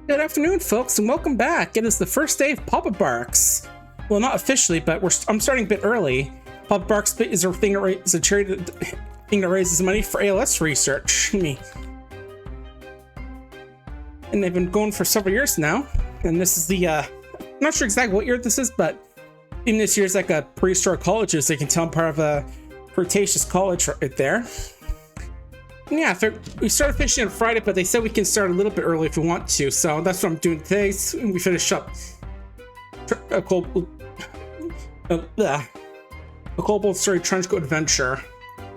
Good afternoon, folks, and welcome back. It is the first day of Pop-Up Barks. Well, not officially, but I'm starting a bit early. Pop-Up Barks is a thing that is a charity thing that raises money for ALS research. And they've been going for several years now. And this is the I'm not sure exactly what year this is, but even this year's like a prehistoric college, as you can tell, I'm part of a Cretaceous college right there. Yeah, we started fishing on Friday, but they said we can start a little bit early if we want to, so that's what I'm doing today. We finish up a Kobold story Trenchcoat adventure.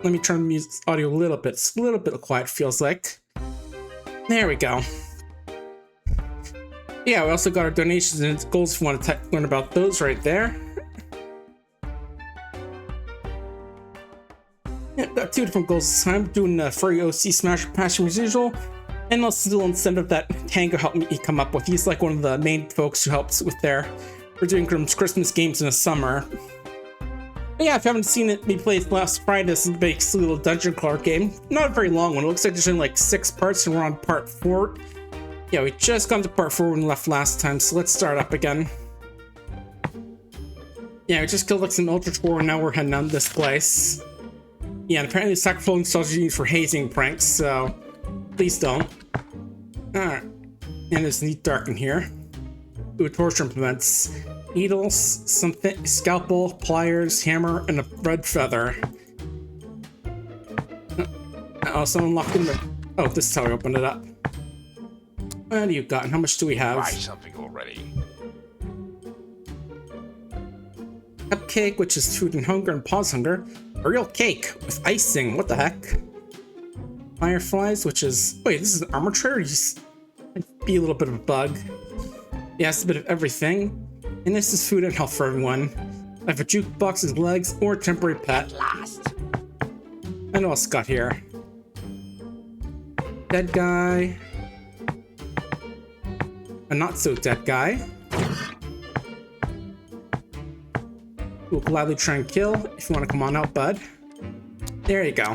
Let me turn the music audio a little bit. It's a little bit quiet, feels like. There we go. Yeah, we also got our donations and goals if you want to learn about those right there. Yeah, got two different goals this time. Doing the furry OC Smash Passion as usual, and also the incentive that Tango helped me come up with. He's like one of the main folks who helps with we're doing Christmas games in the summer. But yeah, if you haven't seen it, we played last Friday. This is basically a little dungeon crawler game. Not a very long one. It looks like there's only like 6 parts, and we're on part 4. Yeah, we just got to part 4 when we left last time, so let's start up again. Yeah, we just killed like some Ultra 4, and now we're heading down this place. Yeah, and apparently the sacrificial installs are used for hazing pranks, so please don't. Alright. And it's neat dark in here. Ooh, torture implements. Needles, something, scalpel, pliers, hammer, and a red feather. Oh, someone locked in the... Oh, this is how we opened it up. What do you got, and how much do we have? Try something already. Cupcake, which is food and hunger and pause hunger. A real cake with icing. What the heck? Fireflies, which is... Wait, this is an armor tray, or just be a little bit of a bug? Yeah, it's a bit of everything. And this is food and health for everyone. I have a jukebox's legs or a temporary pet. At last. And what else got here? Dead guy. A not so dead guy. We'll gladly try and kill if you want to come on out, bud. There you go.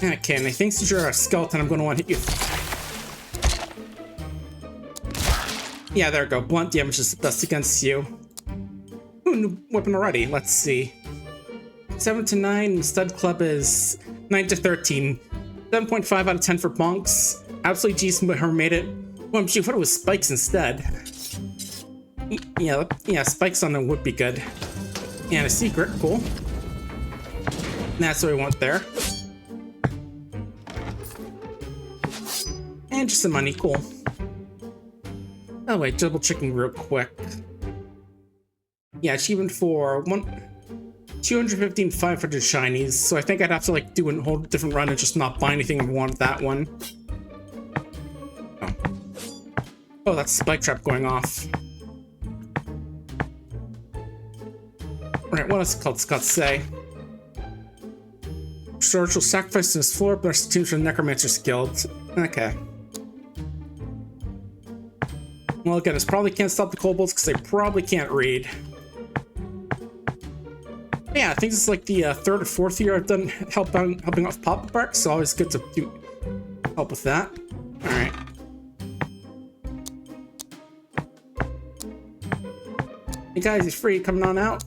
Okay, and I think since you're a skeleton, I'm going to want to hit you. Yeah, there we go. Blunt damage is the best against you. Ooh, new weapon already. Let's see. 7 to 9. Stud Club is 9 to 13. 7.5 out of 10 for bonks. Absolutely decent, but her made it. Well, gee, what it was spikes instead. Yeah, spikes on them would be good. And a secret, cool. And that's what we want there. And just some money, cool. Oh wait, double checking real quick. Yeah, achievement for 215 500 shinies. So I think I'd have to like do a whole different run and just not buy anything and want that one. Oh, that's Spike Trap going off. Alright, what else called Scott say? Spiritual sacrifice in his floor, but there's teams from Necromancer's Guild. Okay. Well, again, this probably can't stop the kobolds because they probably can't read. Yeah, I think this is like the 3rd or 4th year I've done helping off Pop-Up Barks, so always good to help with that. Alright. Hey guys, he's free, coming on out.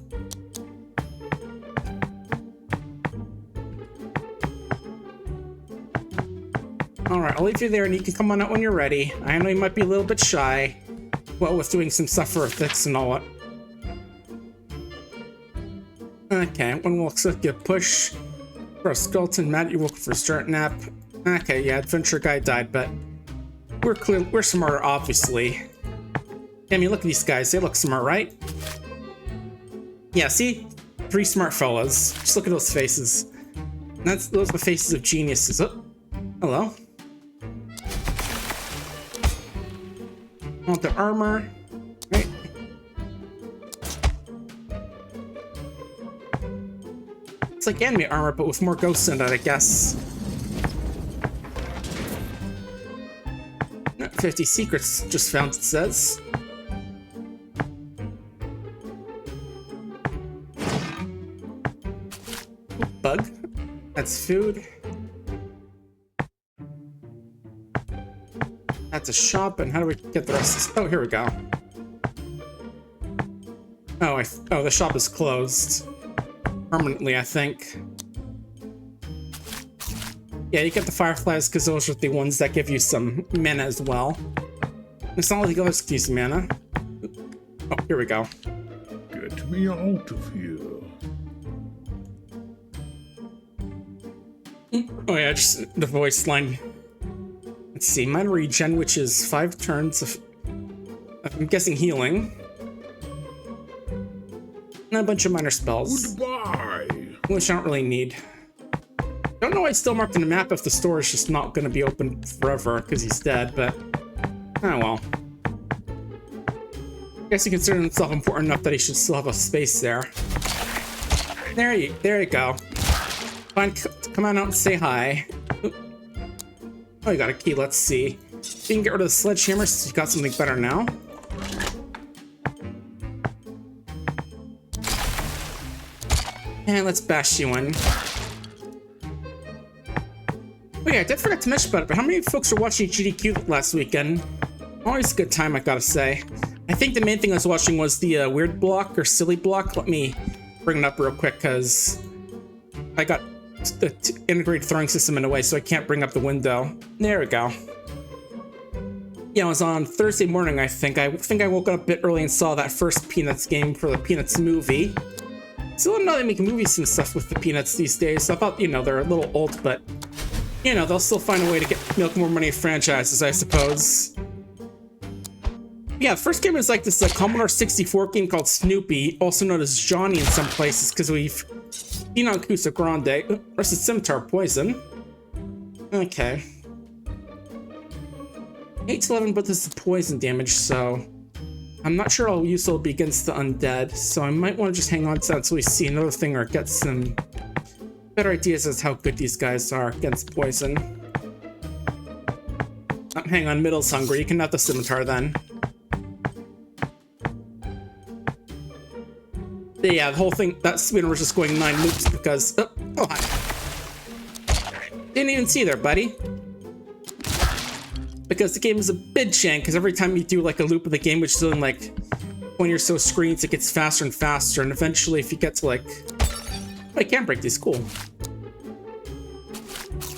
Alright, I'll leave you there and you can come on out when you're ready. I know you might be a little bit shy. Well, with doing some stuff for ethics and all that. Okay, one will accept a push for a skeleton. Matt, you're looking for a start nap. Okay, yeah, adventure guy died, but we're smarter, obviously. I mean, look at these guys. They look smart, right? Yeah, see? 3 smart fellas. Just look at those faces. Those are the faces of geniuses. Oh, hello. I want the armor. Right. It's like anime armor, but with more ghosts in it, I guess. 50 secrets just found, it says. Bug. That's food. That's a shop, and how do we get the rest of this? Oh, here we go. Oh, the shop is closed. Permanently, I think. Yeah, you get the fireflies because those are the ones that give you some mana as well. It's not like the others give you mana. Oh, here we go. Get me out of here. Oh yeah, just the voice line. Let's see, minor regen, which is 5 turns of, I'm guessing, healing. And a bunch of minor spells. Goodbye. Which I don't really need. Don't know why it's still marked in the map if the store is just not going to be open forever because he's dead, but oh well. I guess he considers himself important enough that he should still have a space there. There you go. Fine, come on out and say hi. Oh, you got a key. Let's see. You can get rid of the sledgehammer since you got something better now. And let's bash you in. Oh yeah, I did forget to mention about it, but how many folks were watching GDQ last weekend? Always a good time, I gotta say. I think the main thing I was watching was the weird block or silly block. Let me bring it up real quick because I got the integrated throwing system in a way, so I can't bring up the window. There we go. Yeah, it was on Thursday morning, I think. I woke up a bit early and saw that first Peanuts game for the Peanuts movie. Still don't know they make movies and stuff with the Peanuts these days, so I thought, you know, they're a little old, but, you know, they'll still find a way to milk more money in franchises, I suppose. Yeah, the first game is like this Commodore 64 game called Snoopy, also known as Johnny in some places, because we've seen on Cusa Grande. Rusted Scimitar Poison. Okay. 8 to 11, but this is poison damage, so I'm not sure how useful it'll be against the undead, so I might want to just hang on to that until we see another thing or get some better ideas as to how good these guys are against poison. Hang on, Middle's hungry. You can nut the scimitar then. Yeah, the whole thing, that spinner was just going 9 loops because... Oh, hi. Didn't even see there, buddy. Because the game is a bit shank, because every time you do like a loop of the game, which is in like 20 or so screens, it gets faster and faster, and eventually if you get to like... Oh, I can't break these, cool. And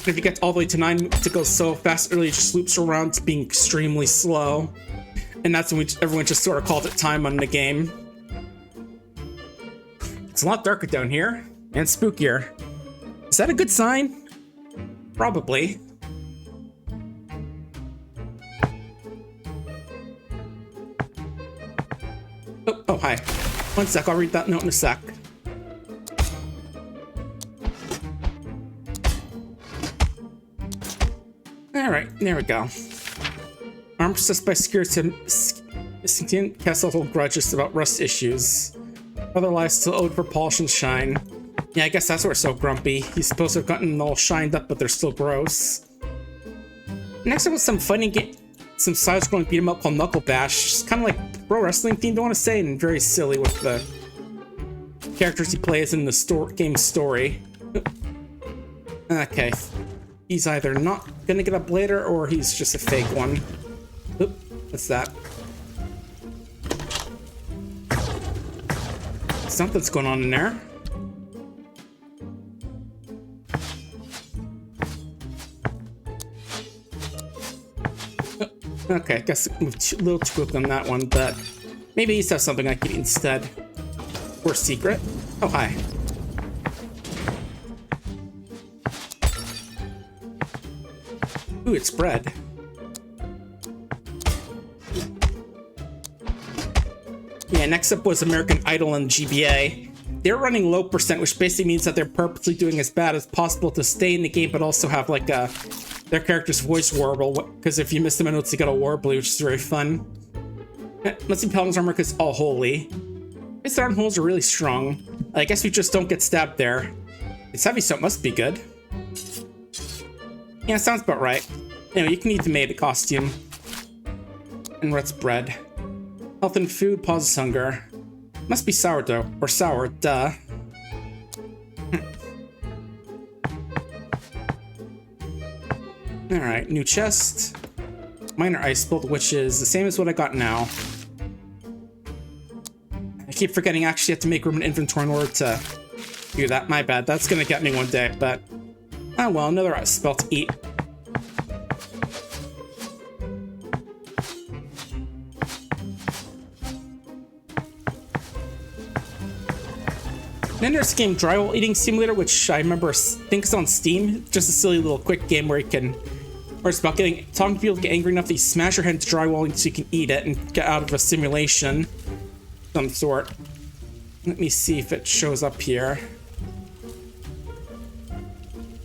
if you get all the way to 9 loops, it goes so fast, it really just loops around to being extremely slow. And that's when everyone just sort of called it time on the game. It's a lot darker down here, and spookier. Is that a good sign? Probably. Oh, hi. One sec, I'll read that note in a sec. Alright, there we go. Armed possessed by security, cast a little grudges about rust issues. Other lives still owed for polish and shine. Yeah, I guess that's why we're so grumpy. He's supposed to have gotten them all shined up, but they're still gross. Next up was some fighting game, some side-scrolling beat 'em up called Knuckle Bash. Just kind of like pro wrestling themed, I want to say, and very silly with the characters he plays in the game's story. Okay, he's either not gonna get up later or he's just a fake one. Oop, what's that? Something's going on in there. Okay, I guess I moved a little too quick on that one, but maybe he's have something I could eat instead. Or secret. Oh, hi. Ooh, it's bread. Yeah, next up was American Idol and GBA. They're running low percent, which basically means that they're purposely doing as bad as possible to stay in the game, but also have like their character's voice warble, because if you miss them, it's to get a warble, which is very fun. Let's see Paladin's armor, because all holy. His arm holes are really strong. I guess we just don't get stabbed there. It's heavy, so it must be good. Yeah, sounds about right. Anyway, you can eat the maid costume. And what's bread? Health and food, pauses hunger. Must be sourdough, or sour, duh. Alright, new chest. minor ice build, which is the same as what I got now. I keep forgetting I actually have to make room in inventory in order to do that. My bad. That's gonna get me one day, but oh well, another ice spell to eat. Then there's the game Drywall Eating Simulator, which I remember think is on Steam. Just a silly little quick game where you can, or it's about talking to people to get angry enough that you smash your head into drywall so you can eat it and get out of a simulation of some sort. Let me see if it shows up here.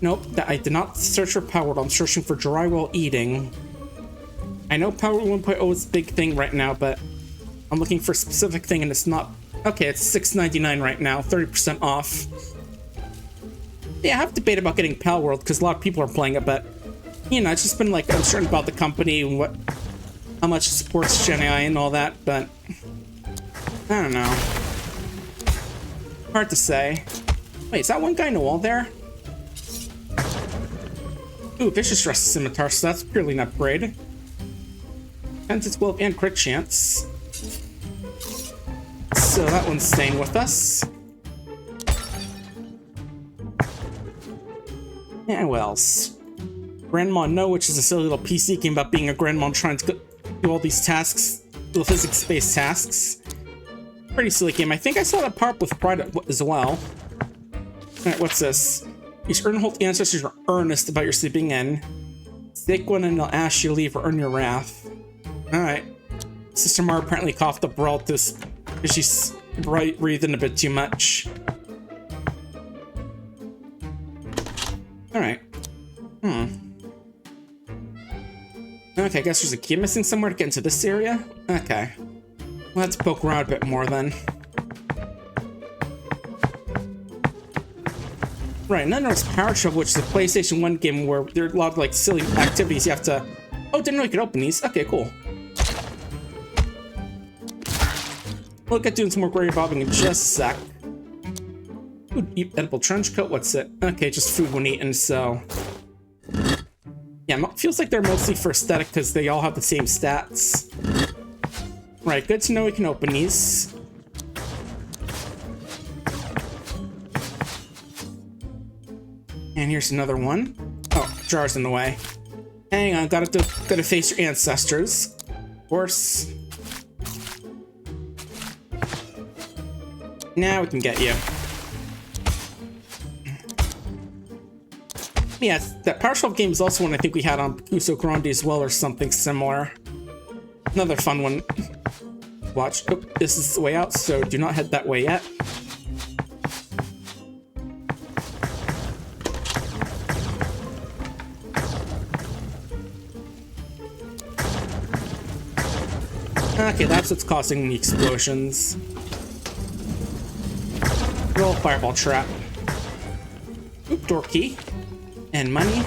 Nope, I did not search for Power World. I'm searching for Drywall Eating. I know Power World 1.0 is a big thing right now, but I'm looking for a specific thing and it's not. Okay, it's $6.99 right now, 30% off. Yeah, I have debated about getting Pal World because a lot of people are playing it, but you know, it's just been like uncertain about the company and how much it supports Gen AI and all that, but I don't know. Hard to say. Wait, is that one guy in the wall there? Ooh, Vicious Rest Scimitar, so that's purely an upgrade. Defense, will, and crit chance. So that one's staying with us. And what else? Grandma No, which is a silly little PC game about being a grandma and trying to do all these tasks, little physics-based tasks. Pretty silly game. I think I saw that part with Pride as well. Alright, what's this? These Earnhold ancestors are earnest about your sleeping in. Stake one and they'll ask you to leave or earn your wrath. Alright. Sister Mara apparently coughed up relatives because she's breathing a bit too much. Alright. Okay, I guess there's a key missing somewhere to get into this area. Okay. Well, let's poke around a bit more then. Right, and then there's Power Shovel, which is a PlayStation 1 game where there are a lot of like silly activities you have to... Oh, didn't know you could open these. Okay, cool. We'll get doing some more grave bobbing in just a sec. Ooh, eat edible trench coat, what's it? Okay, just food when eaten, so... Yeah, feels like they're mostly for aesthetic because they all have the same stats. Right, good to know we can open these. And here's another one. Oh, jar's in the way. Hang on, gotta face your ancestors. Of course. Now we can get you. Yeah, that Power Shovel game is also one I think we had on Uso Grande as well, or something similar. Another fun one. Watch. Oh, this is the way out, so do not head that way yet. Okay, that's what's causing the explosions. Roll fireball trap. Oop, door key. And money.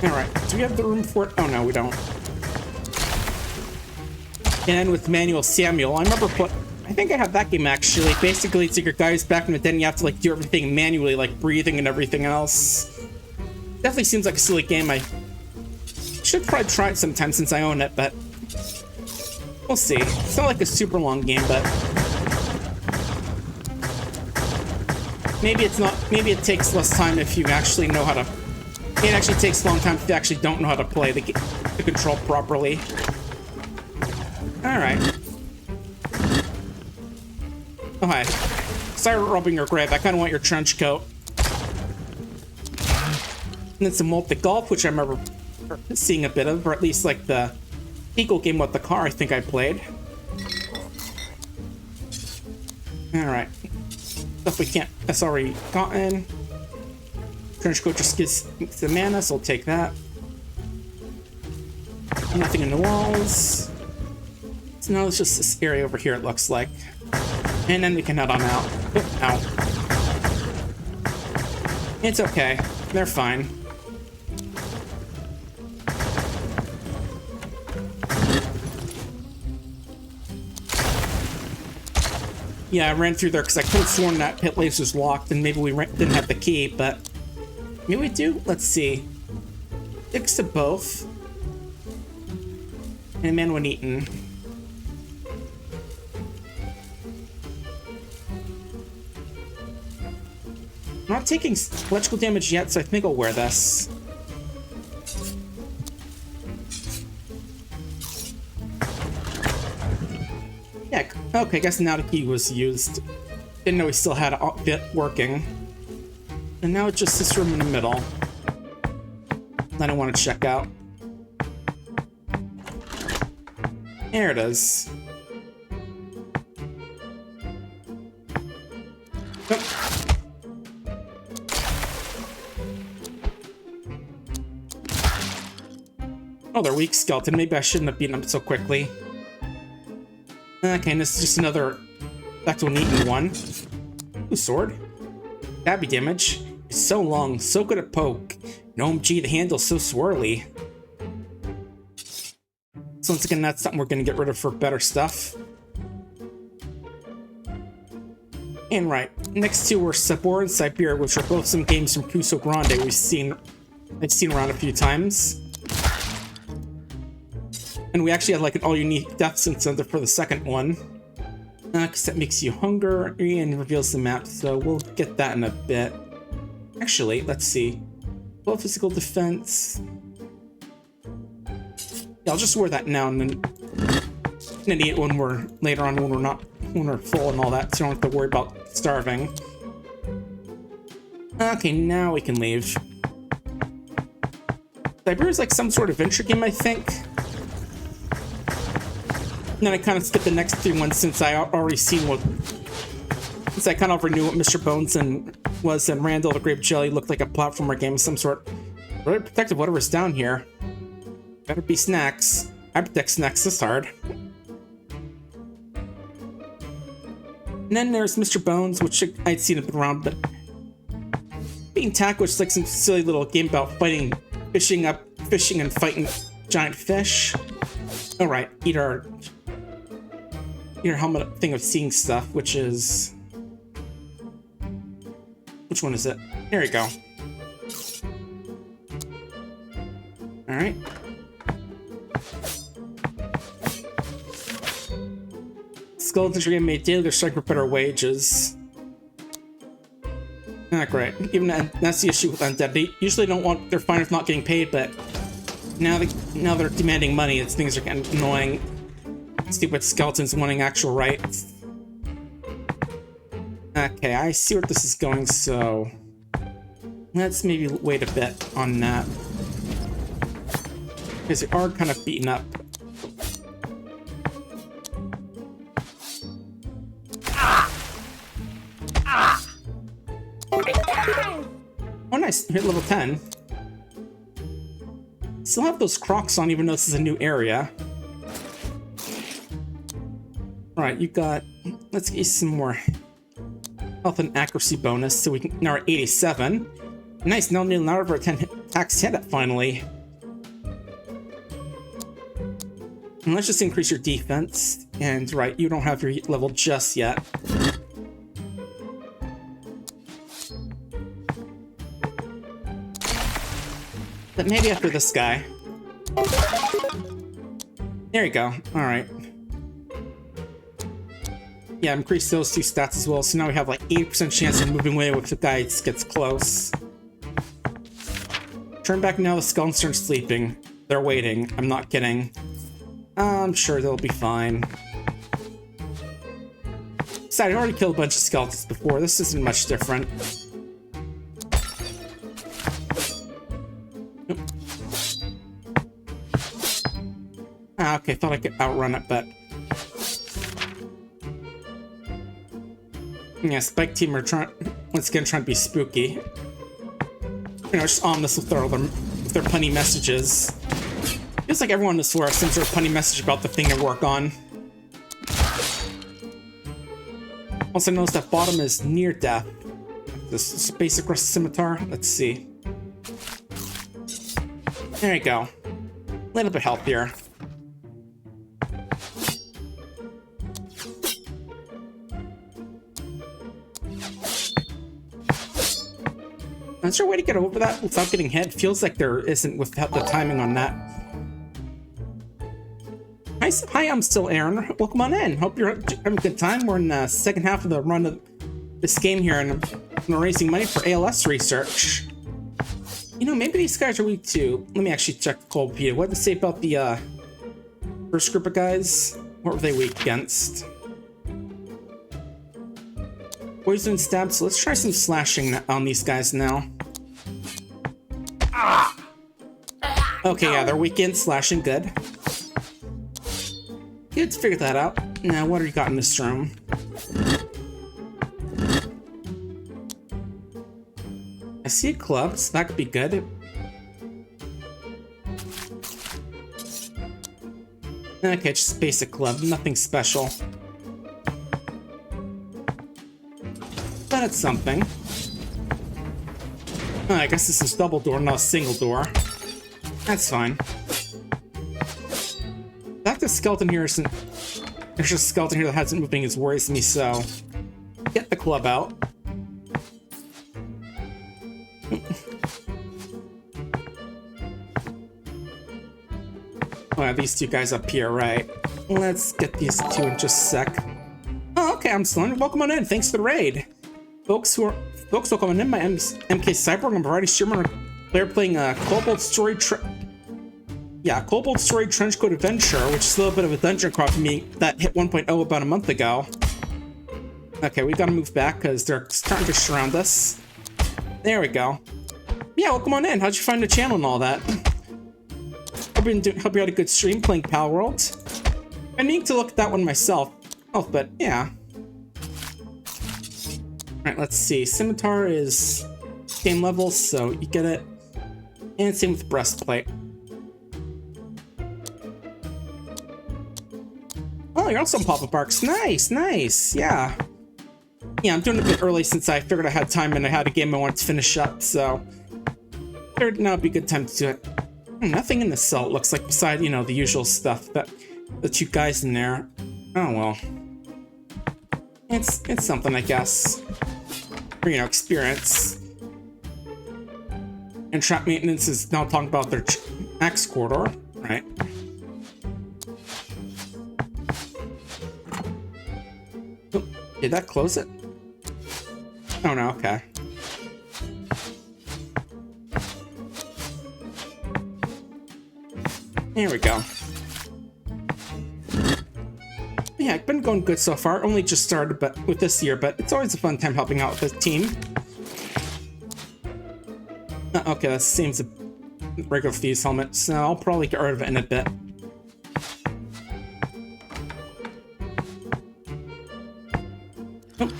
Alright, do we have the room for it? Oh no, we don't. And with Manual Samuel, I remember I think I have that game actually. Basically, it's like your guy's back in the den, you have to like do everything manually, like breathing and everything else. Definitely seems like a silly game. I should probably try it sometime since I own it, but we'll see. It's not like a super long game, but maybe it's not. Maybe it takes less time if you actually know how to. It actually takes a long time if you actually don't know how to play the control properly. All right. Oh hi. Sorry for rubbing your grave. I kind of want your trench coat. And then some multi golf, which I remember seeing a bit of, or at least like the equal game with the car I think I played. Alright. Stuff we can't, that's already gotten. Trenchcoat just gives the mana, so we'll take that. Nothing in the walls. So now it's just this area over here, it looks like. And then we can head on out. Oh, ow. It's okay. They're fine. Yeah, I ran through there because I could have sworn that pit laser's locked and maybe we didn't have the key, but maybe we do? Let's see. 6 to both. And man when eaten. I'm not taking electrical damage yet, so I think I'll wear this. Yeah, okay, I guess now the key was used. Didn't know we still had it working. And now it's just this room in the middle. I don't want to check out. There it is. Oh, they're weak skeleton. Maybe I shouldn't have beaten them so quickly. Okay, and this is just another back to an eaten one. Ooh, sword. Stabby damage. It's so long, so good at poke. And OMG, the handle's so swirly. So once again, that's something we're gonna get rid of for better stuff. And right, next two were Sabor and Siberia, which are both some games from Kuso Grande I've seen around a few times. And we actually had like an all-unique death incentive for the second one. Because that makes you hunger and reveals the map, so we'll get that in a bit. Actually, let's see. 12 physical defense. Yeah, I'll just wear that now and then eat it when we're later on when we're full and all that, so you don't have to worry about starving. Okay, now we can leave. Siberia's like some sort of adventure game, I think. And then I kind of skipped the next 3 ones since I already seen what. Since I kind of already knew what Mr. Bones was, and Randall the Grape Jelly looked like a platformer game of some sort. Really protective, whatever's down here. Better be snacks. I protect snacks this hard. And then there's Mr. Bones, which I'd seen it around, but being tackle, which is like some silly little game about fishing and fighting giant fish. All right, eat our helmet thing of seeing stuff, which is, which one is it? There you go. All right. Skeletons are getting made daily. They're striking for better wages. Not great. Even that's the issue with undead. They usually don't want. They're fine with not getting paid, but now they're demanding money. Things are getting annoying. Stupid skeletons wanting actual rights. Okay, I see where this is going. So let's maybe wait a bit on that because they are kind of beaten up. Oh, nice. Hit level 10. Still have those Crocs on, even though this is a new area. Alright, you got... Let's get you some more health and accuracy bonus, so we can... Now we're at 87. Nice, now nearly out of our 10 attacks hit it, finally. And let's just increase your defense. And, right, you don't have your heat level just yet. But maybe after this guy. There you go. Alright. Yeah, increase those 2 stats as well. So now we have like 80% chance of moving away if the guy gets close. Turn back now, the skeletons aren't sleeping. They're waiting. I'm not kidding. I'm sure they'll be fine. Besides, I already killed a bunch of skeletons before. This isn't much different. Ah, okay, thought I could outrun it, but... Yeah, Spike Team are once again trying to be spooky. You know, just ominous with their punny messages. Feels like everyone has swear some sort of punny message about the thing they work on. Also notice that bottom is near death. This basic rust scimitar. Let's see. There you go. A little bit healthier. Is there a way to get over that without getting hit? Feels like there isn't without the timing on that. Hi, I'm still Aaron. Welcome on in. Hope you're having a good time. We're in the second half of the run of this game here, and I'm raising money for ALS research. You know, maybe these guys are weak too. Let me actually check the Kobold. What did it say about the first group of guys? What were they weak against? Poison and stab, so let's try some slashing on these guys now. Okay, yeah, they're weak against slashing, good. Good to figure that out. Now, what do you got in this room? I see a club, so that could be good. Okay, just a basic club, nothing special. But it's something. Oh, I guess this is double door, not a single door. That's fine. The fact that skeleton here isn't... There's just a skeleton here that hasn't moving is worries me, so... Get the club out. Oh, yeah, these two guys up here, right? Let's get these two in just a sec. Oh, okay, I'm Sloan. Welcome on in. Thanks for the raid. Folks, welcome in. My name's MK Cyborg. I'm already streaming a player playing Kobold Story Kobold Story Trenchcoat Adventure, which is a little bit of a dungeon crawl for me that hit 1.0 about a month ago. Okay, we gotta move back because they're starting to surround us. There we go. Yeah, welcome on in. How'd you find the channel and all that? Hope you had a good stream playing Pal World. I need to look at that one myself. Oh, but yeah. Alright, let's see. Scimitar is same level, so you get it. And same with breastplate. Oh, you're also on Papa Barks. Nice, nice. Yeah. Yeah, I'm doing it a bit early since I figured I had time and I had a game I wanted to finish up, so figured now would be a good time to do it. Nothing in the cell, it looks like, beside, you know, the usual stuff. The two guys in there. Oh, well. It's something, I guess. Or, you know, experience. And trap maintenance is now talking about their axe corridor, right? Oh, did that close it? Oh, no, okay. There we go. Yeah, it's been going good so far. Only just started with this year, but it's always a fun time helping out with the team. Okay, that seems a regular Thieves helmet, so I'll probably get rid of it in a bit. Oh,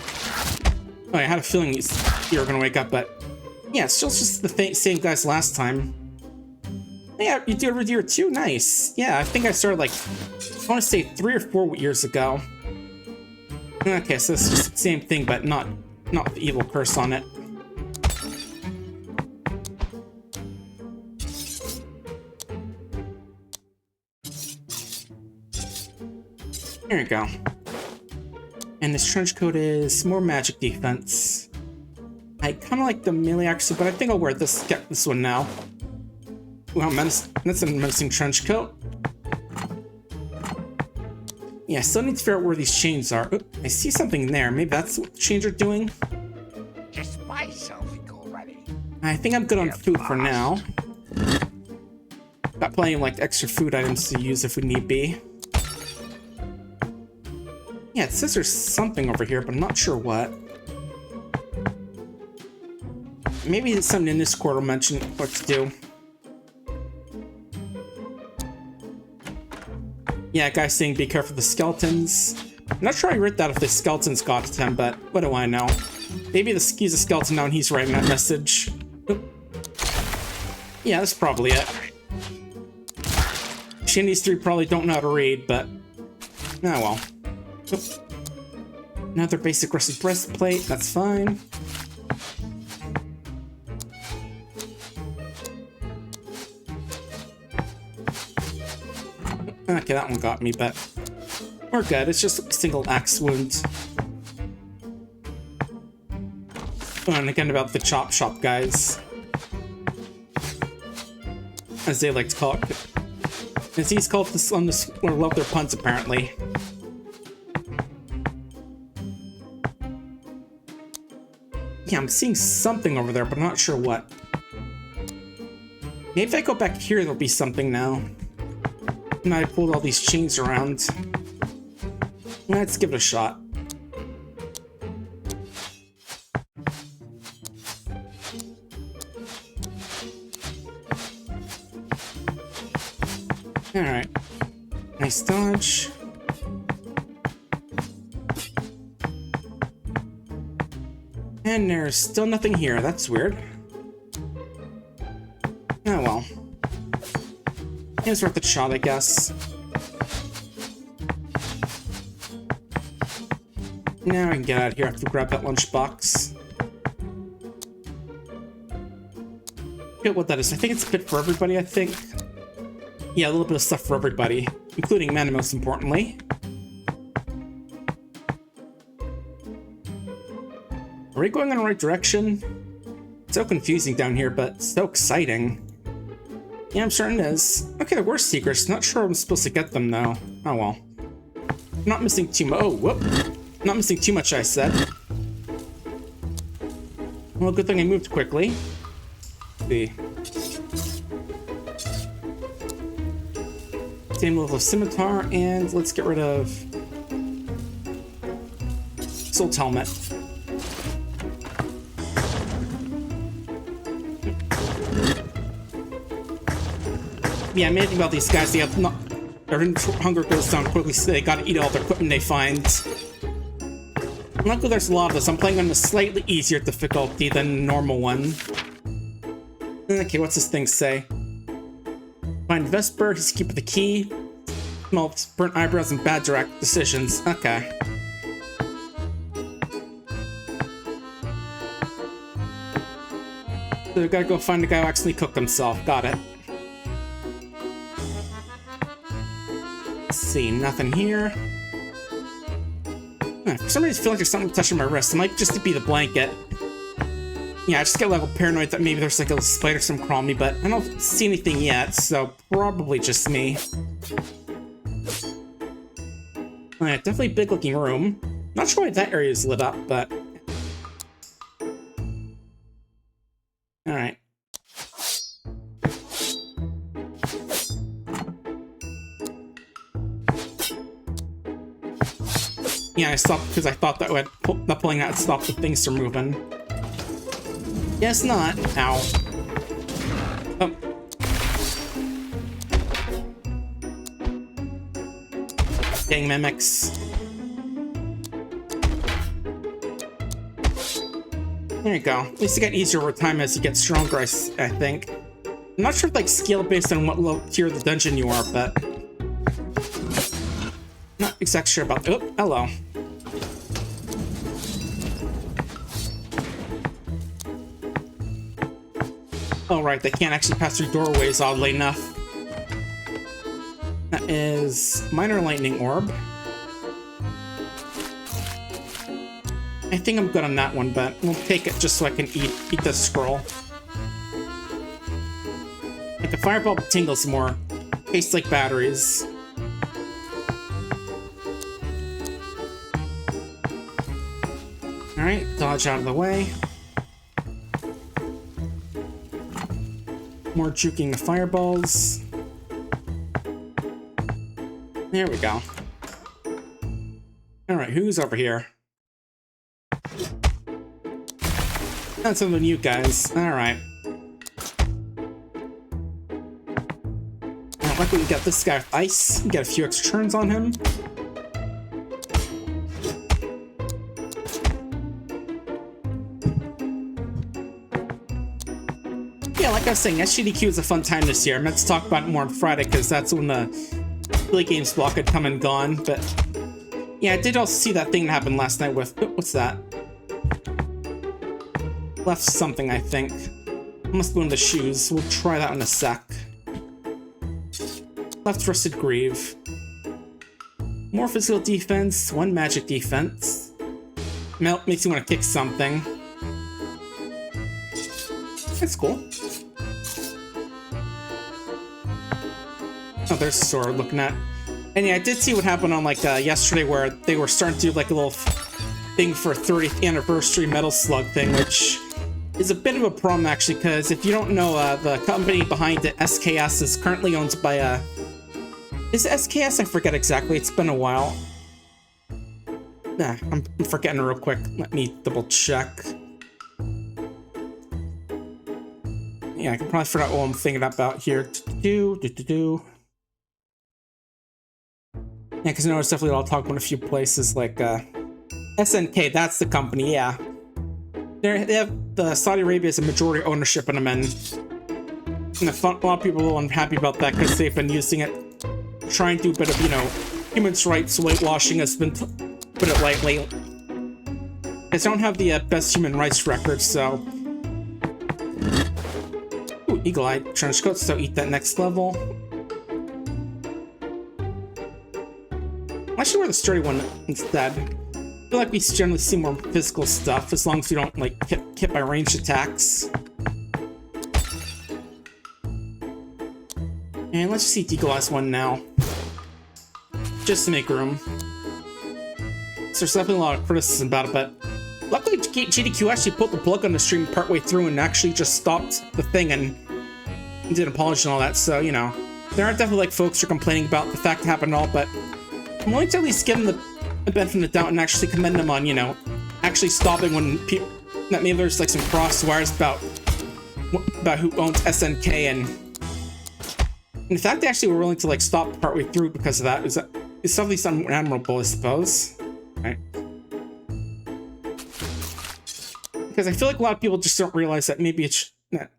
I had a feeling you were gonna wake up, but yeah, it's still just the same guys last time. Yeah, you do it with year 2? Nice. Yeah, I think I started like, I want to say 3 or 4 years ago. Okay, so it's just the same thing, but not with the evil curse on it. There you go. And this trench coat is more magic defense. I kind of like the melee actually, but I think I'll wear this. Get this one now. Wow, that's a menacing trench coat. Yeah, I still need to figure out where these chains are. Oop, I see something in there. Maybe that's what the chains are doing. Just buy something already. I think I'm good on food for now. Got plenty of like extra food items to use if we need be. Yeah, it says there's something over here, but I'm not sure what. Maybe something in this quarter will mention what to do. Yeah, guy's saying be careful of the skeletons. I'm not sure I read that if the skeletons got to him, but what do I know? Maybe he's a skeleton now and he's writing that message. Oop. Yeah, that's probably it. These 3 probably don't know how to read, but... oh well. Oop. Another basic rusted breastplate, that's fine. Okay, that one got me, but we're good. It's just a single axe wound. And again about the chop shop guys, as they like to call it. As these called this on this or love their puns apparently. Yeah, I'm seeing something over there, but I'm not sure what. Maybe if I go back here, there'll be something now. And I pulled all these chains around. Let's give it a shot. Alright. Nice dodge. And there's still nothing here. That's weird. Oh well. It's worth a shot, I guess. Now I can get out of here. I have to grab that lunchbox. Forget what that is. I think it's a bit for everybody, I think. Yeah, a little bit of stuff for everybody, including men, most importantly. Are we going in the right direction? So confusing down here, but so exciting. Yeah, I'm certain it is. Okay, there were secrets. Not sure I'm supposed to get them, though. Oh, well. Not missing too much. Oh, whoop. Not missing too much, I said. Well, good thing I moved quickly. Let's see. Same level of scimitar, and let's get rid of Soul's helmet. Yeah, amazing about these guys. They have not, their hunger goes down quickly, so they gotta eat all the equipment they find. Luckily, there's a lot of this. I'm playing on a slightly easier difficulty than the normal one. Okay, what's this thing say? Find Vesper, he's keeping the key. Small burnt eyebrows and bad direct decisions. Okay. So we gotta go find the guy who actually cooked himself. Got it. Let's see, nothing here. For some reason I feel like there's something touching my wrist. It might just be the blanket. Yeah, I just get a little paranoid that maybe there's like a spider some crawling me, but I don't see anything yet, so probably just me. Alright, definitely big looking room. Not sure why that area is lit up, but... Alright. Yeah, I stopped because I thought that would pulling out stop the things from moving. Guess not. Ow. Oh. Dang mimics. There you go. At least it got easier over time as you get stronger, I think. I'm not sure if like skill based on what level tier of the dungeon you are, but... Not exactly sure about... Oh, hello. Oh, right, they can't actually pass through doorways, oddly enough. That is minor lightning orb. I think I'm good on that one, but we'll take it just so I can eat the scroll. Like a fireball tingles more. Tastes like batteries. Alright, dodge out of the way. More juking the fireballs. There we go. Alright, who's over here? That's some of the new guys. Alright. Luckily we got this guy with ice. We got a few extra turns on him. Yeah, like I was saying, SGDQ is a fun time this year. I meant to talk about it more on Friday because that's when the Billy Games block had come and gone. But yeah, I did also see that thing that happened last night with... Oh, what's that? Left something, I think. Must be one of the shoes. We'll try that in a sec. Left rusted greave. More physical defense, one magic defense. Melt makes you want to kick something. That's cool. Oh, there's a sword looking at. And yeah, I did see what happened on like yesterday where they were starting to do like a little thing for 30th anniversary Metal Slug thing, which is a bit of a problem actually, because if you don't know, the company behind it, SKS, is currently owned by is it SKS? I forget exactly. It's been a while. Nah, I'm forgetting real quick. Let me double check. Yeah, I can probably figure out what I'm thinking about here. Yeah, because I know it's definitely I'll talk about a few places like SNK. That's the company. Yeah, they have the Saudi Arabia as a majority ownership in them, and a lot of people are unhappy about that because they've been using it to try and do a bit of, you know, human rights whitewashing, has been put it lightly. They don't have the best human rights record, so. Ooh, Eagle Eye Trenchcoat, so eat that next level. I should wear the sturdy one instead. I feel like we generally see more physical stuff as long as we don't like get hit by ranged attacks. And let's just eat the Eagle Eye's one now, just to make room. So there's definitely a lot of criticism about it, but luckily GDQ actually pulled the plug on the stream partway through and actually just stopped the thing and did apologize and all that. So, you know, there are definitely like folks who are complaining about the fact it happened and all, but I'm willing to at least give them the benefit of the doubt and actually commend them on, you know, actually stopping when people, that maybe there's like some cross wires about who owns SNK, and in fact they actually were willing to like stop partway through because of that. It's something admirable, I suppose. Right? Because I feel like a lot of people just don't realize that maybe it's not,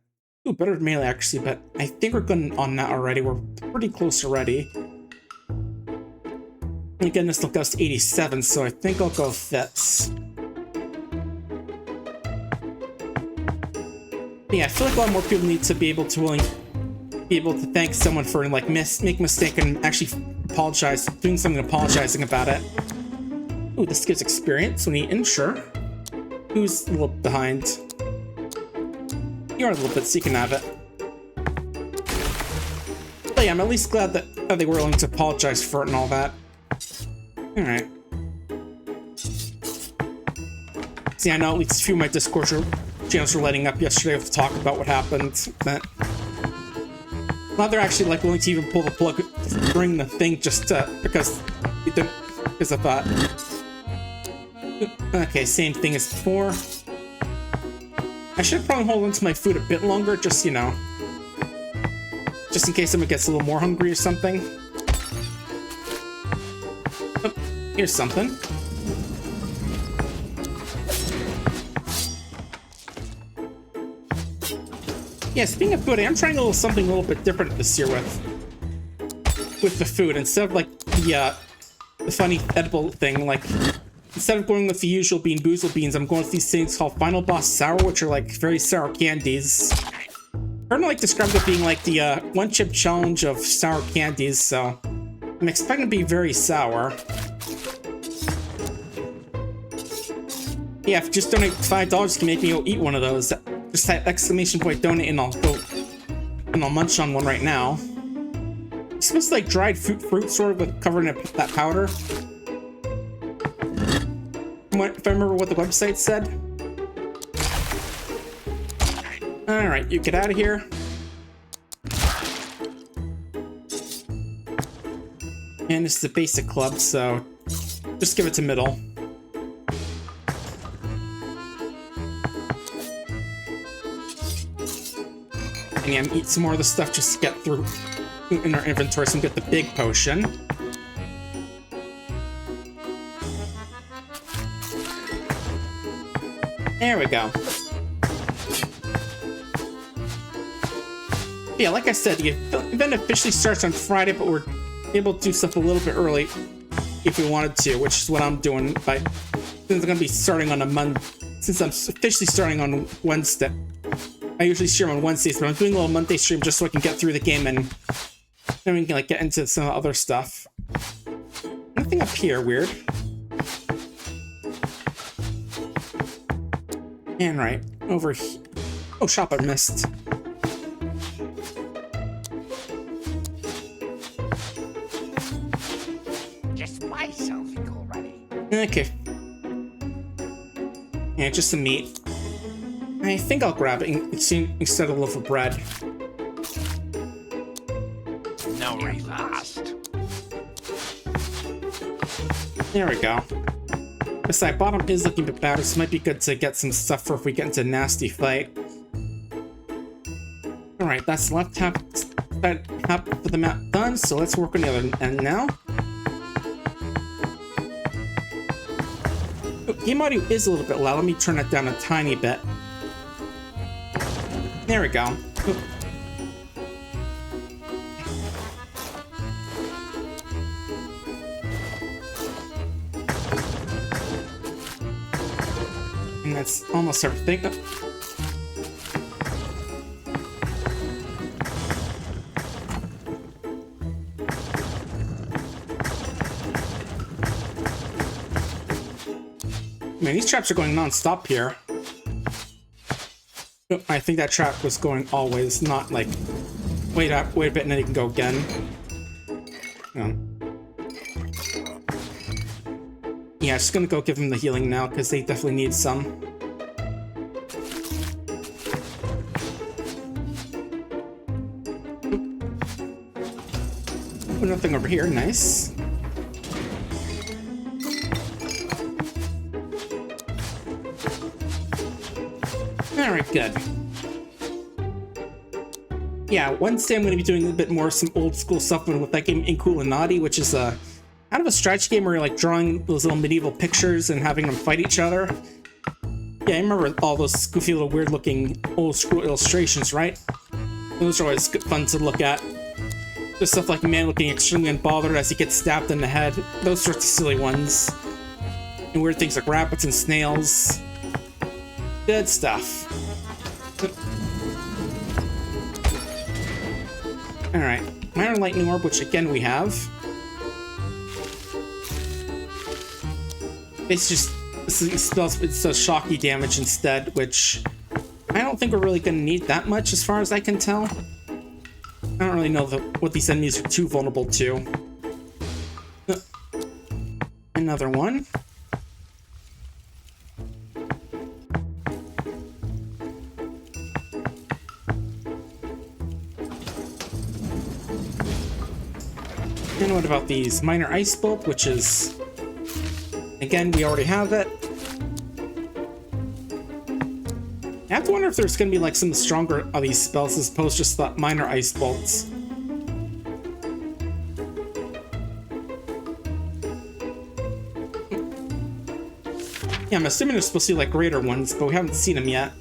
ooh, better than melee actually, but I think we're good on that already. We're pretty close already. And again, this still goes to 87, so I think I'll go with this. Yeah, I feel like a lot more people need to be able to thank someone for like make a mistake and actually apologize, doing something apologizing about it. Ooh, this gives experience when you ensure. Who's a little behind? You are a little bit, so you can have it. But yeah, I'm at least glad that they were willing to apologize for it and all that. Alright. See, I know at least a few of my Discord channels were lighting up yesterday with talk about what happened, but now they're actually like willing to even pull the plug during the thing just because of that. Okay, same thing as before. I should probably hold on to my food a bit longer, just, you know, just in case someone gets a little more hungry or something. Oh, here's something. Yeah, speaking of food, I am trying something a little bit different this year with the food. Instead of like the funny edible thing, like instead of going with the usual boozle beans, I'm going with these things called Final Boss Sour, which are like very sour candies. Kind of like described it being like the one chip challenge of sour candies, so I'm expecting to be very sour. Yeah, if you just donate $5, you can make me go eat one of those. Just type exclamation point donate and I'll munch on one right now. It's supposed to like dried fruit sort of with covered in that powder. If I remember what the website said. Alright, you get out of here. And this is a basic club, so just give it to middle. And yeah, eat some more of the stuff just to get through in our inventory so we can get the big potion. There we go. Yeah, like I said, the event officially starts on Friday, but we're able to do stuff a little bit early if we wanted to, which is what I'm doing. Since I'm going to be starting on a Monday, since I'm officially starting on Wednesday. I usually stream on Wednesdays, but I'm doing a little Monday stream just so I can get through the game and then we can like get into some other stuff. Nothing up here, weird. And right over here. Oh, shop, I missed. Just buy something already. Okay. Yeah, just some meat. I think I'll grab it instead of a loaf of bread. No repast. There we go. Besides, bottom is looking a bit battered, so it might be good to get some stuff for if we get into a nasty fight. Alright, that's left half for the map done, so let's work on the other end now. Oh, game audio is a little bit loud. Let me turn it down a tiny bit. There we go. Oh. And that's almost everything. Man, these traps are going non-stop here. I think that trap was going always, not like wait a bit and then you can go again. Yeah, just gonna go give him the healing now because they definitely need some. Oh, nothing over here, nice. Alright, good. Yeah, Wednesday I'm going to be doing a bit more some old school stuff with that game Inkulinati, which is kind of a strategy game where you're like drawing those little medieval pictures and having them fight each other. Yeah, I remember all those goofy little weird looking old school illustrations, right? Those are always fun to look at. Just stuff like a man looking extremely unbothered as he gets stabbed in the head. Those sorts of silly ones. And weird things like rabbits and snails. Good stuff. Alright, minor lightning orb, which again we have. It's just it does shocky damage instead, which I don't think we're really going to need that much as far as I can tell. I don't really know what these enemies are too vulnerable to. Another one. And what about these? Minor Ice Bolt, which is... Again, we already have it. I have to wonder if there's going to be like some stronger of these spells as opposed to just the minor Ice Bolts. Yeah, I'm assuming there's supposed to be like greater ones, but we haven't seen them yet.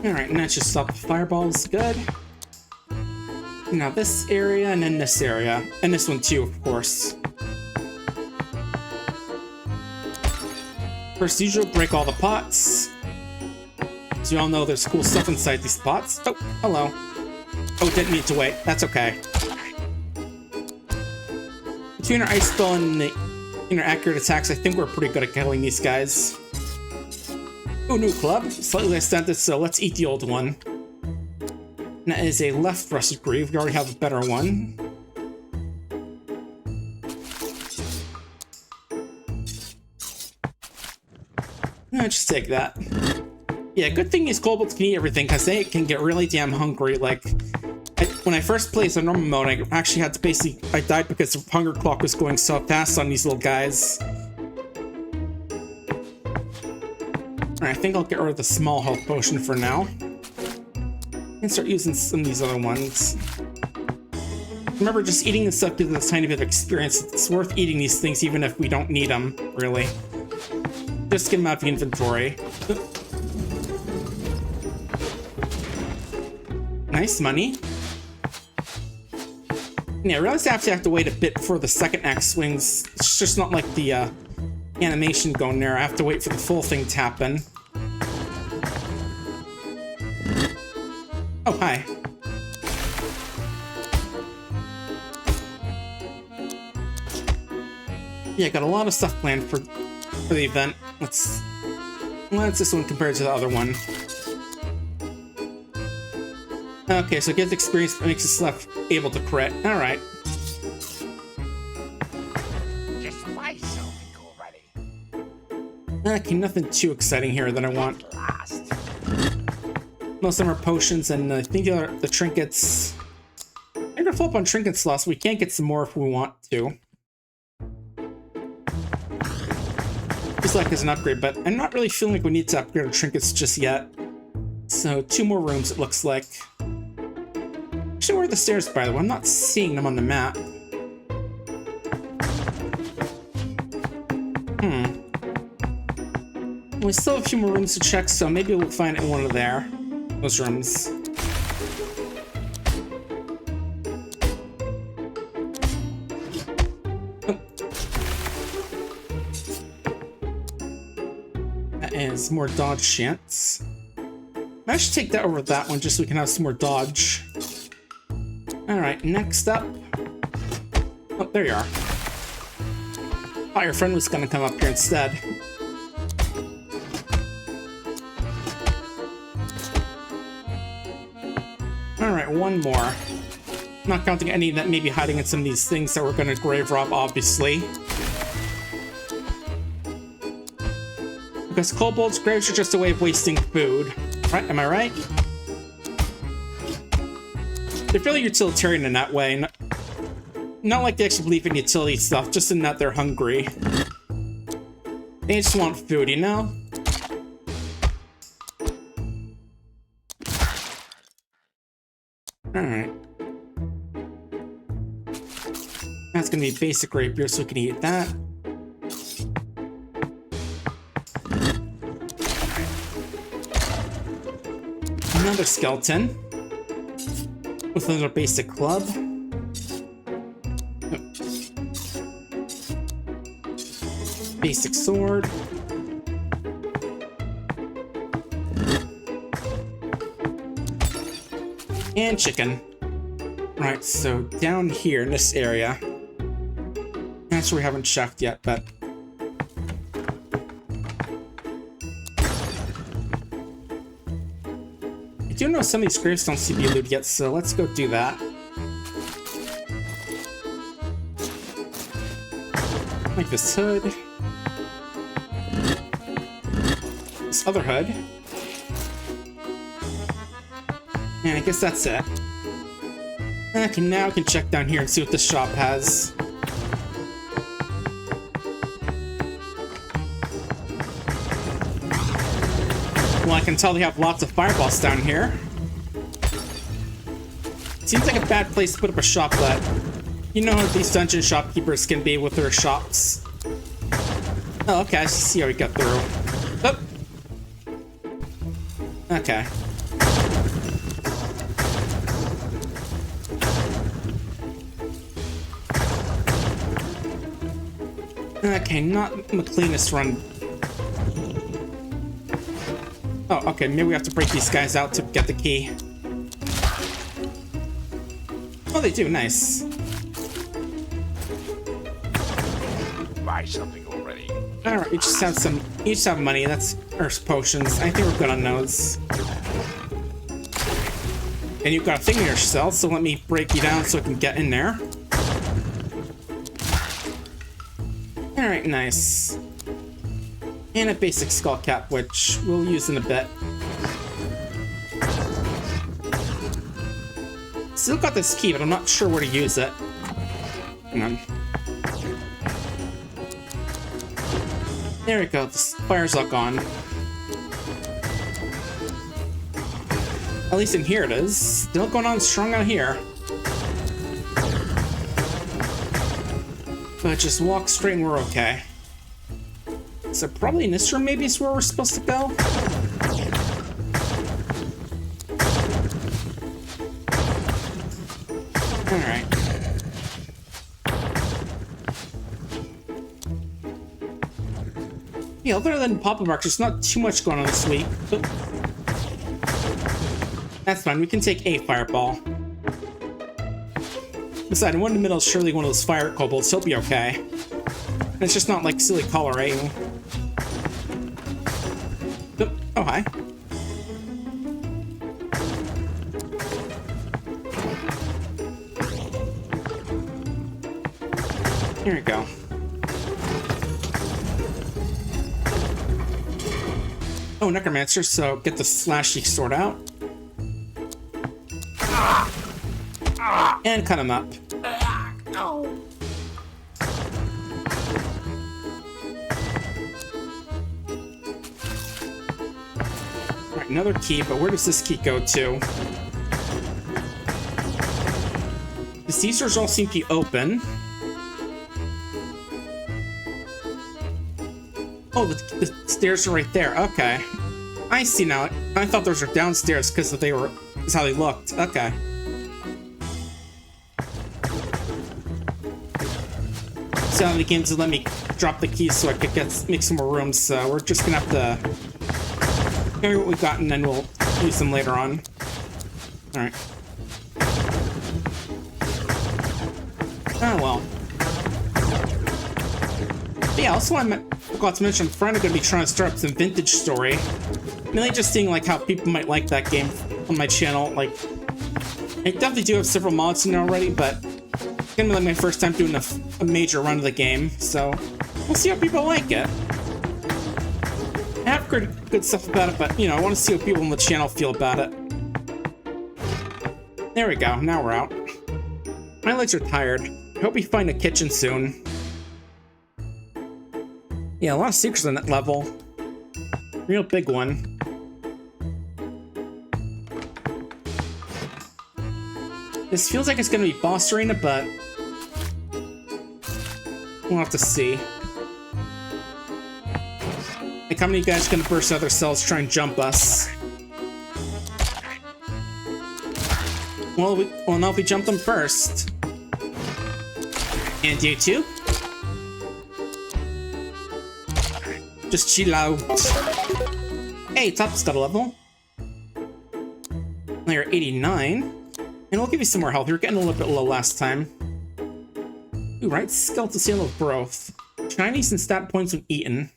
Alright, and that just stop the fireballs. Good. Now this area, and then this area. And this one too, of course. First usual, break all the pots. As you all know, there's cool stuff inside these pots. Oh, hello. Oh, didn't need to wait. That's okay. Between our ice spell and the accurate attacks, I think we're pretty good at killing these guys. Oh, new club. Slightly less stunted, so let's eat the old one. And that is a left rusted greave. We already have a better one. Just take that. Yeah, good thing is kobolds can eat everything, because they can get really damn hungry. Like, when I first played the normal mode, I actually had to basically... I died because the hunger clock was going so fast on these little guys. Alright, I think I'll get rid of the small health potion for now. And start using some of these other ones. Remember, just eating this stuff gives us a tiny bit of experience. It's worth eating these things even if we don't need them, really. Just get them out of the inventory. Nice money. Yeah, I realize I have to wait a bit before the second axe swings. It's just not like the animation going there. I have to wait for the full thing to happen. Oh, hi. Yeah, got a lot of stuff planned for the event. What's this one compared to the other one? Okay, so it gets experience but makes us less able to crit. Alright. Just buy something already. Okay, nothing too exciting here that I want. Last. Most of them are potions, and I think the trinkets... I'm gonna flip on trinket slots. We can't get some more if we want to. Just like as an upgrade, but I'm not really feeling like we need to upgrade our trinkets just yet. So 2 more rooms, it looks like. Actually, where are the stairs, by the way? I'm not seeing them on the map. We still have a few more rooms to check, so maybe we'll find it in one of those rooms. That is more dodge chance. I should take that over that one just so we can have some more dodge. Alright, next up. Oh, there you are. Thought your friend was gonna come up here instead. Alright, one more. Not counting any that may be hiding in some of these things that we're gonna grave rob, obviously. Because kobolds' graves are just a way of wasting food. Right, am I right? They're fairly utilitarian in that way. Not like they actually believe in utility stuff, just in that they're hungry. They just want food, you know? Alright. That's gonna be basic rapier, so we can eat that. Another skeleton with another basic club. Basic sword. And chicken. Right, so down here in this area. That's where we haven't checked yet, but I do know some of these graves don't seem to be looted yet, so let's go do that. Like this hood. This other hood. And I guess that's it. Okay, now I can check down here and see what this shop has. Well, I can tell they have lots of fireballs down here. Seems like a bad place to put up a shop, but you know how these dungeon shopkeepers can be with their shops. Oh, okay, I see how we got through. Oh. Okay. Okay, not the cleanest run. Oh, okay, maybe we have to break these guys out to get the key. Oh, they do, nice. Buy something already. Alright, we just have some, each have money, that's, or potions. I think we're good on those. And you've got a thing in your cell, so let me break you down so I can get in there. Alright, nice. And a basic skull cap, which we'll use in a bit. Still got this key, but I'm not sure where to use it. Hang on. There we go, the fire's all gone. At least in here it is. Still going on strong out here. But just walk straight and we're okay. So probably in this room maybe is where we're supposed to go? Alright. Yeah, other than pop-up marks, there's not too much going on this week. But that's fine, we can take a fireball. Besides, one in the middle is surely one of those fire kobolds, he'll be okay. It's just not like silly coloring. Oh, hi. Here we go. Oh, Necromancer, so get the slashy sword out. And cut him up. Alright, another key, but where does this key go to? These doors all seem to be open. Oh, the stairs are right there. Okay. I see now. I thought those were downstairs because that's how they looked. Okay. So the game doesn't let me drop the keys so I could make some more rooms. So we're just gonna have to carry what we got and then we'll use them later on. All right. Oh well. But yeah. Also, I forgot to mention, I'm finally gonna be trying to start up some vintage story. Mainly just seeing like how people might like that game on my channel. Like, I definitely do have several mods in there already, but it's gonna be like my first time doing a major run of the game, so we'll see how people like it. I have heard good stuff about it, but you know, I want to see what people on the channel feel about it. There we go. Now we're out. My legs are tired. I hope we find a kitchen soon. Yeah, a lot of secrets on that level. Real big one. This feels like it's gonna be boss arena, but we'll have to see. Like, how many of you guys are gonna burst out their cells, try and jump us? Well, now if we jump them first. And you too? Just chill out. Hey, top's got a level. Now you're 89. And we'll give you some more health. You were getting a little bit low last time. Ooh, right? Skeletal seal of growth. Chinese and stat points when eaten.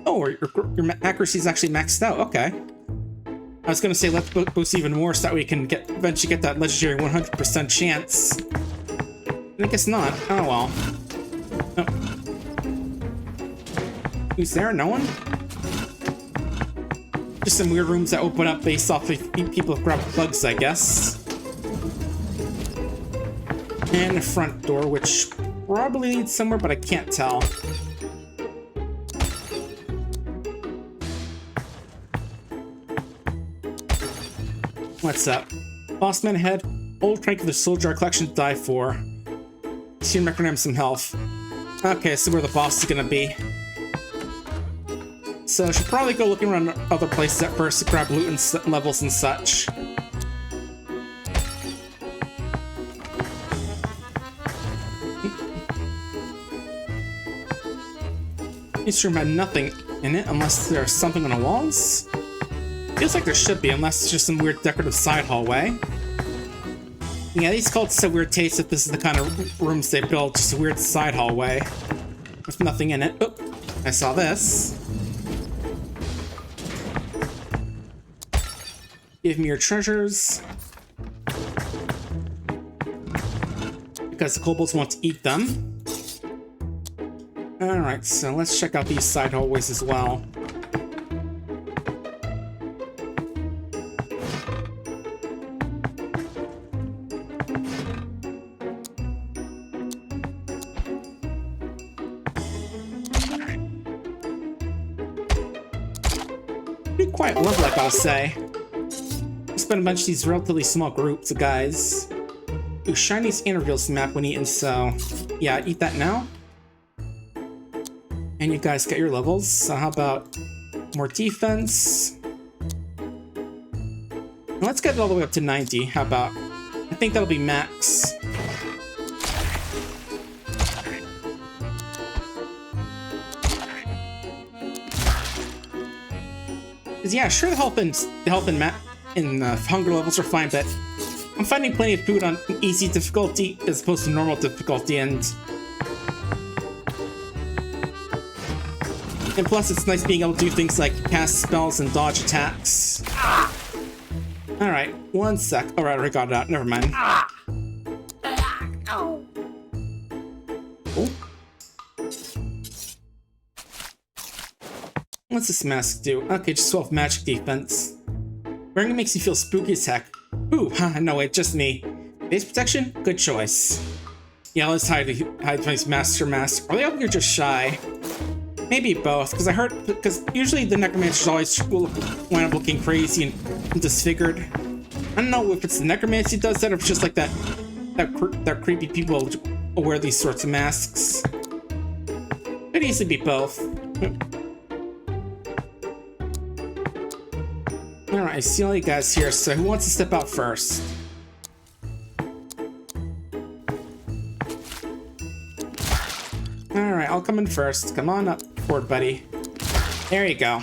Oh, your accuracy is actually maxed out. Okay. I was gonna say let's boost even more so that we can eventually get that legendary 100% chance. I guess not. Oh well. Oh. Who's there? No one? Just some weird rooms that open up based off of people grab bugs, I guess. And a front door, which probably leads somewhere, but I can't tell. What's up? Bossman ahead. Old crank of the soldier collection to die for. See him recognize some health. Okay, so where the boss is gonna be. So I should probably go looking around other places at first to grab loot and levels and such. This room had nothing in it unless there's something on the walls. Feels like there should be, unless it's just some weird decorative side hallway. Yeah, these cults have weird taste if this is the kind of rooms they build, just a weird side hallway with nothing in it. Oh, I saw this. Give me your treasures. Because the kobolds want to eat them. Alright, so let's check out these side hallways as well. Pretty quiet level, I gotta say. Spend a bunch of these relatively small groups of guys. Ooh, Shiny's and reveals the map when eaten, so yeah, eat that now. And you guys got your levels, so how about more defense? And let's get it all the way up to 90, how about? I think that'll be max. Cause yeah, sure the health and hunger levels are fine, but I'm finding plenty of food on easy difficulty as opposed to normal difficulty, and plus it's nice being able to do things like cast spells and dodge attacks. Alright, one sec. Alright, I already got it out. Never mind. Oh. What's this mask do? Okay, just 12 magic defense. Wearing it makes you feel spooky as heck. Ooh, no wait, just me. Base protection? Good choice. Yeah, let's hide these master masks. Are they up here just shy? Maybe both, because I heard, because usually the necromancers always wind up looking crazy and disfigured. I don't know if it's the necromancy does that or if it's just like that creepy people who wear these sorts of masks. Could easily be both. Alright, I see all you guys here, so who wants to step out first? Alright, I'll come in first. Come on up forward, buddy. There you go.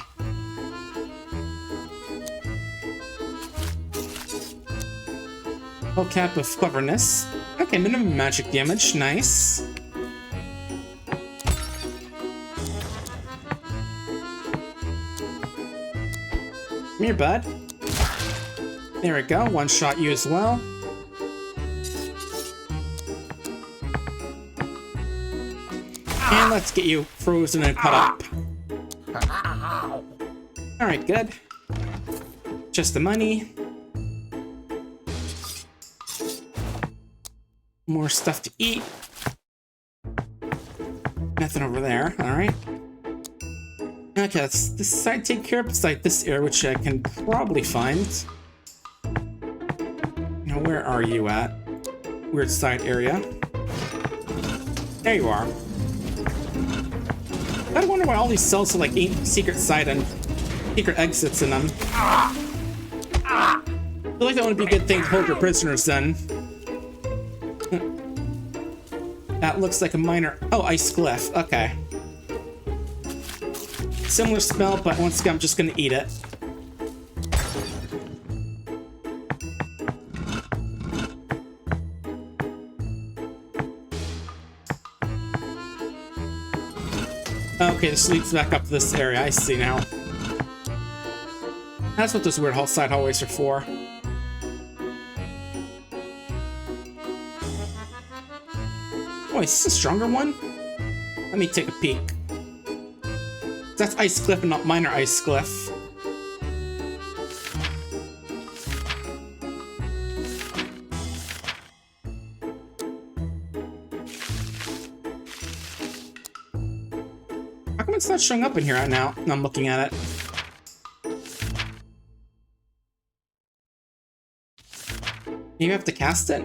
Full cap of cleverness. Okay, minimum magic damage. Nice. Come here, bud. There we go. One shot you as well. And let's get you frozen and cut up. Alright, good. Just the money. More stuff to eat. Nothing over there. Alright. Okay, let's this side take care of beside this area, which I can probably find. Now, where are you at? Weird side area. There you are. I wonder why all these cells have like 8 secret side and secret exits in them. I feel like that would be a good thing to hold your prisoners then. That looks like a minor. Oh, ice glyph. Okay. Similar spell, but once again, I'm just gonna eat it. Okay, this leads back up to this area. I see now. That's what those weird side hallways are for. Oh, is this a stronger one? Let me take a peek. That's ice glyph and not minor ice glyph. How come it's not showing up in here right now? I'm looking at it. You have to cast it?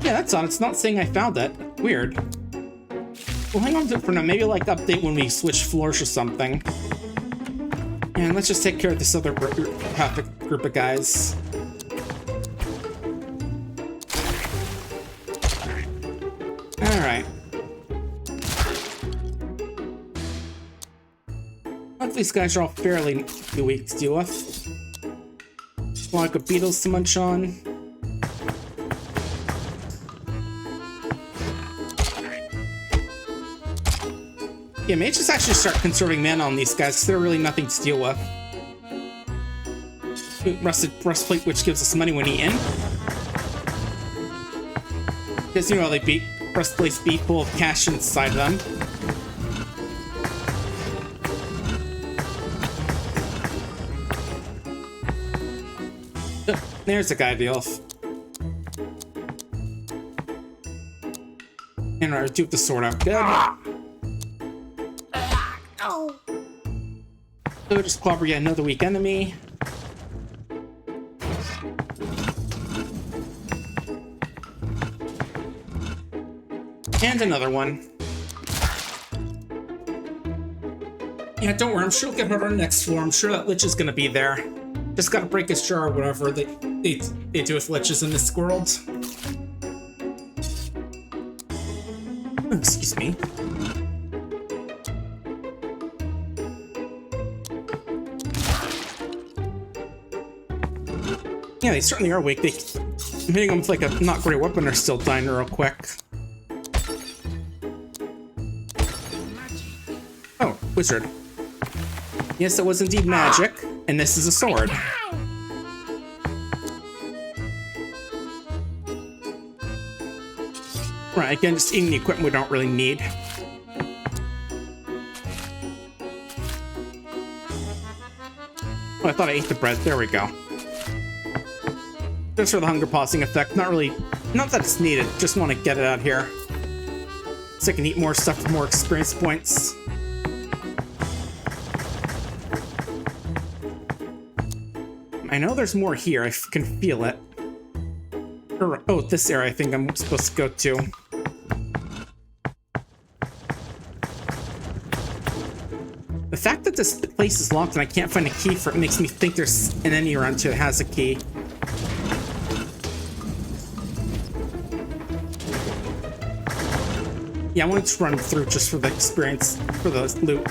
Yeah, that's odd. It's not saying I found it. Weird. Well, hang on to it for now. Maybe like update when we switch floors or something. And let's just take care of this other group of guys. Alright. Hopefully these guys are all fairly weak to deal with. A lot of beetles to munch on. Yeah, maybe just actually start conserving mana on these guys, because they're really nothing to deal with. Rusted breastplate, which gives us money when eaten. Because you know they beat breastplates be full of cash inside them. Oh, there's a guy deal. And I do with the sword out. Good. So just clobber yet another weak enemy. And another one. Yeah, don't worry, I'm sure we'll get hurt on the next floor. I'm sure that Lich is gonna be there. Just gotta break his jar or whatever they do with Liches in this world. Yeah, they certainly are weak. Hitting them with like a not great weapon are still dying real quick. Oh, wizard. Yes, it was indeed magic, and this is a sword. Right, again, just eating the equipment we don't really need. Oh, I thought I ate the bread. There we go. Just for the hunger pausing effect. Not that it's needed. Just want to get it out here. So I can eat more stuff for more experience points. I know there's more here. I can feel it. Oh, this area I think I'm supposed to go to. The fact that this place is locked and I can't find a key for it makes me think there's an enemy around here that has a key. Yeah, I wanted to run through just for the experience, for the loot.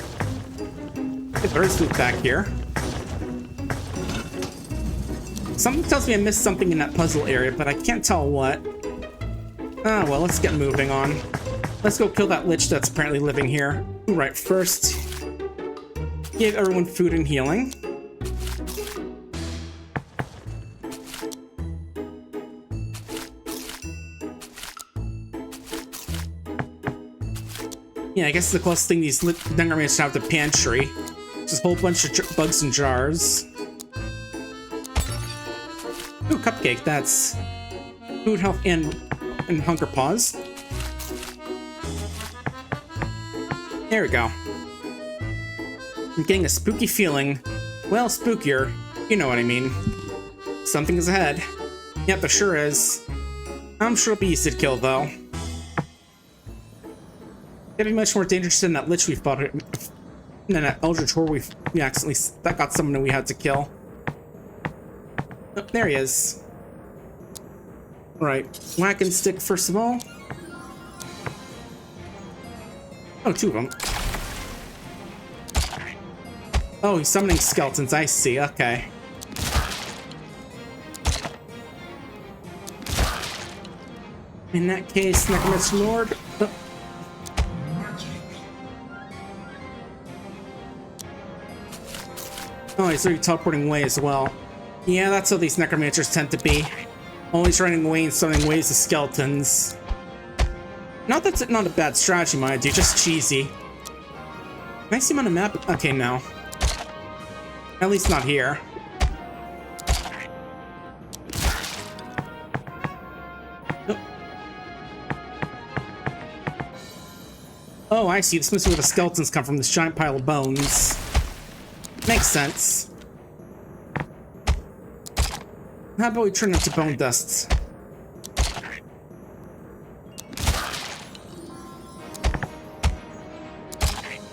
Okay, there is loot back here. Something tells me I missed something in that puzzle area, but I can't tell what. Ah, well, let's get moving on. Let's go kill that lich that's apparently living here. Right, first, give everyone food and healing. Yeah, I guess the closest thing these dungeoneers have to pantry. Just a whole bunch of bugs and jars. Ooh, cupcake, that's food, health, and hunger pause. There we go. I'm getting a spooky feeling. Well, spookier. You know what I mean. Something is ahead. Yep, there sure is. I'm sure it'll be easy to kill, though. It'd be much more dangerous than that lich we fought, than that eldritch horror we accidentally that got someone we had to kill. Oh, there he is. Right, whack and stick first of all. Oh, two of them. Oh, he's summoning skeletons, I see, okay. In that case, Necromancer Lord. Oh. Oh, he's already teleporting away as well. Yeah, that's how these necromancers tend to be. Always running away and summoning waves of skeletons. Not that's not a bad strategy, mind you, just cheesy. Can I see him on a map? Okay, no. At least not here. Oh, oh I see. This must be where the skeletons come from, this giant pile of bones. Makes sense. How about we turn them to bone dusts?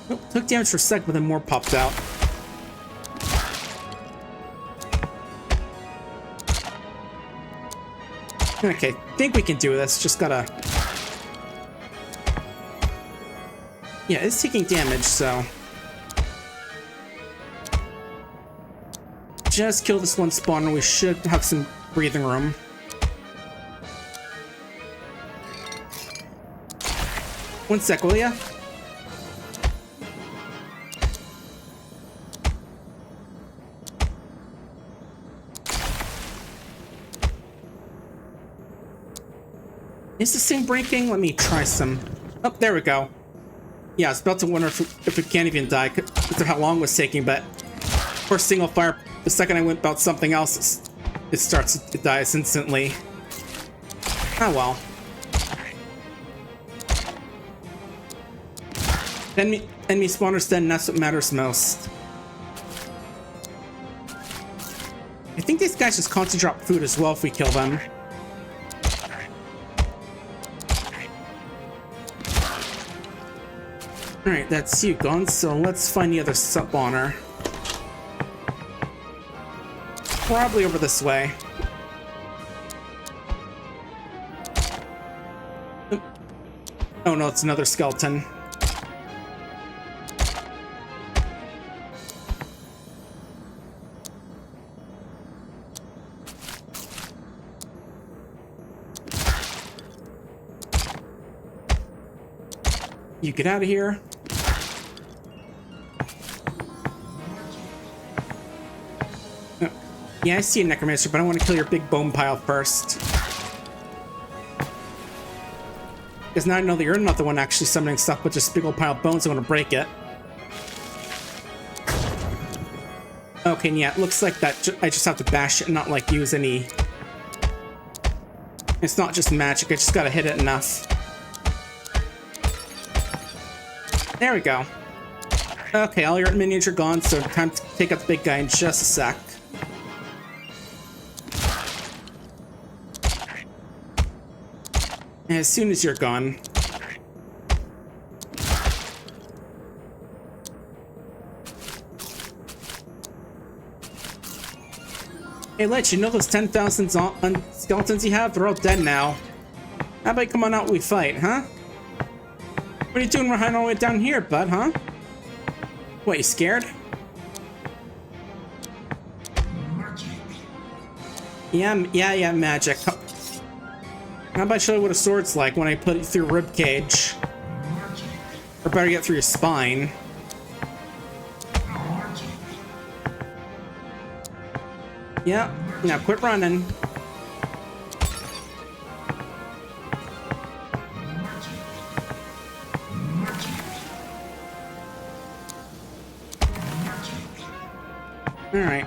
Oh, took damage for a sec, but then more popped out. Okay, think we can do this. Just gotta... Yeah, it's taking damage, so... Just kill this one spawner. We should have some breathing room. One sec, will ya? Is this thing breaking? Let me try some. Oh, there we go. Yeah, I was about to wonder if it can't even die because of how long it was taking, but for single fire, the second I went about something else, it starts to die instantly. Oh well. Enemy spawners then, that's what matters most. I think these guys just constantly drop food as well if we kill them. Alright, that's you gone, so let's find the other spawner. Probably over this way. Oh no, it's another skeleton. You get out of here. Oh, yeah, I see a necromancer, but I want to kill your big bone pile first. Because now I know that you're not the one actually summoning stuff, but just big old pile of bones. I want to break it. Okay, and yeah, it looks like that I just have to bash it and not like use any... It's not just magic, I just gotta hit it enough. There we go. Okay, all your minions are gone, so time to take out the big guy in just a sec. And as soon as you're gone... Hey, Lich, you know those 10,000 skeletons you have? They're all dead now. How about you come on out and we fight, huh? What are you doing behind all the way down here, bud, huh? What, you scared? Yeah, magic. How about I show you what a sword's like when I put it through your ribcage? Or better get through your spine. Yeah, now quit running. Alright.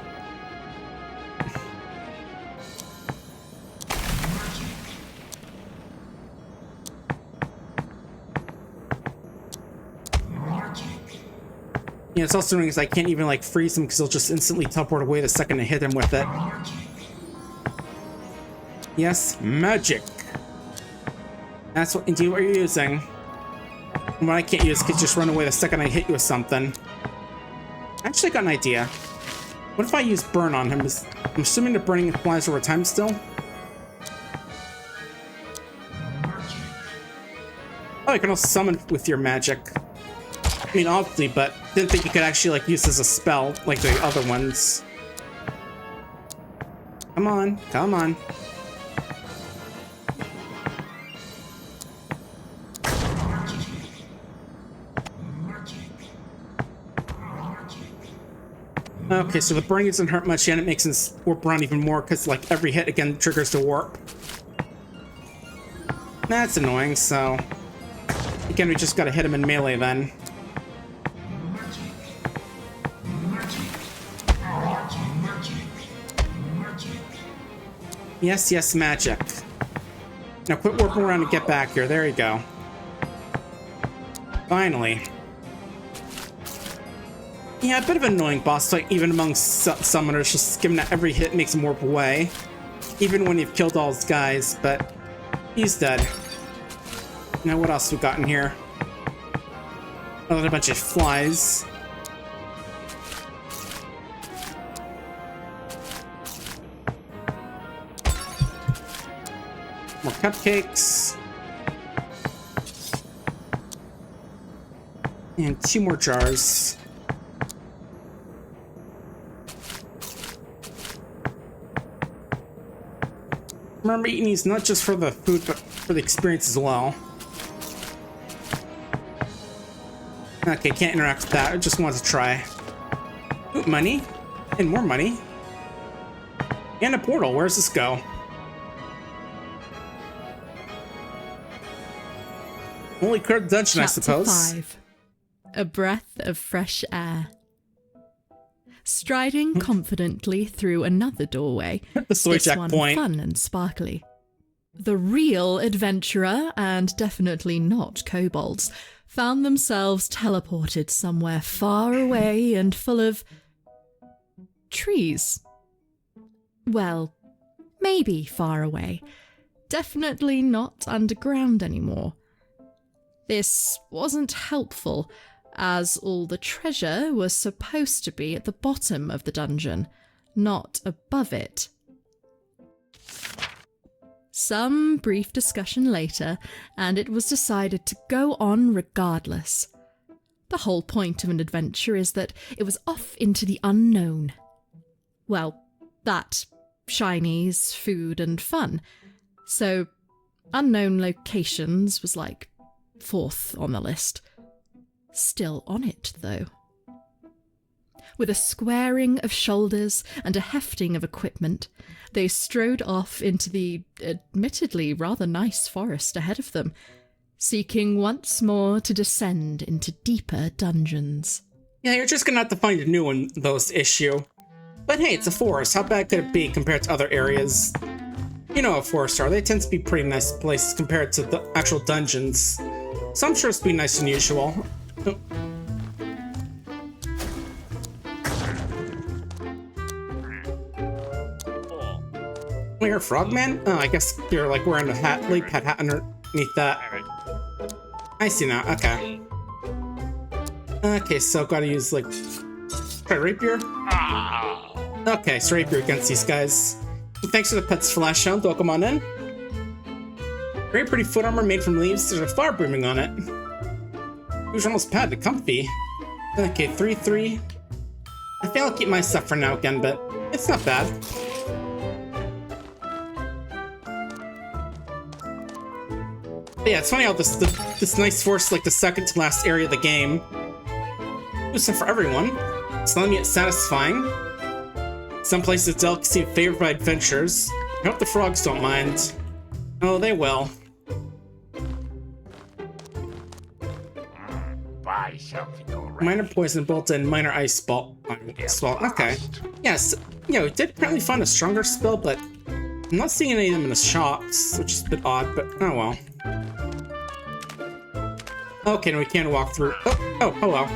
Yeah, it's also annoying because I can't even like freeze him because he'll just instantly teleport away the second I hit him with it. Yes, magic. That's what indeed what you're using. And what I can't use could just run away the second I hit you with something. Actually, I got an idea. What if I use burn on him? I'm assuming the burning applies over time still. Oh, you can also summon with your magic. I mean, obviously, but didn't think you could actually like use as a spell like the other ones. Come on, come on. Okay, so the burning doesn't hurt much and it makes us warp around even more because like every hit again triggers the warp. That's annoying, so again we just gotta hit him in melee then. Yes, yes, magic. Now quit warping around and get back here. There you go. Finally. Yeah, a bit of an annoying boss fight, even among summoners, just given that every hit makes him warp away. Even when you've killed all his guys, but he's dead. Now what else we got in here? Another bunch of flies. More cupcakes. And 2 more jars. Remember, eating these not just for the food, but for the experience as well. Okay, can't interact with that. I just wanted to try. Ooh, money. And more money. And a portal. Where does this go? Only cleared the dungeon, I suppose. Chapter 5. A breath of fresh air. Striding confidently through another doorway, The soy this jack one point. fun and sparkly. The real adventurer, and definitely not kobolds, found themselves teleported somewhere far away and full of trees. Well, maybe far away. Definitely not underground anymore. This wasn't helpful, as all the treasure was supposed to be at the bottom of the dungeon, not above it. Some brief discussion later, and it was decided to go on regardless. The whole point of an adventure is that it was off into the unknown. Well, that, shinies, food and fun. So, unknown locations was like 4th on the list. Still on it, though. With a squaring of shoulders and a hefting of equipment, they strode off into the admittedly rather nice forest ahead of them, seeking once more to descend into deeper dungeons. Yeah, you're just gonna have to find a new one, those issue. But hey, it's a forest. How bad could it be compared to other areas? You know how forests are. They tend to be pretty nice places compared to the actual dungeons. So I'm sure it's be nice and usual. Oh. Oh, you're a frogman? Oh, I guess you're like wearing a hat, lily pad hat underneath that. I see now, okay. Okay, so gotta use like... try rapier? Okay, so rapier against these guys. Thanks for the pet's flash hound, welcome on in. Very pretty foot armor made from leaves, there's a flower blooming on it. It was almost padded, comfy. Okay, 3-3. I think I'll keep my stuff for now again, but it's not bad. But yeah, it's funny how this nice forest is like the second to last area of the game. Do stuff for everyone. Slimy yet satisfying. Some places delicacy favored by adventurers. I hope the frogs don't mind. Oh, they will. Buy something already. Minor poison bolt and minor ice ball. Okay. Yes, yeah, we did apparently find a stronger spell, but I'm not seeing any of them in the shops, which is a bit odd, but oh well. Okay, now we can walk through. Oh, hello.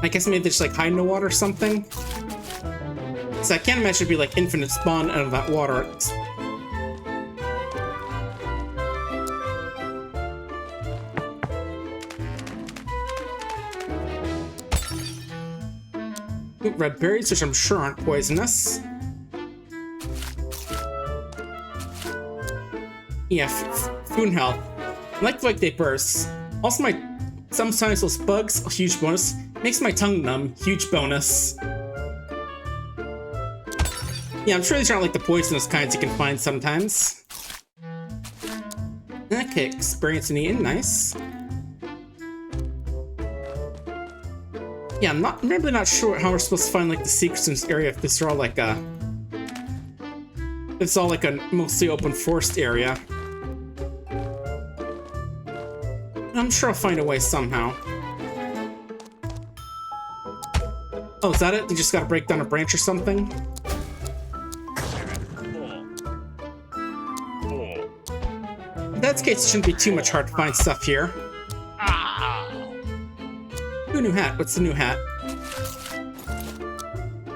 I guess maybe they just like hide in the water or something. So I can't imagine it'd be like infinite spawn out of that water. Ooh, red berries, which I'm sure aren't poisonous. Yeah, food health. I like the way they burst. Also, sometimes those bugs, a huge bonus. Makes my tongue numb, huge bonus. Yeah, I'm sure these aren't like the poisonous kinds you can find sometimes. Okay, experience and eating, nice. Yeah, I'm really not sure how we're supposed to find like the secrets in this area if this are all like a... It's all like a mostly open forest area. I'm sure I'll find a way somehow. Oh, is that it? You just gotta break down a branch or something? In that case, it shouldn't be too much hard to find stuff here. Ooh, new hat. What's the new hat?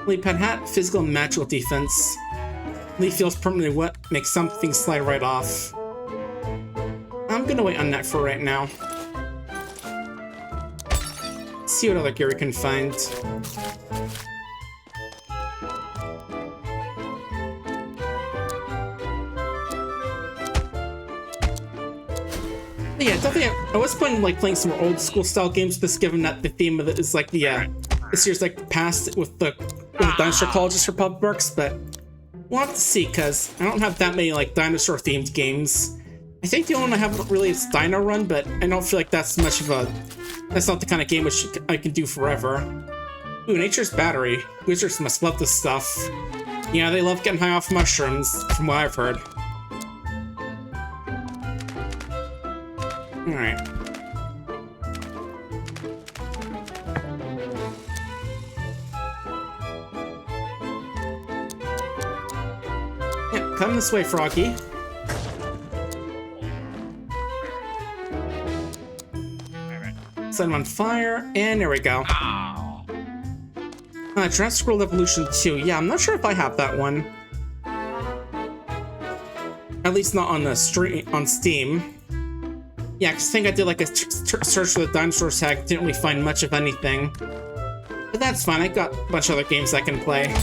Leaf pad hat, physical and magical defense. Leaf feels permanently wet, makes something slide right off. I'm gonna wait on that for right now. See what other gear we can find. But yeah, definitely. I was playing some more old school style games. This, given that the theme of it is like this year's like past with the dinosaur colleges for pub works, but we'll have to see because I don't have that many like dinosaur themed games. I think the only one I have really is Dino Run, but I don't feel like that's much of a. That's not the kind of game which I can do forever. Ooh, Nature's Battery. Wizards must love this stuff. Yeah, they love getting high off mushrooms, from what I've heard. Alright. Yeah, come this way, Froggy. Set him on fire, and there we go. Jurassic World Evolution 2. Yeah, I'm not sure if I have that one. At least not on the on Steam. Yeah, because I think I did like a search for the dinosaur tag, didn't really find much of anything. But that's fine, I got a bunch of other games I can play.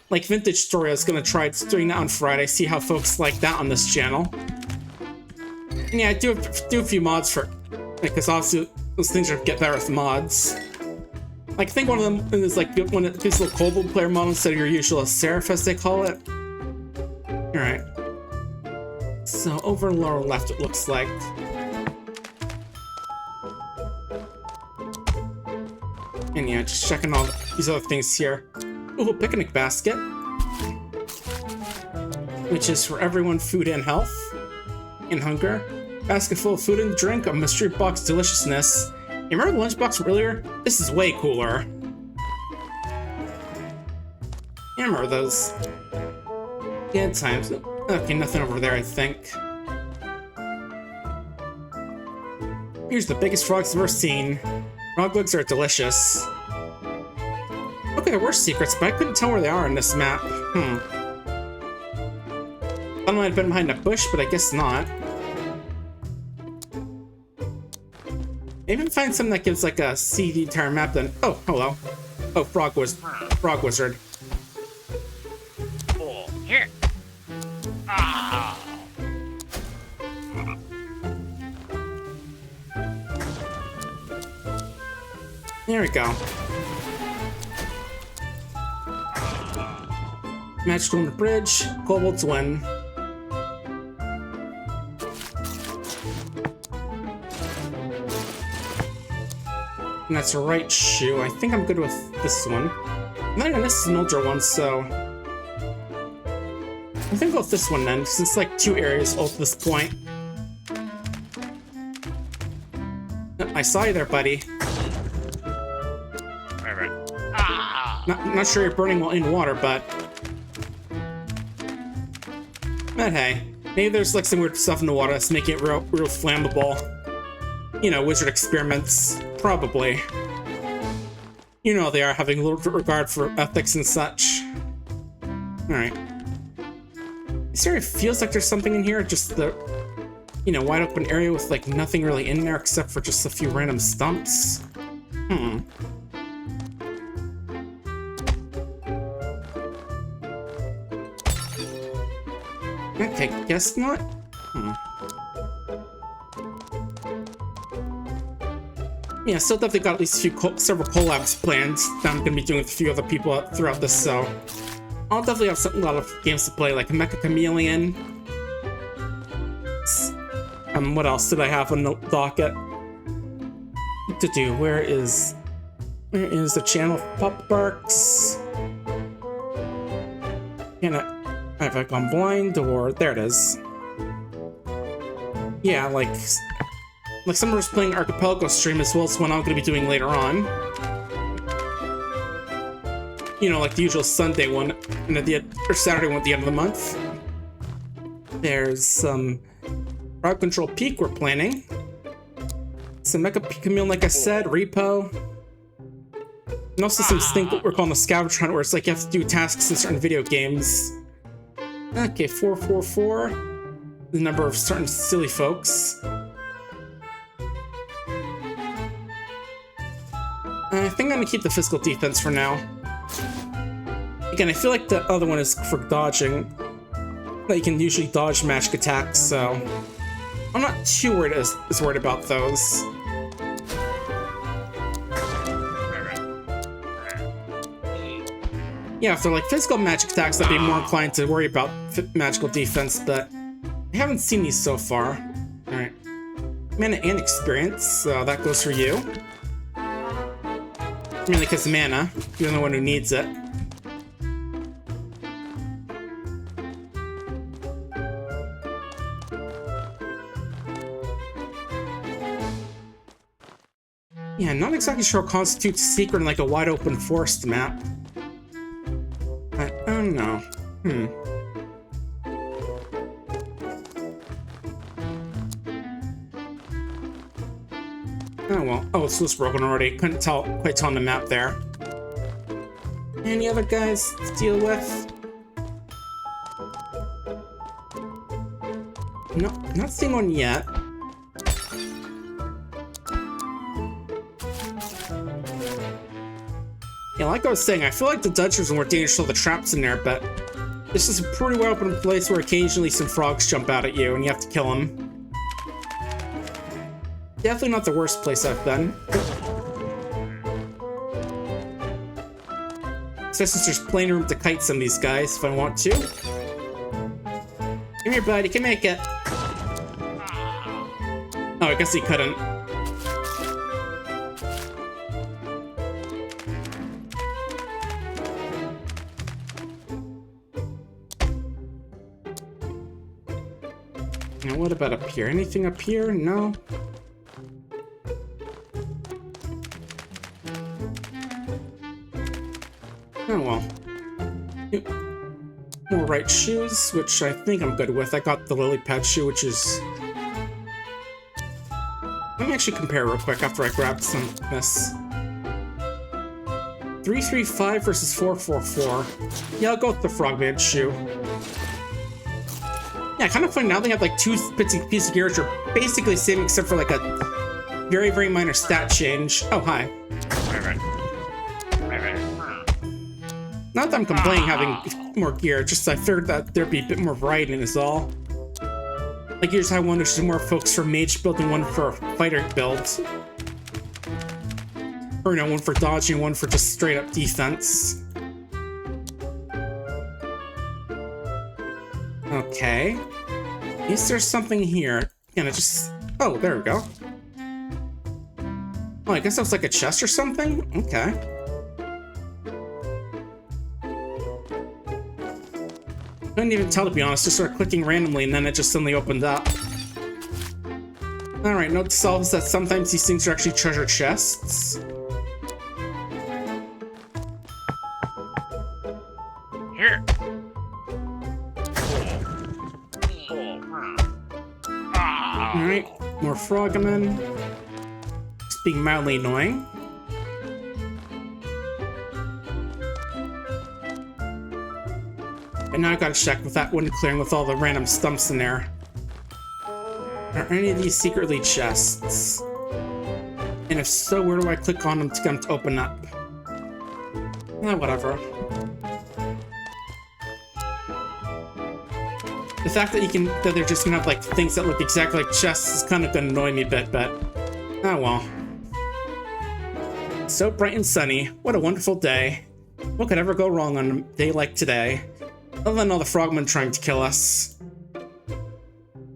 Like Vintage Story, I was gonna try doing that on Friday, see how folks like that on this channel. And yeah, I do a few mods for, because obviously those things are get better with mods. Like, I think one of them is like when it gives the Kobold player model instead of your usual Seraph, as they call it. Alright. So, over lower left, it looks like. And yeah, just checking all these other things here. Ooh, a picnic basket. Which is for everyone, food and health. And hunger. Basket full of food and drink, a mystery box deliciousness. You remember the lunchbox from earlier? This is way cooler. Yeah, I remember those. Good times. Okay, nothing over there, I think. Here's the biggest frogs I've ever seen. Frog legs are delicious. Okay, there were secrets, but I couldn't tell where they are on this map. I might have been behind a bush, but I guess not. Maybe find something that gives like a see the entire map then. Oh, hello. Oh, frog wizard. Oh, here. Ah. There we go. Magical on the bridge. Kobolds win. And that's a right shoe. I think I'm good with this one. And this is an older one, so I think I'll go with this one then, since it's like 2 areas old at this point. I saw you there, buddy. Ah. Not sure you're burning while in water, but hey, maybe there's like some weird stuff in the water that's making it real flammable. You know, wizard experiments, probably. You know they are, having a little regard for ethics and such. Alright. This area feels like there's something in here, just the, you know, wide open area with like nothing really in there except for just a few random stumps. Okay, guess not. Yeah, still definitely got at least several collabs planned that I'm gonna be doing with a few other people throughout this, so I'll definitely have a lot of games to play, like Mecha Chameleon. What else did I have on the docket to do? Where is the channel of Pup Barks? Have I gone blind, or there it is? Yeah, like someone was playing Archipelago stream as well as one I'm going to be doing later on. You know, like the usual Sunday one, and or Saturday one at the end of the month. There's some Crowd Control Peak we're planning. Some Mecha Chameleon, like I said, Repo. And also some thing we're calling the Scavenger Hunt, where it's like you have to do tasks in certain video games. Okay, 444. The number of certain silly folks. I think I'm gonna keep the physical defense for now. Again, I feel like the other one is for dodging. That you can usually dodge magic attacks, so I'm not too worried as worried about those. Yeah, if they're like physical magic attacks, I'd be more inclined to worry about magical defense, but I haven't seen these so far. Alright. Mana and experience, so that goes for you. Mainly because mana, you're the only one who needs it. Yeah, not exactly sure what constitutes a secret in like a wide open forest map. I don't know. Oh well. Oh, it's just broken already. Couldn't quite tell on the map there. Any other guys to deal with? No, not seeing one yet. Yeah, like I was saying, I feel like the dungeons are more dangerous with the traps in there, but this is a pretty well open place where occasionally some frogs jump out at you and you have to kill them. Definitely not the worst place I've been. since there's plenty of room to kite some of these guys if I want to. Come here, bud. You can make it. Oh, I guess he couldn't. Now, what about up here? Anything up here? No. Oh well. More right shoes, which I think I'm good with. I got the lily pad shoe, which is... Let me actually compare real quick after I grabbed some of this. 335 versus 444. Yeah, I'll go with the frogman shoe. Yeah, kind of funny now they have like two pieces of gear which are basically the same except for like a very, very minor stat change. Oh, hi. Not that I'm complaining having more gear, just I figured that there'd be a bit more variety in this all. Like here's how one there's more folks for mage build and one for fighter builds. Or no, one for dodging, one for just straight up defense. Okay. Is there something here? Can I just... Oh, there we go. Oh, I guess that was like a chest or something? Okay. I couldn't even tell, to be honest. Just started clicking randomly and then it just suddenly opened up. Alright, note to self is that sometimes these things are actually treasure chests. Here. Alright, more frogmen. Just being mildly annoying. And now I gotta check with that one clearing with all the random stumps in there. Are any of these secretly chests? And if so, where do I click on them to get them to open up? Whatever. The fact that they're just gonna have like things that look exactly like chests is kind of gonna annoy me a bit, but oh well. So bright and sunny. What a wonderful day. What could ever go wrong on a day like today? Other than all the frogmen trying to kill us.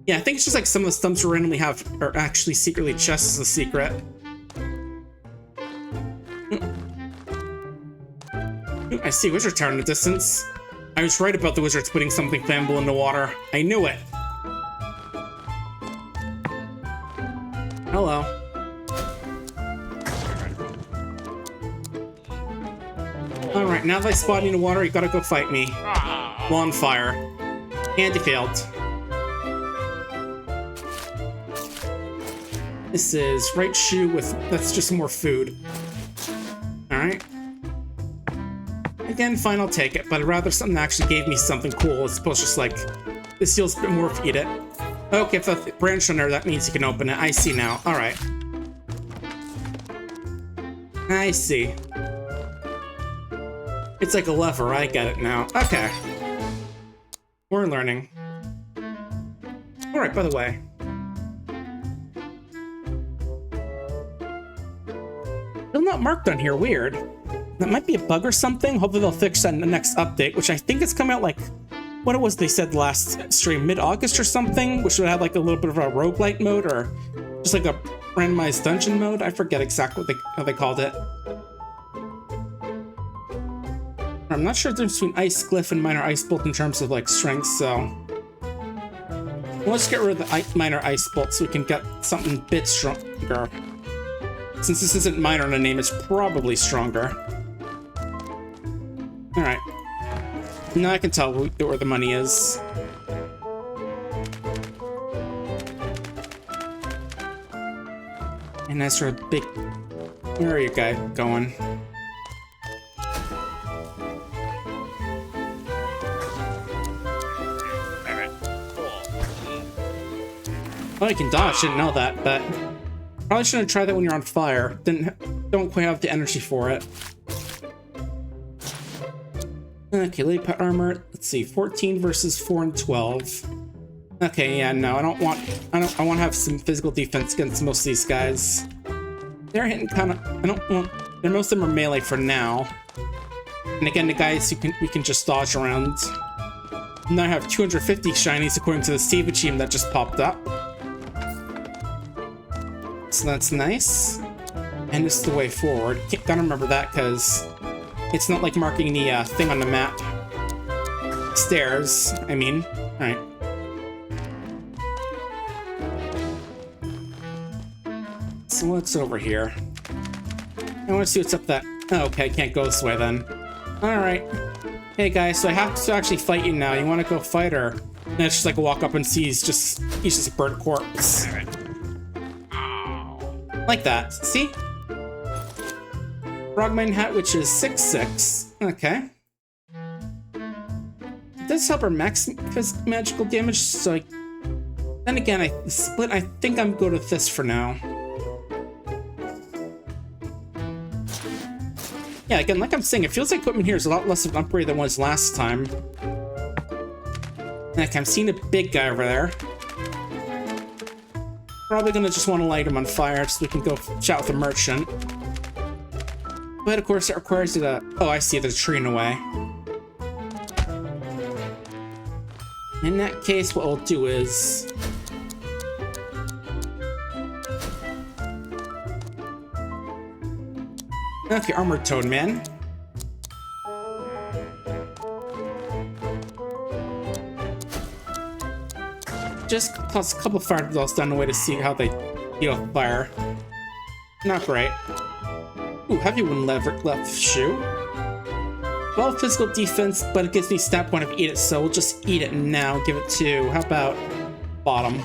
Yeah, I think it's just like some of the stumps we randomly have are actually secretly chests as a secret. I see Wizard Tower in the distance. I was right about the wizards putting something flammable in the water. I knew it. Hello. Alright, now that I spot you in the water, you gotta go fight me. While on fire. And you failed. This is right shoe with... That's just more food. Alright. Again, fine, I'll take it, but I'd rather something that actually gave me something cool as opposed to just like... This heals a bit more if you eat it. Okay, if the branch on there, that means you can open it. I see now. Alright. I see. It's like a lever, I get it now. Okay. We're learning. Alright, by the way. Still not marked on here, weird. That might be a bug or something. Hopefully they'll fix that in the next update, which I think is coming out like... What it was they said last stream, mid-August or something? Which would have like a little bit of a roguelite mode or just like a randomized dungeon mode? I forget exactly how they called it. I'm not sure the difference between Ice Cliff and Minor Ice Bolt in terms of like strength, so... Let's get rid of the Minor Ice Bolt so we can get something a bit stronger. Since this isn't minor in the name, it's probably stronger. Alright. Now I can tell where the money is. And that's our big... Where are you guys going? Oh, you can dodge, didn't know that, but... Probably shouldn't try that when you're on fire. Don't quite have the energy for it. Okay, lily pad armor. Let's see, 14 versus 4 and 12. Okay, yeah, no, I want to have some physical defense against most of these guys. They're hitting kind of... Most of them are melee for now. And again, the guys we can just dodge around. Now I have 250 shinies according to the save achievement that just popped up. So that's nice. And this is the way forward. Gotta remember that because it's not like marking the thing on the map. Stairs, I mean. Alright. So what's over here? I want to see what's up that... Oh, okay, I can't go this way then. Alright. Hey guys, so I have to actually fight you now. You want to go fight her? And it's just like walk up and see he's just a burnt corpse. Like that. See? Frogman hat, which is 6/6. Okay. It does help her max magical damage, so then again, I think I'm good with this for now. Yeah, again, like I'm saying, it feels like equipment here is a lot less of an upgrade than it was last time. Like, I'm seeing a big guy over there. Probably gonna just want to light him on fire so we can go chat with the merchant. But of course, it requires it to... Oh, I see, there's a tree in the way. In that case, what we'll do is... Okay, Armored Toad Man. Just toss a couple fireballs down the way to see how they deal with fire. Not great. Ooh, heavy one left shoe. Well, physical defense, but it gives me stat point if I eat it, so we'll just eat it now. Give it 2. How about bottom?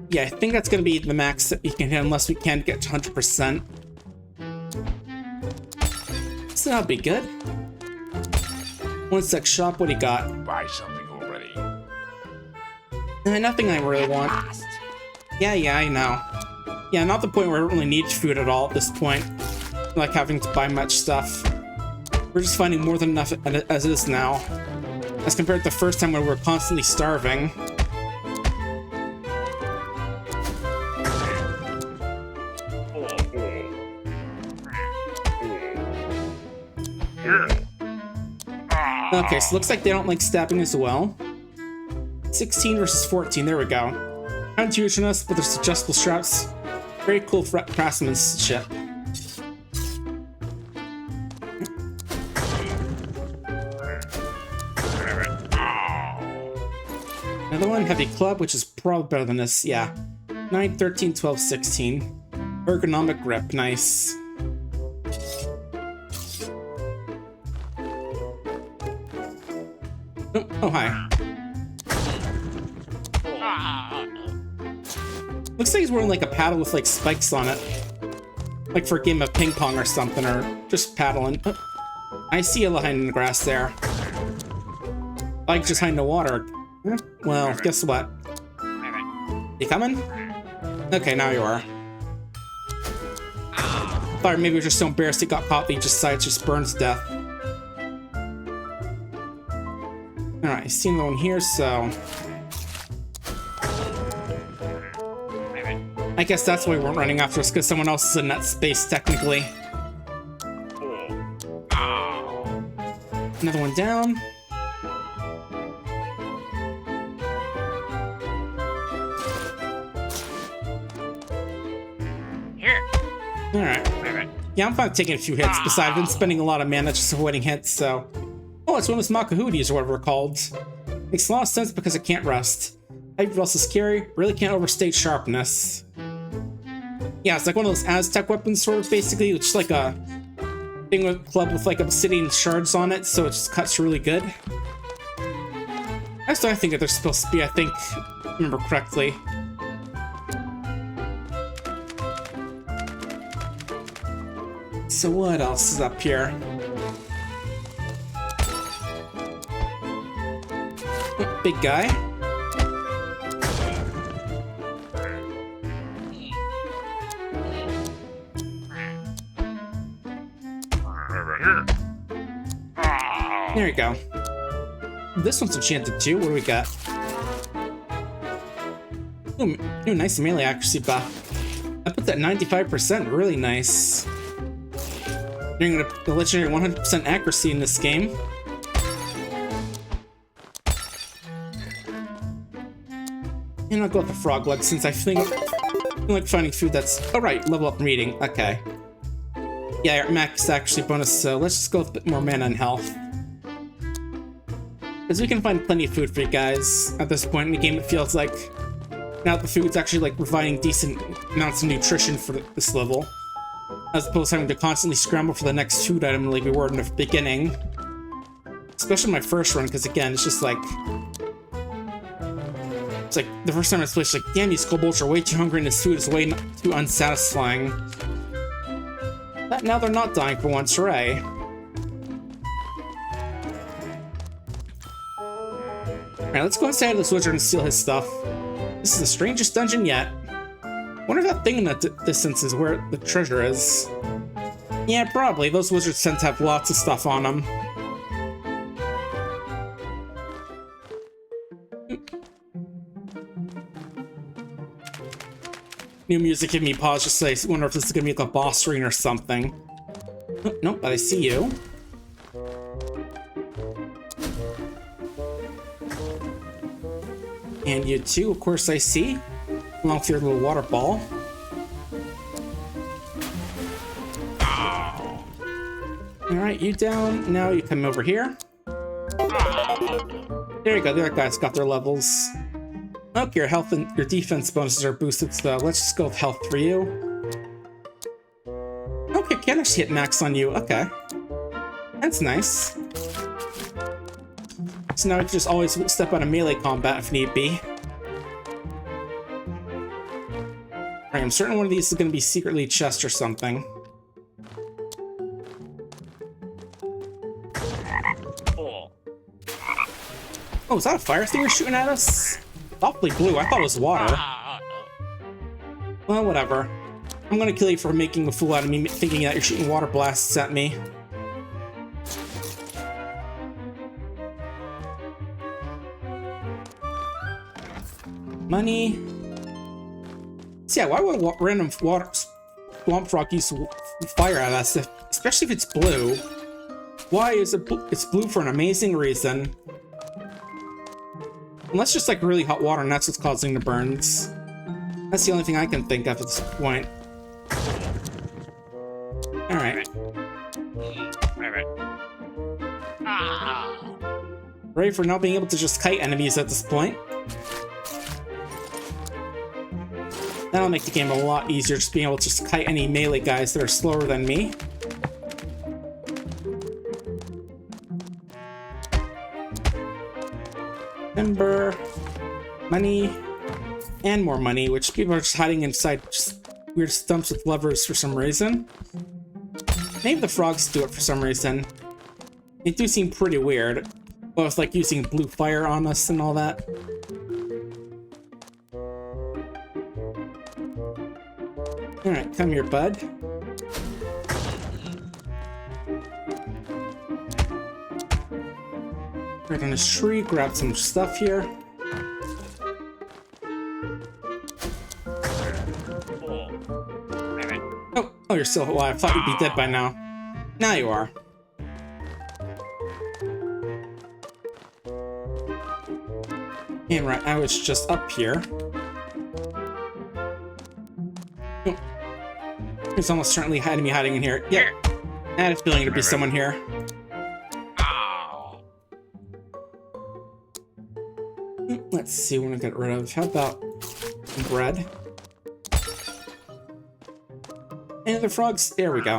Yeah, I think that's gonna be the max that we can hit unless we can get to 100%. So that'll be good. 1 sec shop, what do you got? Buy something already. Nothing I really want. Yeah, I know. Yeah, not the point where I don't really need food at all at this point. Like having to buy much stuff. We're just finding more than enough as it is now. As compared to the first time when we were constantly starving. Okay, so looks like they don't like stabbing as well. 16 versus 14, there we go. Counter us with their adjustable straps. Very cool craftsmanship. Another one, heavy club, which is probably better than this, yeah. 9, 13, 12, 16. Ergonomic grip, nice. Oh, hi. Looks like he's wearing like a paddle with like spikes on it. Like for a game of ping pong or something, or just paddling. Oh, I see you behind in the grass there. Like just hiding in the water. Well, guess what? You coming? Okay, now you are. Thought maybe he was just so embarrassed he got caught that he just decided to just burn to death. Alright, I see another one here, so... I guess that's why we weren't running after us, because someone else is in that space, technically. Another one down. Here. Alright. Yeah, I'm fine taking a few hits. Besides, I've been spending a lot of mana just avoiding hits, so... Oh, it's one of those Makahooties or whatever they're called. Makes a lot of sense because it can't rust. Heavy else is scary, really can't overstate sharpness. Yeah, it's like one of those Aztec weapons, sort of, basically. It's just like a thing with club with like obsidian shards on it, so it just cuts really good. That's what I think that they're supposed to be, I think, if I remember correctly. So what else is up here? Oh, big guy. There you go. This one's enchanted too. What do we got? Ooh, nice melee accuracy buff. I put that 95%, really nice. Doing the legendary 100% accuracy in this game. And I'll go with the frog leg since I feel like finding food that's... Oh right, level up reading, okay. Yeah, max actually bonus, so let's just go with a bit more mana and health. Because we can find plenty of food for you guys at this point in the game. It feels like now the food's actually like providing decent amounts of nutrition for this level, as opposed to having to constantly scramble for the next food item like we were in the beginning. Especially my first run, because again, it's just like... It's like the first time I played, it's like, damn, these kobolds are way too hungry and this food is way too unsatisfying. But now they're not dying for once, hooray. Alright, let's go inside of this wizard and steal his stuff. This is the strangest dungeon yet. Wonder if that thing in the distance is where the treasure is. Yeah, probably. Those wizards tend to have lots of stuff on them. New music gave me pause just to wonder if this is gonna be like a boss screen or something. Oh, nope, but I see you. And you too, of course I see. Along with your little water ball. Alright, you down. Now you come over here. There you go, the other guys got their levels. Okay, your health and your defense bonuses are boosted, so let's just go with health for you. Okay, can't actually hit max on you. Okay. That's nice. So now we can just always step out of melee combat if need be. Alright, I'm certain one of these is going to be secretly a chest or something. Oh, is that a fire thing you're shooting at us? Awfully blue. I thought it was water. Well, whatever. I'm gonna kill you for making a fool out of me, thinking that you're shooting water blasts at me. Money. So yeah, why would a random water swamp frog use fire at us, especially if it's blue? Why is it it's blue for an amazing reason. Unless just like really hot water and that's what's causing the burns. That's the only thing I can think of at this point. Alright. Ready for not being able to just kite enemies at this point. That'll make the game a lot easier, just being able to just kite any melee guys that are slower than me. Timber, money, and more money, which people are just hiding inside just weird stumps with levers for some reason. Maybe the frogs do it for some reason. They do seem pretty weird. Well, it's like using blue fire on us and all that. Alright, come here, bud. Right on this tree, grab some stuff here. Oh, you're still alive. I thought you'd be dead by now. Now you are. And right, I was just up here. Oh. There's almost certainly enemy hiding in here. Yep. I had a feeling there'd be someone here. Let's see what I get rid of. How about bread? And the frogs. There we go.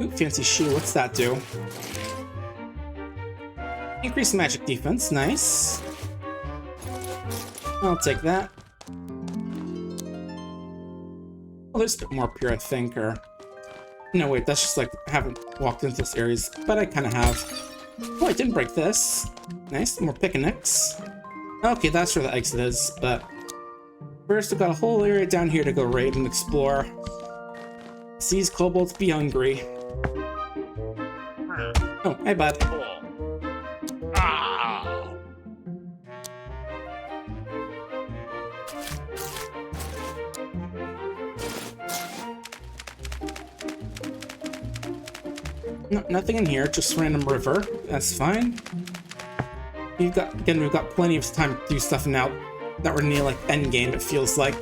Ooh, fancy shoe. What's that do? Increase magic defense. Nice. I'll take that. Well, there's a bit more up here, I think, or... No, wait, that's just like, I haven't walked into this area, but I kind of have. Oh, I didn't break this. Nice, more picnics. Okay, that's where the exit is, but... First, we've got a whole area down here to go raid and explore. Sees kobolds be hungry. Oh, hey, bud. No, nothing in here, just random river. That's fine. We've got plenty of time to do stuff now that we're near like end game, it feels like.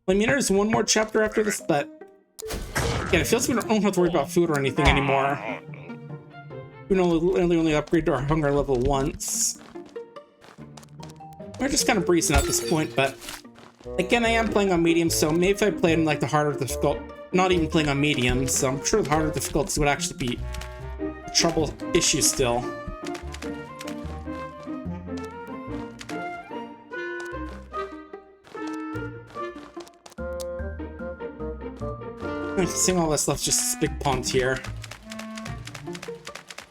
I mean, there's one more chapter after this, but again, it feels like we don't have to worry about food or anything anymore. We can only upgrade to our hunger level once. We're just kind of breezing at this point, but again, I am playing on medium, so maybe if I played in like the harder difficult, not even playing on medium, so I'm sure the harder difficulties would actually be a trouble issue still. Seeing all this left, just this big pond here.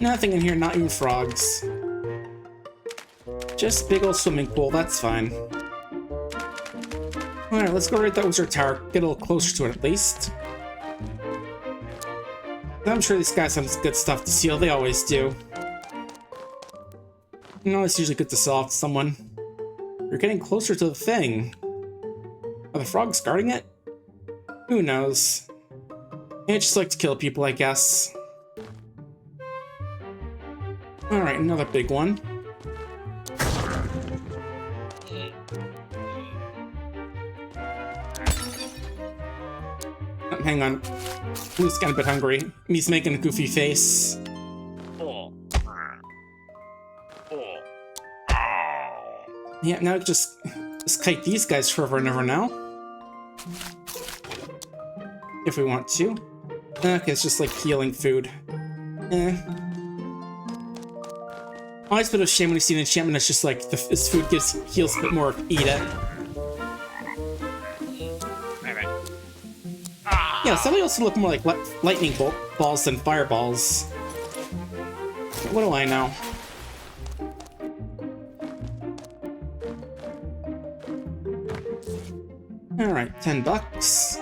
Nothing in here, not even frogs. Just big old swimming pool, that's fine. Alright, let's go raid that wizard tower, get a little closer to it at least. I'm sure these guys have good stuff to steal, they always do. You know, it's usually good to sell off to someone. You're getting closer to the thing. Are the frogs guarding it? Who knows? They just like to kill people, I guess. Alright, another big one. Oh, hang on. Blue's getting a bit hungry. He's making a goofy face. Yeah, now just kite these guys forever and ever now. If we want to. Okay, it's just like healing food. Always a bit of shame when you see an enchantment that's just like this food heals a bit more, eat it. Yeah, some of also look more like lightning balls than fireballs. What do I know? Alright, $10.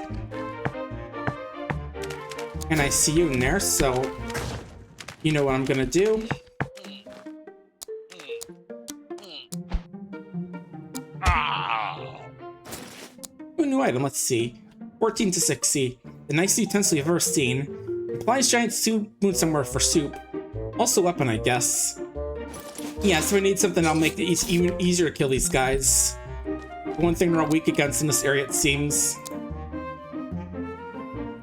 And I see you in there, so you know what I'm gonna do. Ooh, new item, let's see. 14 to 60. The nicest utensil you've ever seen. Implies giant spoon somewhere for soup. Also weapon, I guess. Yeah, so I need something that'll make it even easier to kill these guys. The one thing they're all weak against in this area, it seems.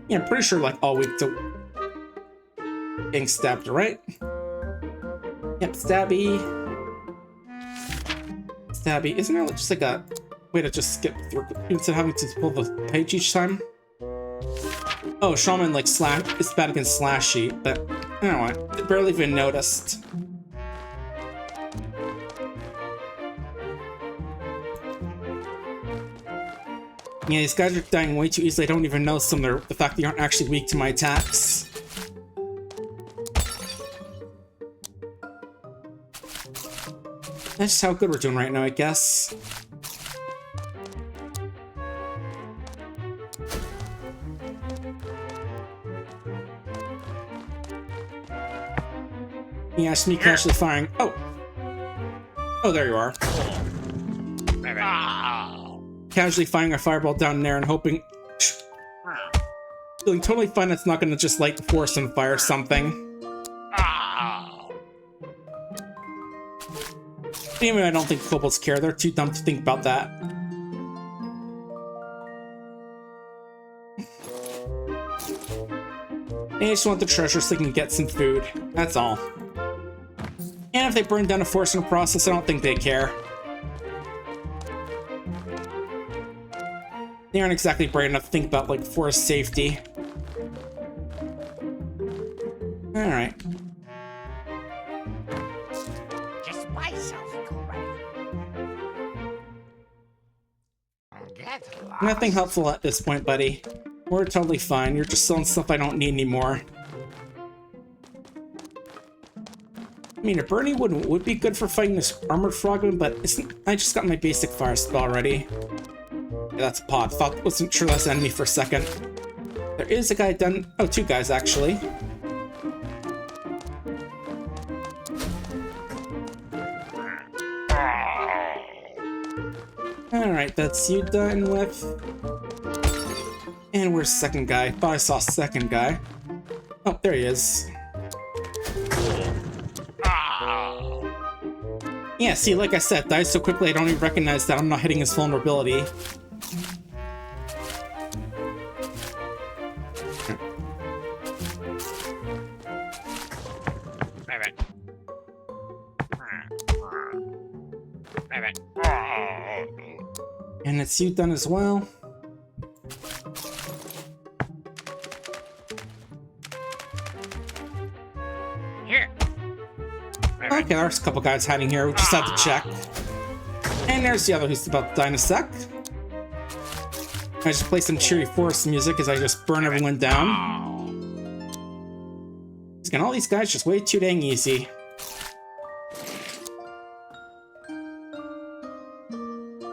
Yeah, I'm pretty sure like all weak to getting stabbed, right? Yep, stabby. Stabby. Isn't there just like a way to just skip through instead of having to pull the page each time? Oh, Shaman like slash is bad against slashy, but I don't know, I barely even noticed. Yeah, these guys are dying way too easily. I don't even know the fact that they aren't actually weak to my attacks. That's just how good we're doing right now, I guess. Yeah, sneak casually firing. Oh! Oh, there you are. Casually firing a fireball down there and hoping... Feeling totally fine that's not gonna just light the forest on fire or something. Anyway, I don't think kobolds care. They're too dumb to think about that. They just want the treasure so they can get some food. That's all. And if they burn down a forest in the process, I don't think they care. They aren't exactly brave enough to think about, like, forest safety. Alright. Just buy something already. Get lost. Nothing helpful at this point, buddy. We're totally fine. You're just selling stuff I don't need anymore. I mean, a burning would be good for fighting this armored frogman, but I just got my basic fire spell already. Yeah, that's a pod. Wasn't sure that's an enemy for a second. There is a guy done. Oh, two guys actually. Alright, that's you done with. And where's the second guy? Thought I saw a second guy. Oh, there he is. Yeah, see, like I said, dies so quickly I don't even recognize that I'm not hitting his vulnerability. And it's you done as well. Here. Okay, there's a couple guys hiding here. We just have to check. And there's the other who's about to die in a sec. I just play some cheery forest music as I just burn everyone down. Again, all these guys just way too dang easy.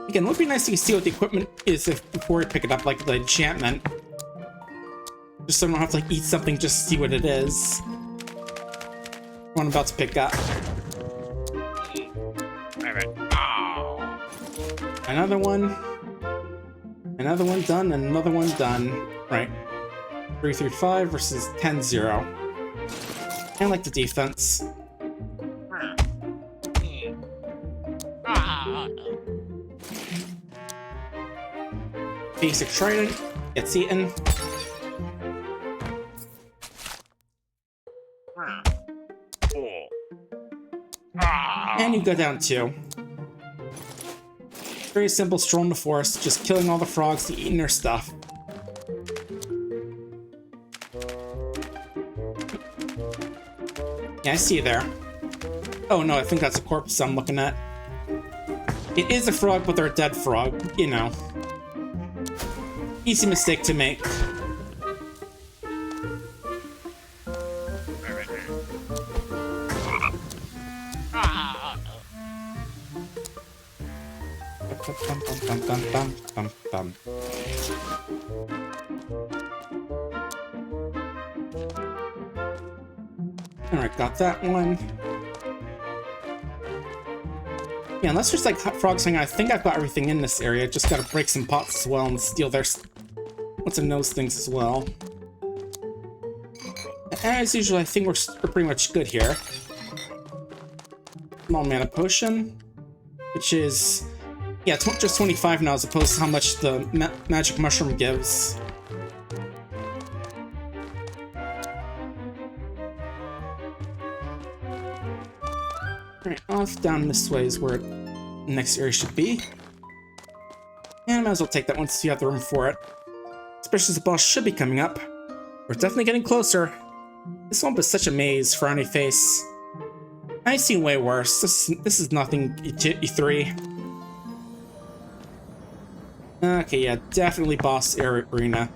Again, it would be nice to see what the equipment is before we pick it up, like the enchantment. Just so I don't have to like eat something just to see what it is. What I'm about to pick up. Another one. Another one done, and another one done. Right. 3-5 versus 10-0. I like the defense. Basic trident gets eaten. And you go down 2. Very simple stroll in the forest, just killing all the frogs and eating their stuff. Yeah, I see you there. Oh no, I think that's a corpse I'm looking at. It is a frog, but they're a dead frog, you know. Easy mistake to make. Alright, got that one. Yeah, unless there's like frogs hanging, I think I've got everything in this area. Just gotta break some pots as well and steal their what's in those things as well. As usual, I think we're pretty much good here. Small mana potion, which is, yeah, just 25 now as opposed to how much the magic mushroom gives. Alright, off down this way is where the next area should be. And I might as well take that one since you have the room for it. Especially as the boss should be coming up. We're definitely getting closer. This one was such a maze for any face. I've seen way worse. This is nothing E3. Okay, yeah, definitely boss arena.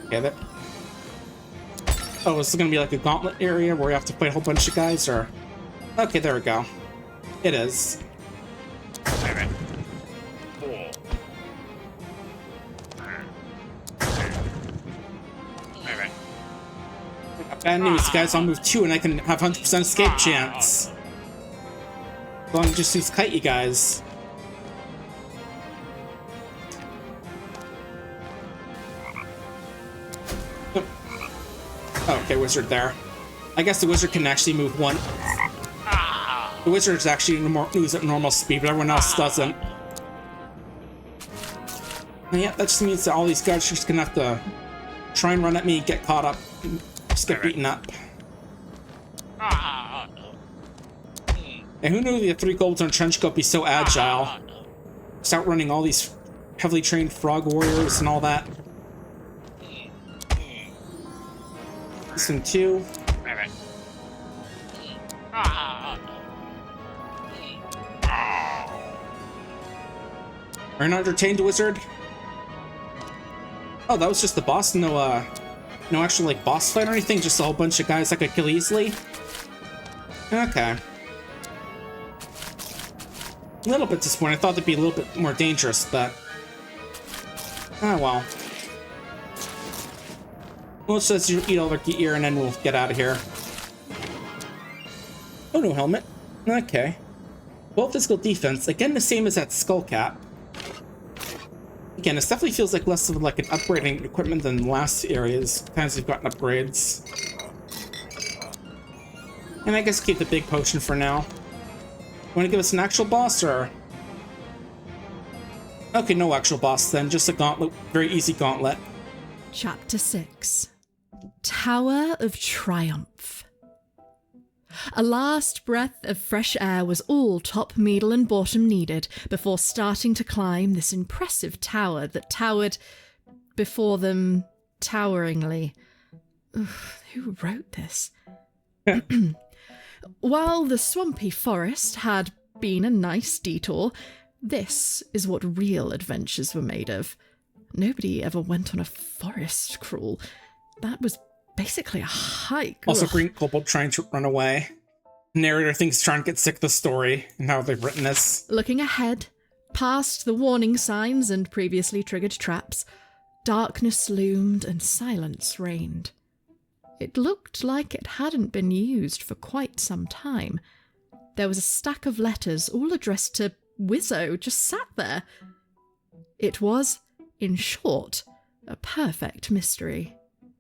Okay, that. Oh, is this gonna be like a gauntlet area where we have to fight a whole bunch of guys, or? Okay, there we go. It is. Bad news, guys. I'll move 2 and I can have 100% escape chance. As long as I just use kite, you guys. Oh, okay, wizard there. I guess the wizard can actually move 1. The wizard's actually moves at normal speed, but everyone else doesn't. And yeah, that just means that all these guys are just gonna have to try and run at me, get caught up, just get beaten up. And who knew the 3 kobolds on Trenchcoat would be so agile? Just outrunning all these heavily trained frog warriors and all that. This one too. Are you not entertained, wizard? Oh, that was just the boss? No, no actual, like, boss fight or anything? Just a whole bunch of guys I could kill easily? Okay. A little bit disappointed. I thought they'd be a little bit more dangerous, but... oh, well. Well, it says you eat all their gear and then we'll get out of here. Oh, no helmet. Okay. 12 physical defense, again the same as that skull cap. Again, this definitely feels like less of like an upgrading equipment than the last areas. Times we've gotten upgrades. And I guess keep the big potion for now. Want to give us an actual boss, or? Okay, no actual boss then, just a gauntlet, very easy gauntlet. Chapter 6. Tower of Triumph. A last breath of fresh air was all top, middle, and bottom needed before starting to climb this impressive tower that towered before them toweringly. Ugh, who wrote this? While the swampy forest had been a nice detour, this is what real adventures were made of. Nobody ever went on a forest crawl. That was basically a hike. Also, Ugh. Green Kobold trying to run away. Narrator thinks trying to get sick of the story and how they've written this. Looking ahead, past the warning signs and previously triggered traps, darkness loomed and silence reigned. It looked like it hadn't been used for quite some time. There was a stack of letters, all addressed to Wizzo, just sat there. It was, in short, a perfect mystery.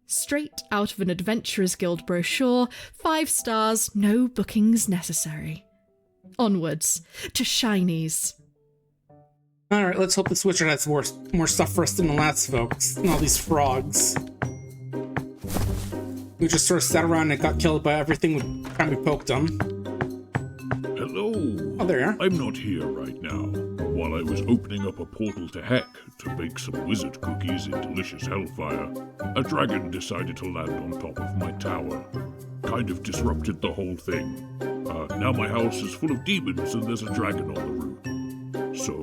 Straight out of an Adventurers Guild brochure, 5 stars, no bookings necessary. Onwards, to shinies. Alright, let's hope this wizard has more stuff for us than the last folks, and all these frogs. We just sort of sat around and got killed by everything time we poked them. Hello. Oh, there you are. I'm not here right now. While I was opening up a portal to Heck to bake some wizard cookies in delicious hellfire, a dragon decided to land on top of my tower. Kind of disrupted the whole thing. Now my house is full of demons and there's a dragon on the roof. So,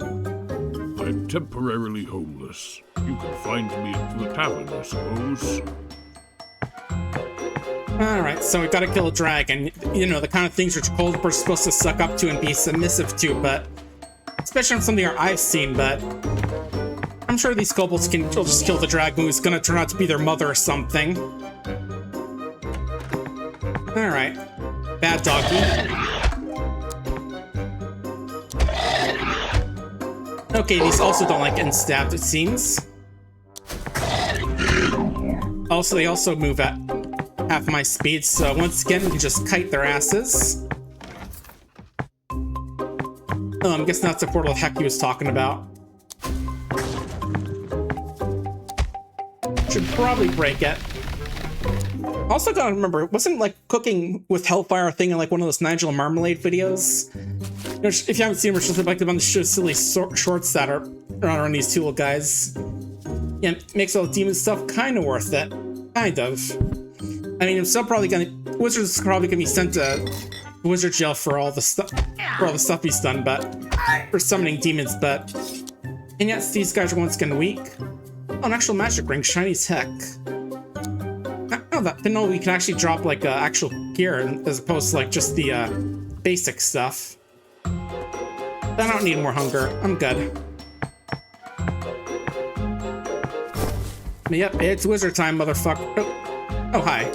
I'm temporarily homeless. You can find me at the tavern, I suppose. Alright, so we gotta kill a dragon. You know, the kind of things which Kobold are supposed to suck up to and be submissive to, but... especially on something I've seen, but... I'm sure these kobolds can just kill the dragon who's gonna turn out to be their mother or something. Alright. Bad doggy. Okay, these also don't like getting stabbed, it seems. Also, they also move at half my speed, so once again, we can just kite their asses. Oh, I'm guessing that's the portal Heck he was talking about. Should probably break it. Also gotta remember, wasn't like cooking with Hellfire a thing in like one of those Nigel Marmalade videos? You know, if you haven't seen them, it's just like a bunch of silly shorts that are around these two little guys. Yeah, it makes all the demon stuff kind of worth it. Kind of. I mean, I'm still probably gonna... Wizard's probably gonna be sent to wizard jail for all the stuff he's done, but... for summoning demons, but... and yet, these guys are once again weak. Oh, an actual magic ring, shiny as heck. Oh, that, didn't know we can actually drop, like, actual gear, as opposed to, like, just the, basic stuff. I don't need more hunger. I'm good. Yep, it's wizard time, motherfucker. Oh, hi.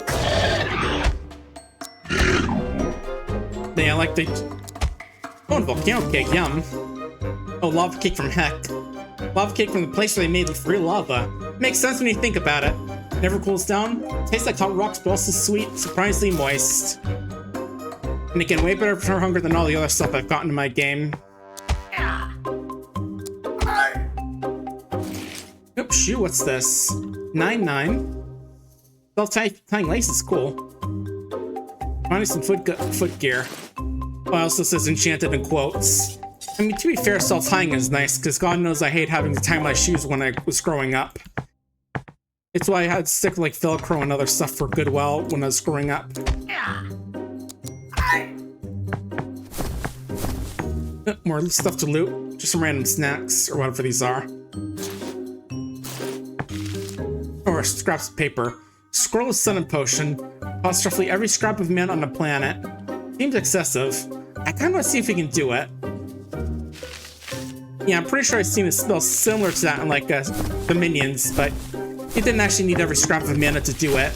Yeah, like the... oh, and volcano cake, yum. Oh, lava cake from Heck. Lava cake from the place where they made real lava. Makes sense when you think about it. Never cools down. Tastes like hot rocks, but also sweet, surprisingly moist. And again, way better for hunger than all the other stuff I've gotten in my game. Nope, shoe, what's this? 9-9. Self-tying lace is cool. Finding some foot gear. Oh, it also says enchanted in quotes. I mean, to be fair, self-tying is nice, because God knows I hate having to tie my shoes when I was growing up. It's why I had to stick with, like, Velcro and other stuff for Goodwill when I was growing up. More stuff to loot. Just some random snacks, or whatever these are. Or scraps of paper. Scroll of Sun and Potion. Costs roughly every scrap of mana on the planet. Seems excessive. I kind of want to see if we can do it. Yeah, I'm pretty sure I've seen a spell similar to that in, like, the minions, but it didn't actually need every scrap of mana to do it.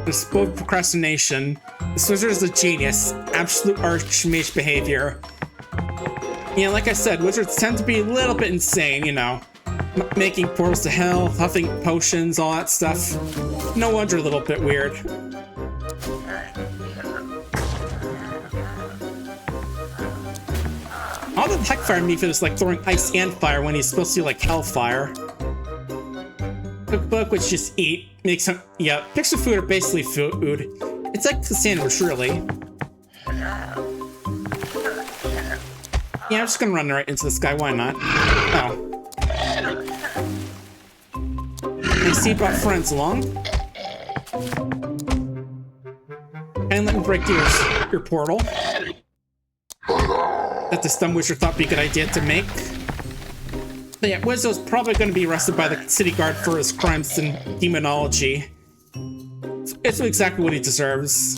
Explode procrastination. This wizard is a genius. Absolute archmage behavior. Yeah, like I said, wizards tend to be a little bit insane, you know. Making portals to hell, huffing potions, all that stuff. No wonder a little bit weird. All the heckfire method is like throwing ice and fire when he's supposed to do like hellfire. Cookbook, which just eat, makes some, yeah, picks of food are basically food. It's like a sandwich, really. Yeah, I'm just gonna run right into this guy, why not? Oh. I see you brought friends along. And let me break your portal. That this dumb wizard thought would be a good idea to make. But yeah, Wizzo's probably going to be arrested by the city guard for his crimes in demonology. It's exactly what he deserves.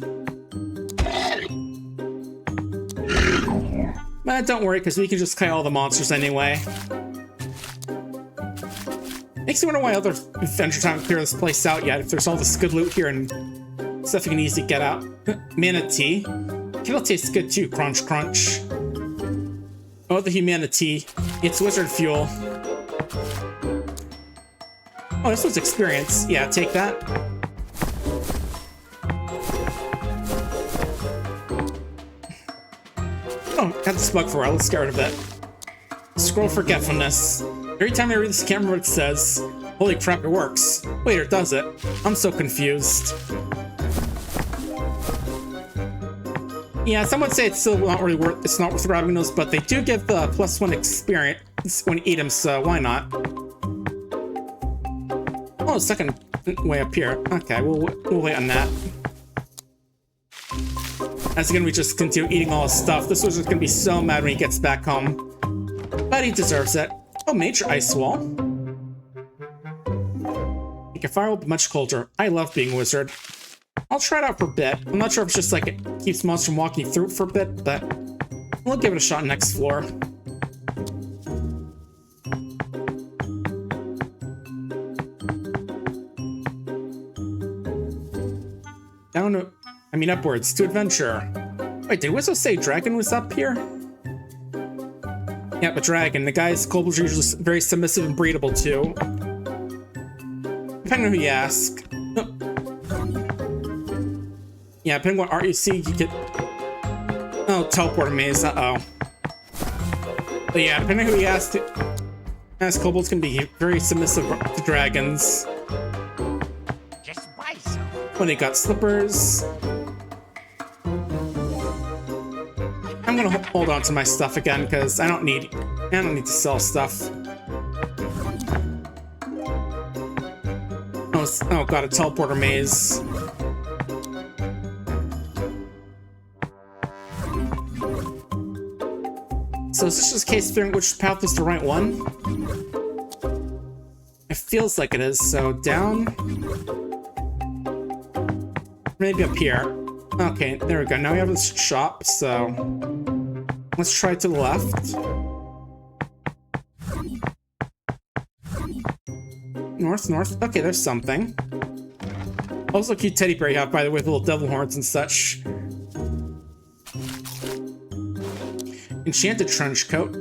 But don't worry, because we can just kill all the monsters anyway. Makes me wonder why other adventures haven't cleared this place out yet, if there's all this good loot here and stuff you can easily get out. Manatee. Kettle tastes good too, crunch crunch. Oh, the humanity. It's wizard fuel. Oh, this was experience. Yeah, take that. Oh, got this bug for a while. Let's get rid of it. Scroll forgetfulness. Every time I read this, I can't remember what it says. Holy crap, it works. Wait, or does it? I'm so confused. Yeah, some would say it's still not really worth. It's not worth grabbing those, but they do give the +1 experience when you eat them, so why not? Oh, second way up here. Okay, we'll wait on that. As again, we just continue eating all his stuff. This wizard's gonna be so mad when he gets back home, but he deserves it. Oh, major ice wall. Make a fire will be much colder. I love being a wizard. I'll try it out for a bit. I'm not sure if it's just like it keeps monsters from walking through it for a bit, but we'll give it a shot next floor. Upwards to adventure. Wait, did Wizzo say dragon was up here? Yeah, but dragon. The guys, kobolds are usually very submissive and breedable too. Depending on who you ask. Yeah, depending on what art you see, you get... Oh, teleport maze, uh-oh. But yeah, depending on who you ask, kobolds can be very submissive to dragons. Just buy some. When they got slippers. I'm gonna hold on to my stuff again, because I don't need to sell stuff. Oh god, a teleporter maze. So is this just a case of figuring which path is the right one? It feels like it is, so down. Maybe up here. Okay, there we go. Now we have this shop, so let's try to the left. North. Okay, there's something. Also, cute teddy bear you have, by the way, with little devil horns and such. Enchanted Trenchcoat.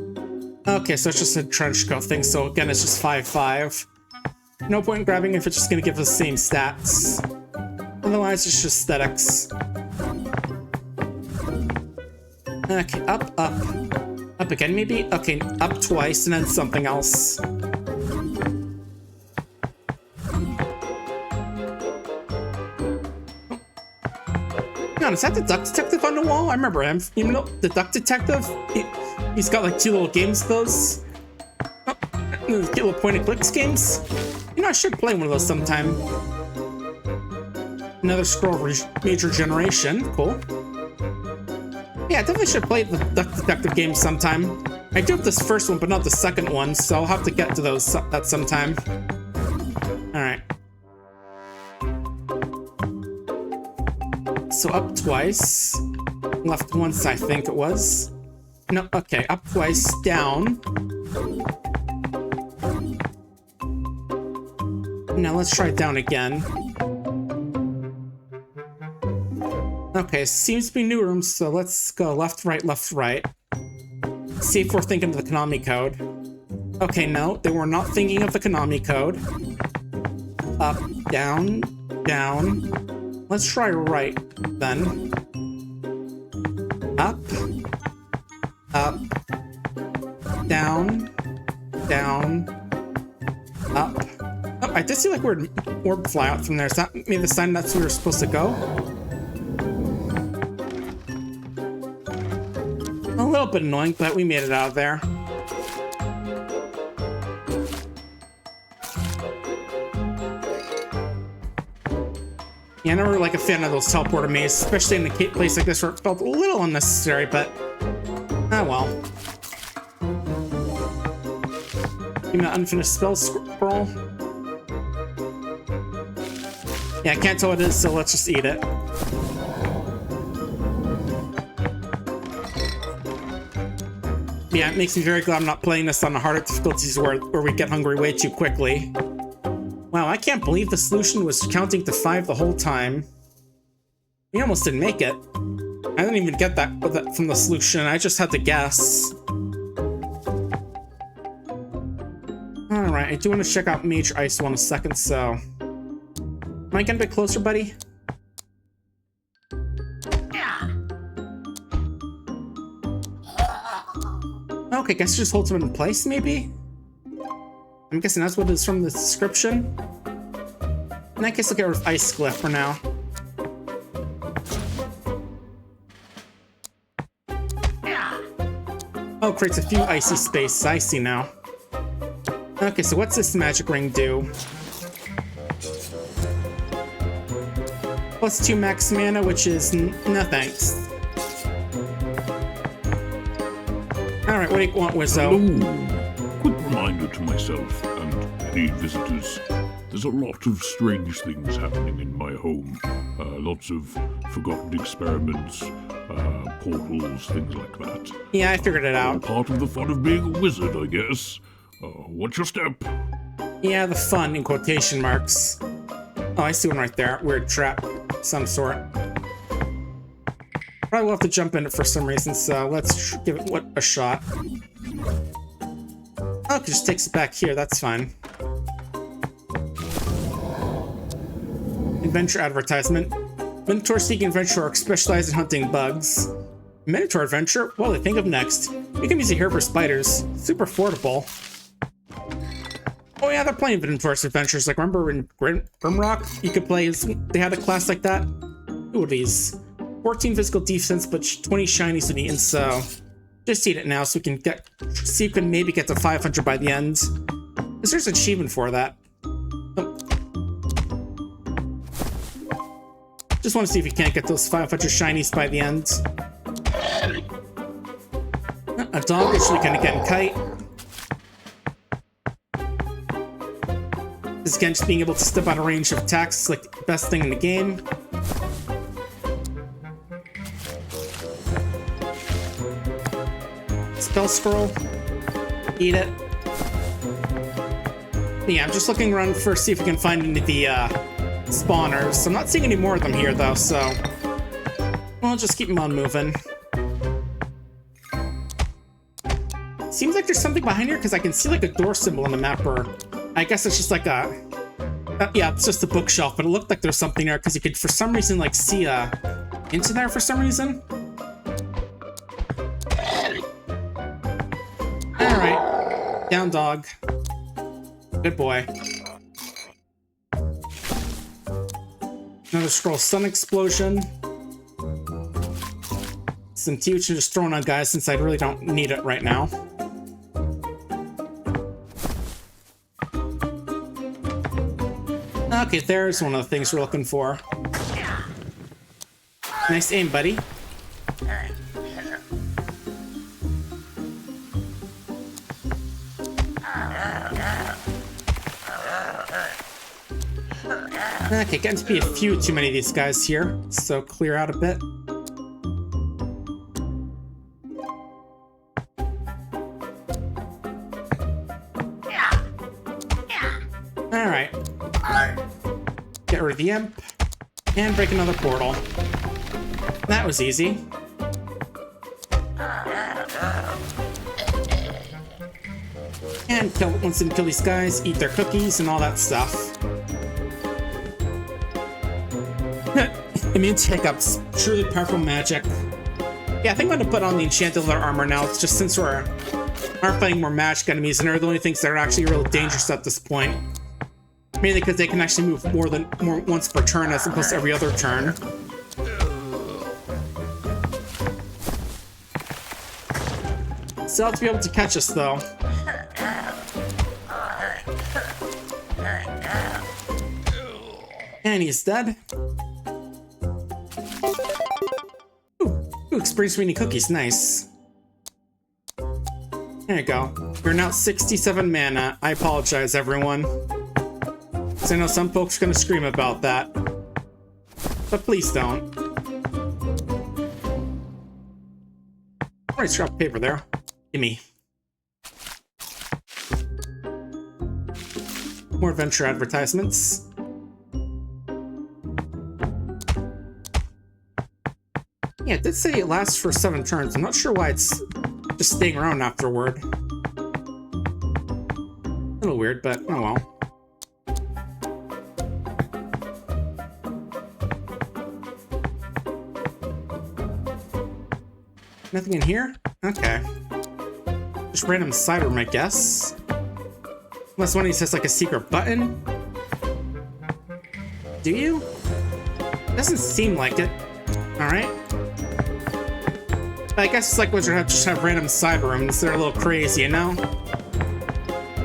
Okay, so it's just a Trenchcoat thing, so again, it's just 5/5. No point in grabbing if it's just gonna give us the same stats. Otherwise, it's just aesthetics. Okay, up. Up again, maybe? Okay, up twice, and then something else. Is that the duck detective on the wall? I remember him. You know, the duck detective? He's got like 2 little games of those. Oh, little point-and-clicks games. You know, I should play one of those sometime. Another scroll major generation. Cool. Yeah, I definitely should play the duck detective game sometime. I do have this first one, but not the second one, so I'll have to get to those at some time. Alright. So up twice, left once, I think it was. No, okay, up twice, down. Now let's try down again. Okay, seems to be new rooms, so let's go left, right, left, right. See if we're thinking of the Konami code. Okay, no, they were not thinking of the Konami code. Up, down, down. Let's try right, then. Up, up, down, down, up. Oh, I did see like weird orb fly out from there. Is that maybe the sign that's where we were supposed to go? A little bit annoying, but we made it out of there. Yeah, I'm never like a fan of those teleporter mazes, especially in a place like this where it felt a little unnecessary, but ah well. Give me an unfinished spell scroll. Yeah, I can't tell what it is, so let's just eat it. Yeah, it makes me very glad I'm not playing this on the harder difficulties where we get hungry way too quickly. Wow, I can't believe the solution was counting to 5 the whole time. We almost didn't make it. I didn't even get that from the solution, I just had to guess. Alright, I do want to check out Major Ice one a second, so... Am I getting a bit closer, buddy? Okay, guess it just holds him in place, maybe? I'm guessing that's what it is from the description. In that case, I'll get rid of Ice Glyph for now. Oh, creates a few icy spaces. I see now. Okay, so what's this magic ring do? Plus 2 max mana, which is no thanks. Alright, what do you want, Wizzo? Hello. Quick reminder to myself and any visitors. There's a lot of strange things happening in my home. Lots of forgotten experiments, portals, things like that. Yeah, I figured it out. Part of the fun of being a wizard, I guess. Watch your step. Yeah, the fun in quotation marks. Oh, I see one right there. Weird trap of some sort. Probably will have to jump in it for some reason, so let's give it a shot. Oh, it just takes it back here. That's fine. Adventure advertisement. Minotaur-seeking adventurer specialized in hunting bugs. Minotaur adventure? What will they think of next? You can use it here for spiders. Super affordable. Oh yeah, they're playing Minotaur's adventures. Like, remember in Grimrock? You could play as... They had a class like that. Ooh, these. 14 physical defense, but 20 shinies to the end, so... Just eat it now so we can see if we can maybe get to 500 by the end. Because there's an achievement for that. Oh. Just want to see if we can't get those 500 shinies by the end. A dog actually kind of getting kite. This again, just being able to step out of range of attacks is like the best thing in the game. Spell scroll. Eat it. Yeah, I'm just looking around for see if we can find any of the spawners. I'm not seeing any more of them here though, so we'll just keep them on moving. Seems like there's something behind here because I can see like a door symbol on the map, or I guess it's just like a yeah, it's just a bookshelf, but it looked like there's something there because you could for some reason like see into there for some reason. Alright. Down dog. Good boy. Another scroll. Sun explosion. Some teaching just throwing on guys since I really don't need it right now. Okay, there's one of the things we're looking for. Nice aim, buddy. Okay, getting to be a few too many of these guys here, so clear out a bit. Alright. Get rid of the imp, and break another portal. That was easy. And once you kill these guys, eat their cookies and all that stuff. Immune to hiccups. Truly powerful magic. Yeah, I think I'm gonna put on the enchanted leather armor now. It's just since we're fighting more magic enemies, and they're the only things that are actually real dangerous at this point. Mainly because they can actually move more once per turn as opposed to every other turn. Still have to be able to catch us though. And he's dead. Ooh, experience reading cookies, nice. There you go. You're now 67 mana. I apologize, everyone. Because I know some folks are gonna scream about that. But please don't. Alright, scrap paper there. Gimme. More adventure advertisements. Yeah, it did say it lasts for 7 turns. I'm not sure why it's just staying around afterward. A little weird, but oh well. Nothing in here? Okay. Just random side room, I guess. Unless one of these has like a secret button. Do you? Doesn't seem like it. Alright. I guess it's like Wizard just have random side rooms. They're a little crazy, you know?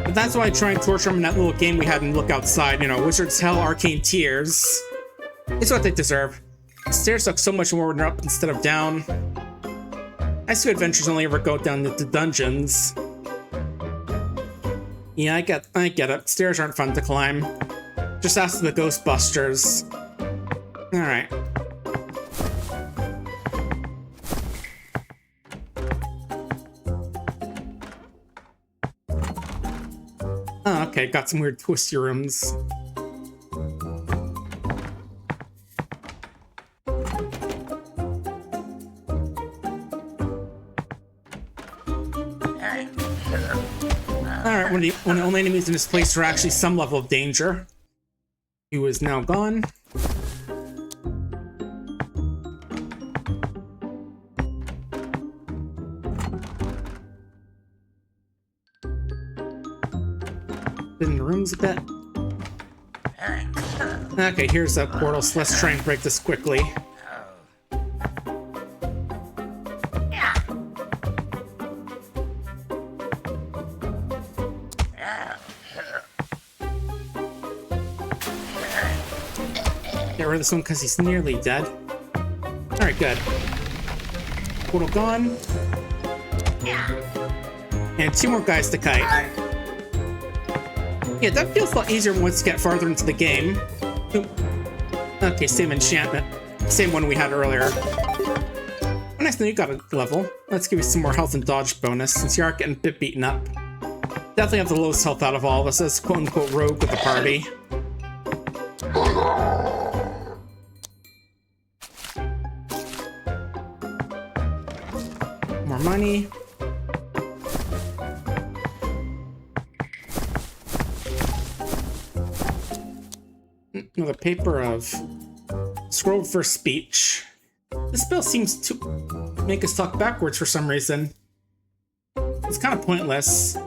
But that's why I try and torture them in that little game we had in Look Outside. You know, Wizard's Hell, Arcane Tears. It's what they deserve. Stairs suck so much more when they're up instead of down. I see adventures only ever go down to dungeons. Yeah, I get it. Stairs aren't fun to climb. Just ask the Ghostbusters. Alright. Oh, okay, got some weird twisty rooms. Alright, when the only enemies in this place are actually some level of danger. He is now gone. In the rooms a bit. Okay, here's a portal, so let's try and break this quickly. Get rid of this one because he's nearly dead. Alright, good. Portal gone. And 2 more guys to kite. Yeah, that feels a lot easier once you get farther into the game. Okay, same enchantment. Same one we had earlier. Oh, nice, now you got a level. Let's give you some more health and dodge bonus since you are getting a bit beaten up. Definitely have the lowest health out of all of us as quote-unquote rogue with the party. More money. Another paper of scroll for speech. This spell seems to make us talk backwards for some reason. It's kind of pointless,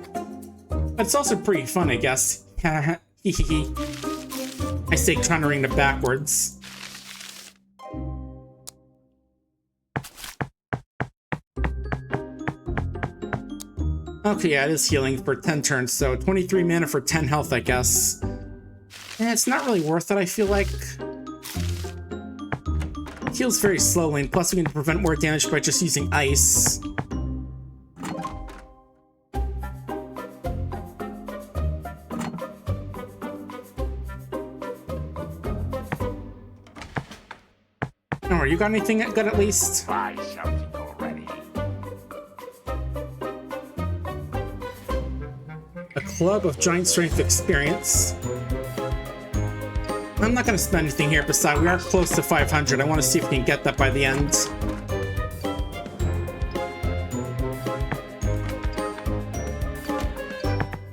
but it's also pretty fun, I guess. I say trying to ring it backwards. Okay, yeah, it is healing for 10 turns, so 23 mana for 10 health, I guess. And it's not really worth it, I feel like. It heals very slowly, and plus we can prevent more damage by just using ice. Oh, you got anything good at least? Try something already. A club of giant strength experience. I'm not gonna spend anything here. Besides, we are close to 500. I want to see if we can get that by the end.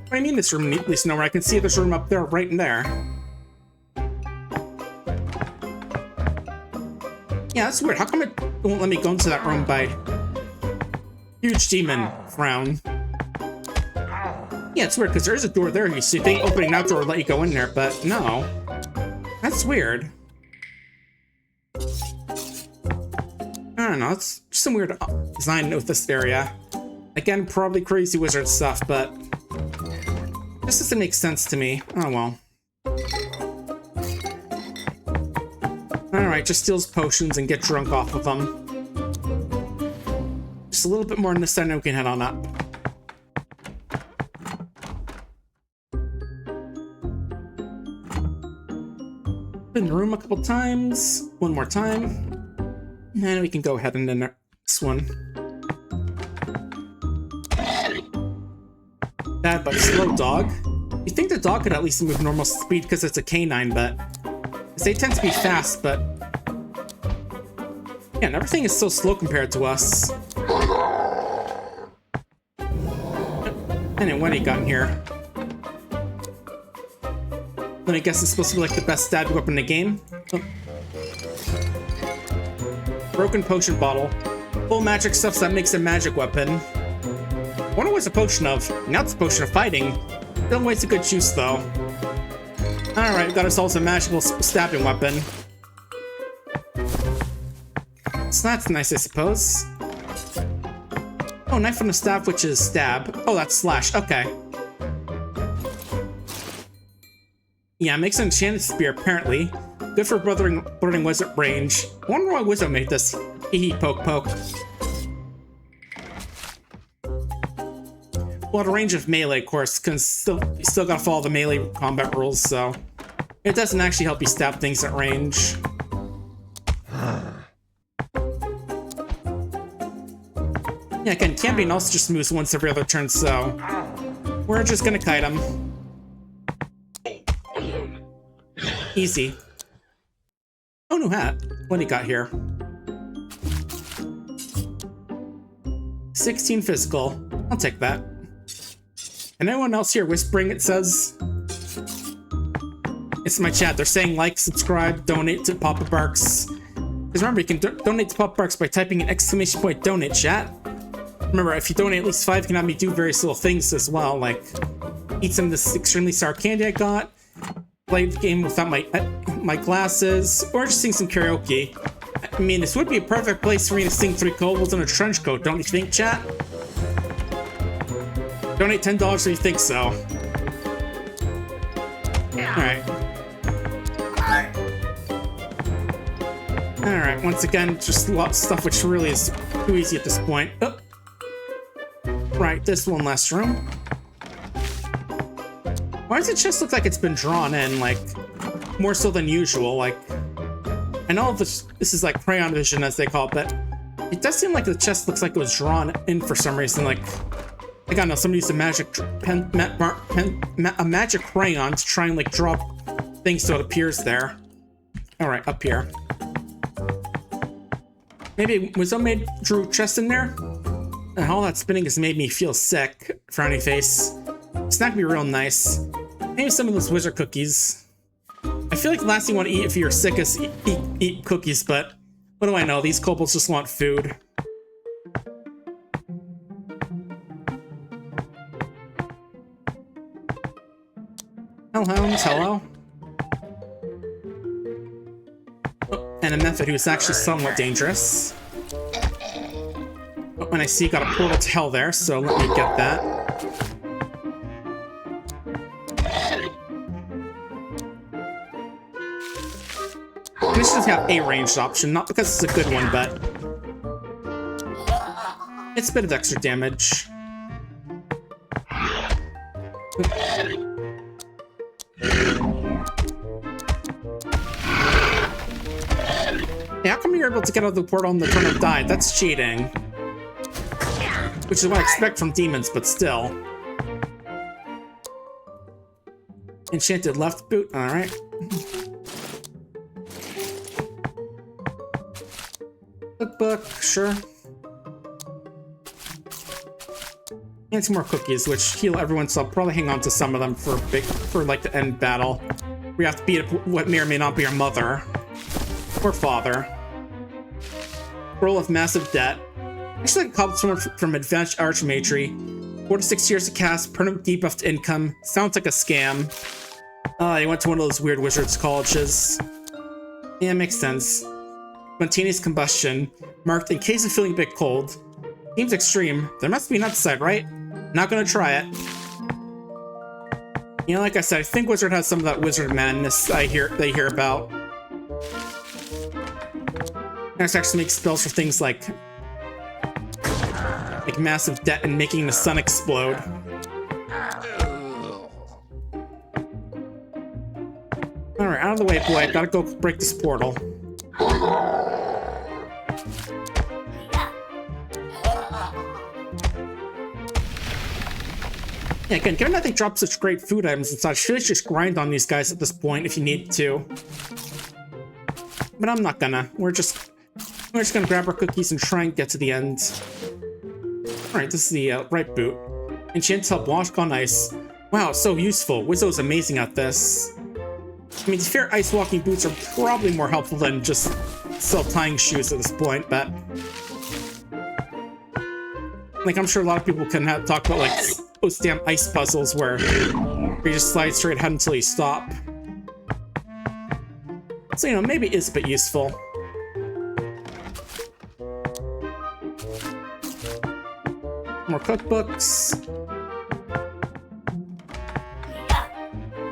What do I mean this room at least nowhere? I can see there's a room up there, right in there. Yeah, that's weird. How come it won't let me go into that room by huge demon frown? Yeah, it's weird because there is a door there. You see, think opening that door would let you go in there, but no. That's weird. I don't know. It's just some weird design with this area. Again, probably crazy wizard stuff, but this doesn't make sense to me. Oh well. Alright, just steals potions and get drunk off of them. Just a little bit more on this side and we can head on up. In the room a couple times. One more time. And we can go ahead and enter this one. Bad but slow dog. You'd think the dog could at least move normal speed because it's a canine, but they tend to be fast, but yeah, and everything is so slow compared to us. And when he got in here. Then I guess it's supposed to be like the best stab weapon in the game. Oh. Broken potion bottle. Full magic stuff, so that makes a magic weapon. I wonder what it's a potion of. Now it's a potion of fighting. Don't waste a good juice though. Alright, we got ourselves a magical stabbing weapon. So that's nice, I suppose. Oh, knife from the staff, which is stab. Oh, that's slash. Okay. Yeah, it makes an enchanted spear, apparently. Good for burning wizard range. I wonder why Wizard made this. Hee poke poke. Well, the range of melee, of course, because you still gotta follow the melee combat rules, so it doesn't actually help you stab things at range. Yeah, again, camping also just moves once every other turn, so we're just gonna kite him. Easy. Oh, new hat. What do you got here? 16 physical. I'll take that. And anyone else here whispering, it says? It's my chat. They're saying like, subscribe, donate to Papa Barks. Because remember, you can donate to Papa Barks by typing an exclamation point donate, chat. Remember, if you donate at least 5, you can have me do various little things as well, like eat some of this extremely sour candy I got, play the game without my glasses, or just sing some karaoke. I mean, this would be a perfect place for me to sing 3 kobolds in a trench coat, don't you think, chat? Donate $10 if you think so. Alright. Alright, once again, just a lot of stuff which really is too easy at this point. Oh. Right, this one last room. Why does the chest look like it's been drawn in, like, more so than usual? Like, I know this is like crayon vision, as they call it, but it does seem like the chest looks like it was drawn in for some reason. Like, I don't know, somebody used a magic magic crayon to try and like draw things so it appears there. All right, up here. Maybe Wizzo drew chest in there. And all that spinning has made me feel sick. Frowny face. It's not gonna be real nice. Maybe some of those wizard cookies. I feel like the last thing you want to eat if you're sick is eat cookies, but what do I know? These kobolds just want food. Hellhounds, hello. Oh, and a method who's actually somewhat dangerous. Oh, and I see you got a portal to hell there, so let me get that. This does have a ranged option, not because it's a good one, but it's a bit of extra damage. Hey, how come you're able to get out of the portal on the turn of died? That's cheating. Which is what I expect from demons, but still. Enchanted left boot, alright. cookbook, sure. And some more cookies, which heal everyone, so I'll probably hang on to some of them for like the end battle. We have to beat up what may or may not be our mother. Or father. Roll of massive debt. Actually, like a cobblestone from Advanced Archmagery. 4 to 6 years to cast, permanent debuffed income. Sounds like a scam. You went to one of those weird wizards colleges. Yeah, makes sense. Spontaneous combustion. Marked in case of feeling a bit cold. Seems extreme. There must be an upside, right? Not gonna try it. You know, like I said, I think Wizard has some of that wizard madness they hear about. Next actually makes spells for things like massive debt and making the sun explode. Alright, out of the way, boy. Gotta go break this portal. Yeah, again, given that they drop such great food items and such, you should just grind on these guys at this point if you need to. But I'm not gonna. We're just gonna grab our cookies and try and get to the end. Alright, this is the right boot. Enchant help wash on ice. Wow, so useful. Wizzo's amazing at this. I mean, to be fair, ice walking boots are probably more helpful than just self-tying shoes at this point, but... like, I'm sure a lot of people can talk about, like, those damn ice puzzles where you just slide straight ahead until you stop. So, you know, maybe it is a bit useful. More cookbooks.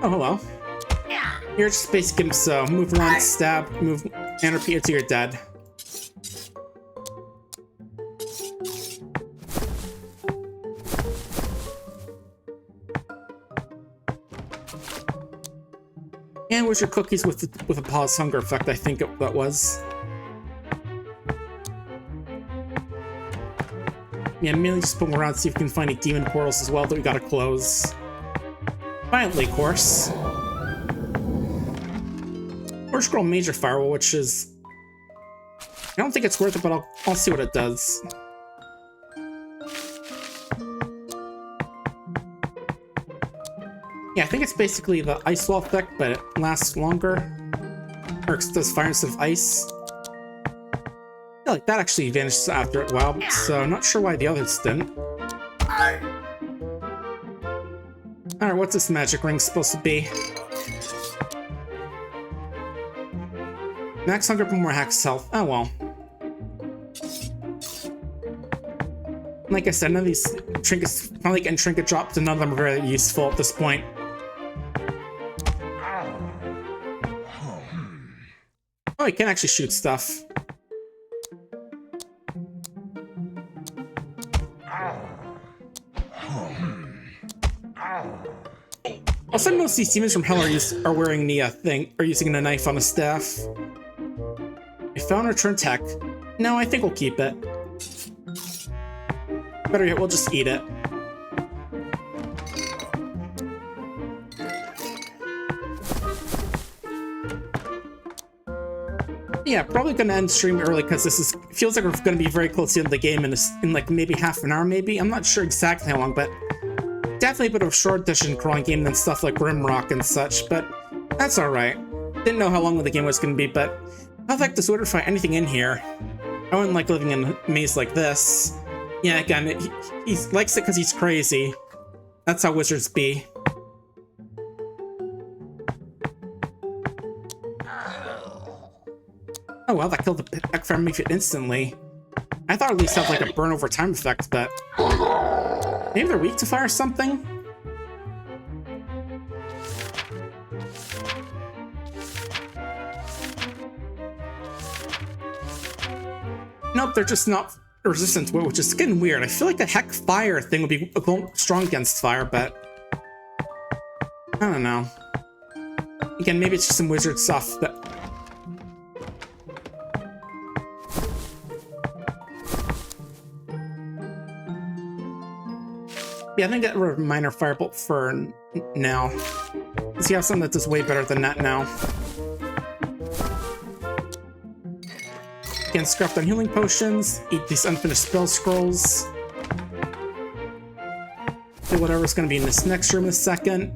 Oh, hello. You're just basic him, so move once, stab, move, and repeat until you're dead. And where's your cookies with a pause hunger effect? I think that was. Yeah, mainly just poke around, see if we can find any demon portals as well that we gotta close. Violently, of course. Or scroll major firewall, which is... I don't think it's worth it, but I'll see what it does. Yeah, I think it's basically the ice wall effect, but it lasts longer. Or it does fire instead of ice. I feel like that actually vanishes after a while, so I'm not sure why the others didn't. Alright, what's this magic ring supposed to be? Max hunger, but more hacks health. Oh well. Like I said, none of these trinkets, probably getting trinket drops, and none of them are very useful at this point. Oh, you can actually shoot stuff. Also, notice these demons from hell are wearing the are using the knife on a staff. I found return tech. No, I think we'll keep it. Better yet, we'll just eat it. Yeah, probably gonna end stream early because this feels like we're gonna be very close to the end of the game in like maybe half an hour, maybe. I'm not sure exactly how long, but definitely a bit of a short edition crawling game than stuff like Grimrock and such, but that's alright. Didn't know how long the game was gonna be, but I'd like to solidify anything in here. I wouldn't like living in a maze like this. Yeah, again, he likes it because he's crazy. That's how wizards be. Oh well, that killed the heck from me instantly. I thought at least have like a burn over time effect, but maybe they're weak to fire or something? Nope, they're just not resistant to it, which is getting weird. I feel like the heck fire thing would be strong against fire, but I don't know. Again, maybe it's just some wizard stuff that... Yeah, I think get rid of minor firebolt for now. Because you have something that does way better than that now. Again, scrap down healing potions, eat these unfinished spell scrolls. Do whatever's going to be in this next room in a second.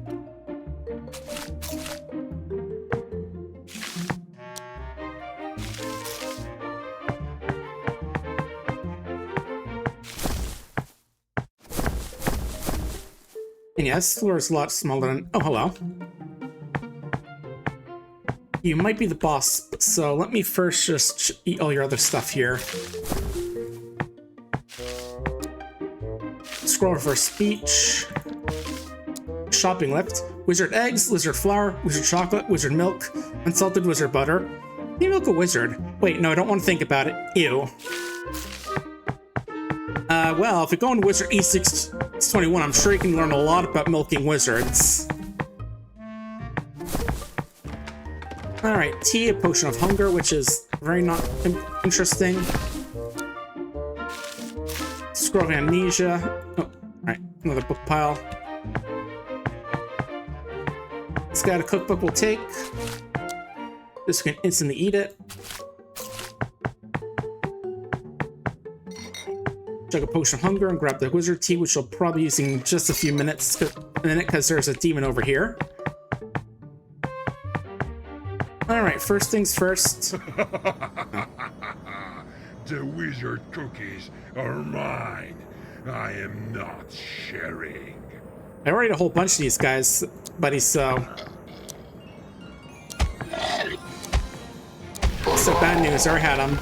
And yeah, this floor is a lot smaller than... Oh, hello. You might be the boss, so let me first just eat all your other stuff here. Scroll for speech. Shopping lift. Wizard eggs, lizard flour, wizard chocolate, wizard milk, unsalted wizard butter. Maybe milk a wizard. Wait, no, I don't want to think about it. Ew. Well, if we go into Wizard E621, I'm sure you can learn a lot about milking wizards. Alright, tea, a potion of hunger, which is very not interesting. Scroll of amnesia. Oh, alright, another book pile. This guy, a cookbook will take. Just can instantly eat it. Chug a potion of hunger and grab the wizard tea, which I'll probably be using in just a few minutes because there's a demon over here. Alright, first things first. The wizard cookies are mine. I am not sharing. I already ate a whole bunch of these guys, buddy, so bad news, I already had them.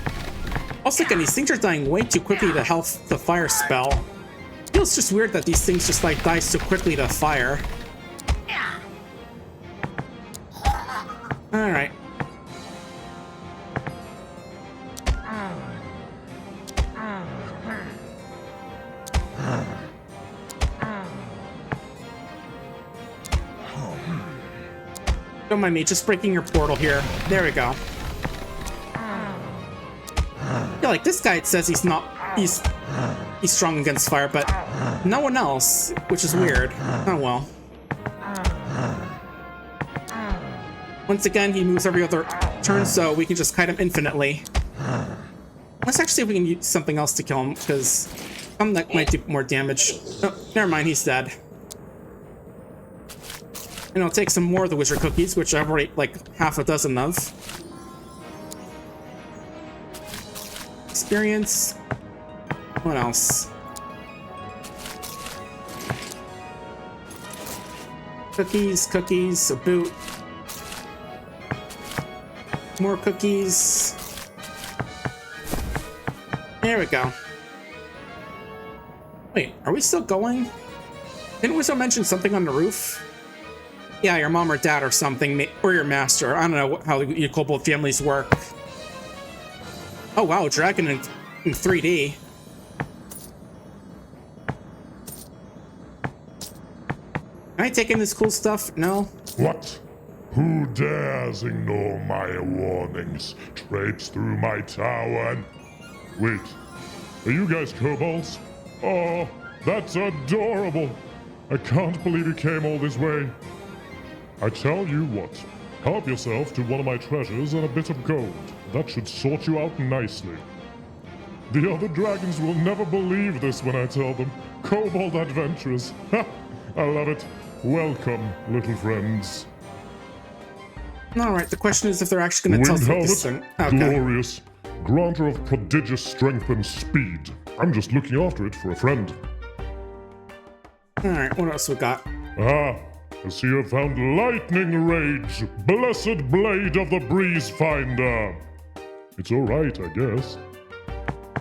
Also, again, these things are dying way too quickly to health the fire spell. It feels just weird that these things just like die so quickly to fire. Alright. Don't mind me, just breaking your portal here. There we go. Yeah, like this guy, it says he's strong against fire, but no one else, which is weird. Oh well. Once again, he moves every other turn, so we can just kite him infinitely. Let's actually see if we can use something else to kill him, because something that might do more damage. Oh, never mind, he's dead. And I'll take some more of the wizard cookies, which I've already like half a dozen of. Experience. What else? Cookies, a boot. More cookies. There we go. Wait, are we still going? Didn't Wizzo mention something on the roof? Yeah, your mom or dad or something, or your master. I don't know how your Kobold families work. Oh wow, dragon in 3D. Can I take in this cool stuff? No? What? Who dares ignore my warnings, traipse through my tower and... Wait, are you guys kobolds? Oh, that's adorable. I can't believe you came all this way. I tell you what, help yourself to one of my treasures and a bit of gold. That should sort you out nicely. The other dragons will never believe this when I tell them. Kobold adventurers. Ha! I love it. Welcome, little friends. Alright, the question is if they're actually going to tell us what this thing... Okay. Glorious. Granter of prodigious strength and speed. I'm just looking after it for a friend. Alright, what else we got? Ah, I see you have found lightning rage, blessed blade of the breeze finder. It's alright, I guess.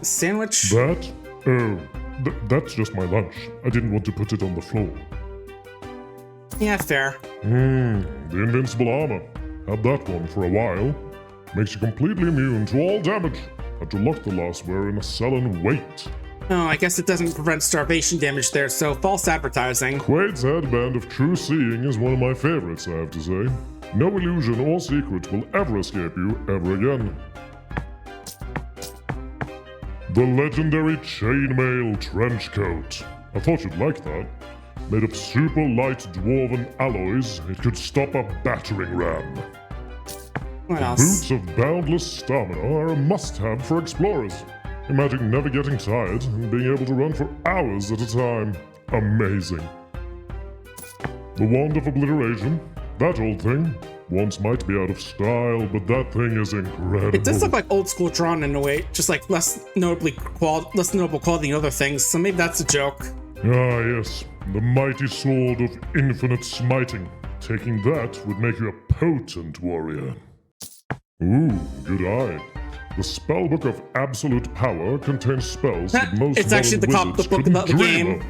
Sandwich? That? Oh, that's just my lunch. I didn't want to put it on the floor. Yeah, fair. The invincible armor. Had that one for a while. Makes you completely immune to all damage. Had to lock the last wear in a cell and wait. Oh, I guess it doesn't prevent starvation damage there, so false advertising. Quaid's headband of true seeing is one of my favorites, I have to say. No illusion or secret will ever escape you ever again. The legendary chainmail Trenchcoat. I thought you'd like that. Made of super light dwarven alloys, it could stop a battering ram. What else? Boots of boundless stamina are a must-have for explorers. Imagine never getting tired and being able to run for hours at a time. Amazing. The Wand of Obliteration. That old thing. Once might be out of style, but that thing is incredible. It does look like old school drawn in a way, just like less notable quality than other things, so maybe that's a joke. Ah, yes. The mighty sword of infinite smiting. Taking that would make you a potent warrior. Ooh, good eye. The Spellbook of Absolute Power contains spells that most It's actually the wizards book couldn't about the dream game. of.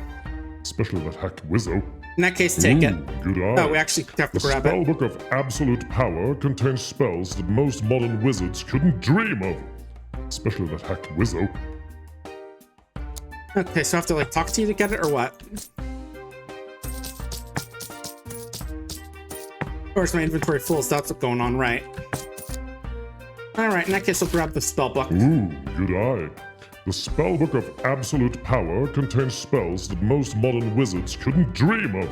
Especially that hack Wizzo. In that case, take it. Good eye. Oh, we actually have to The grab it. Spellbook of Absolute Power contains spells that most modern wizards couldn't dream of. Especially that hack Wizzo. Okay, so I have to like talk to you to get it, or what? Or is my inventory full? So that's what's going on, right? Alright, in that case, I'll grab the spellbook. Ooh, good eye. The Spellbook of Absolute Power contains spells that most modern wizards couldn't dream of.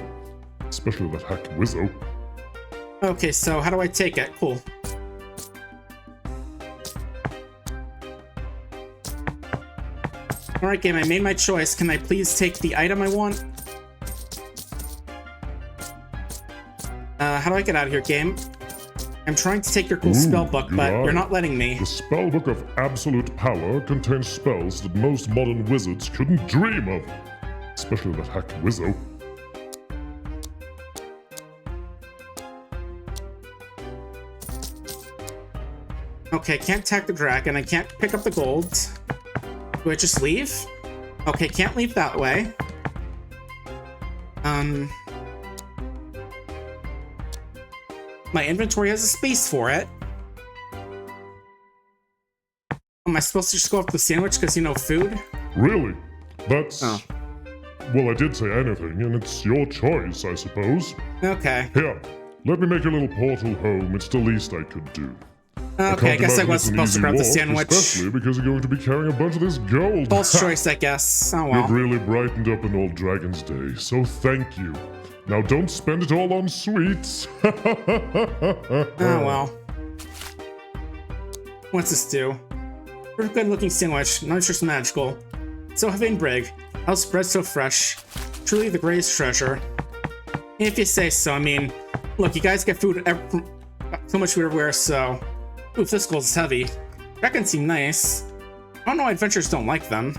Especially that hack Wizzo. Okay, so how do I take it? Cool. Alright, game, I made my choice. Can I please take the item I want? How do I get out of here, game? I'm trying to take your cool spellbook, good but eye. you're not letting me. The Spellbook of Absolute Power contains spells that most modern wizards couldn't dream of. Especially that hack Wizzo. Okay, can't attack the dragon. I can't pick up the gold. Do I just leave? Okay, can't leave that way. My inventory has a space for it. Am I supposed to just go up the sandwich because, you know, food? Really? That's... Oh. Well, I did say anything, and it's your choice, I suppose. Okay. Here, let me make a little portal home. It's the least I could do. Okay, I guess I imagine was it's an supposed to easy grab the walk, sandwich. Especially because you're going to be carrying a bunch of this gold. False choice, I guess. Oh You've well. really brightened up an old dragon's day, so thank you. Now don't spend it all on sweets. Oh well. What's this do? Pretty good looking sandwich, not just magical. So heavy and big. House bread so fresh. Truly the greatest treasure. If you say so, I mean, look, you guys get food so much food everywhere, so. Oof, this gold is heavy. Dragons seem nice. I don't know why adventurers don't like them.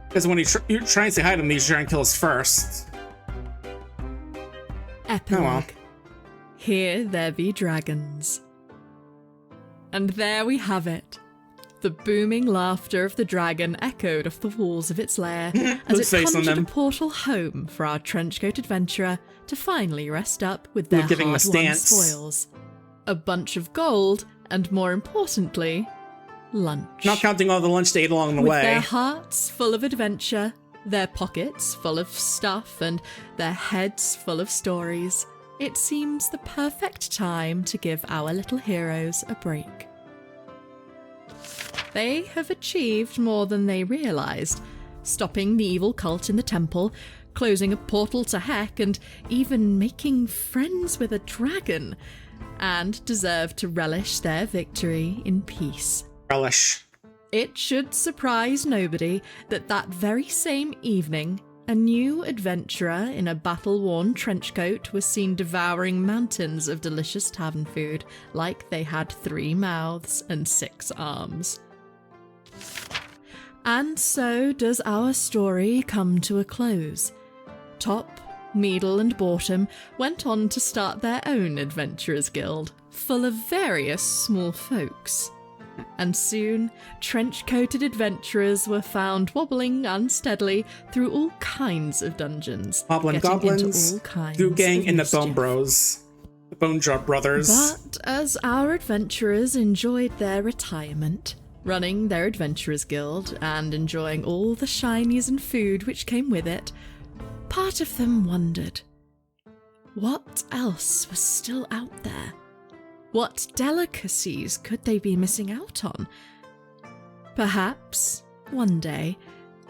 Because when you try and say hi to them, you try and kill us first. Epilogue. Oh well. Here there be dragons. And there we have it. The booming laughter of the dragon echoed off the walls of its lair as Let's it face on conjured a them. portal home for our trenchcoat adventurer to finally rest up with their We're giving them a hard-won stance. spoils. A bunch of gold, and more importantly, lunch. Not counting all the lunch they ate along the With way. their hearts full of adventure, their pockets full of stuff, and their heads full of stories, it seems the perfect time to give our little heroes a break. They have achieved more than they realised, stopping the evil cult in the temple, closing a portal to Heck, and even making friends with a dragon, and deserve to relish their victory in peace. Relish. It should surprise nobody that that very same evening, a new adventurer in a battle-worn trenchcoat was seen devouring mountains of delicious tavern food like they had 3 mouths and 6 arms. And so does our story come to a close. Top, middle and bottom went on to start their own adventurers' guild, full of various small folks. And soon, trench-coated adventurers were found wobbling unsteadily through all kinds of dungeons, Goblin getting into Goblins, all kinds Goo Gang, of and the mischief. Bone Bros. The Bone Drop Brothers. But as our adventurers enjoyed their retirement, running their adventurers' guild and enjoying all the shinies and food which came with it, part of them wondered, what else was still out there? What delicacies could they be missing out on? Perhaps, one day,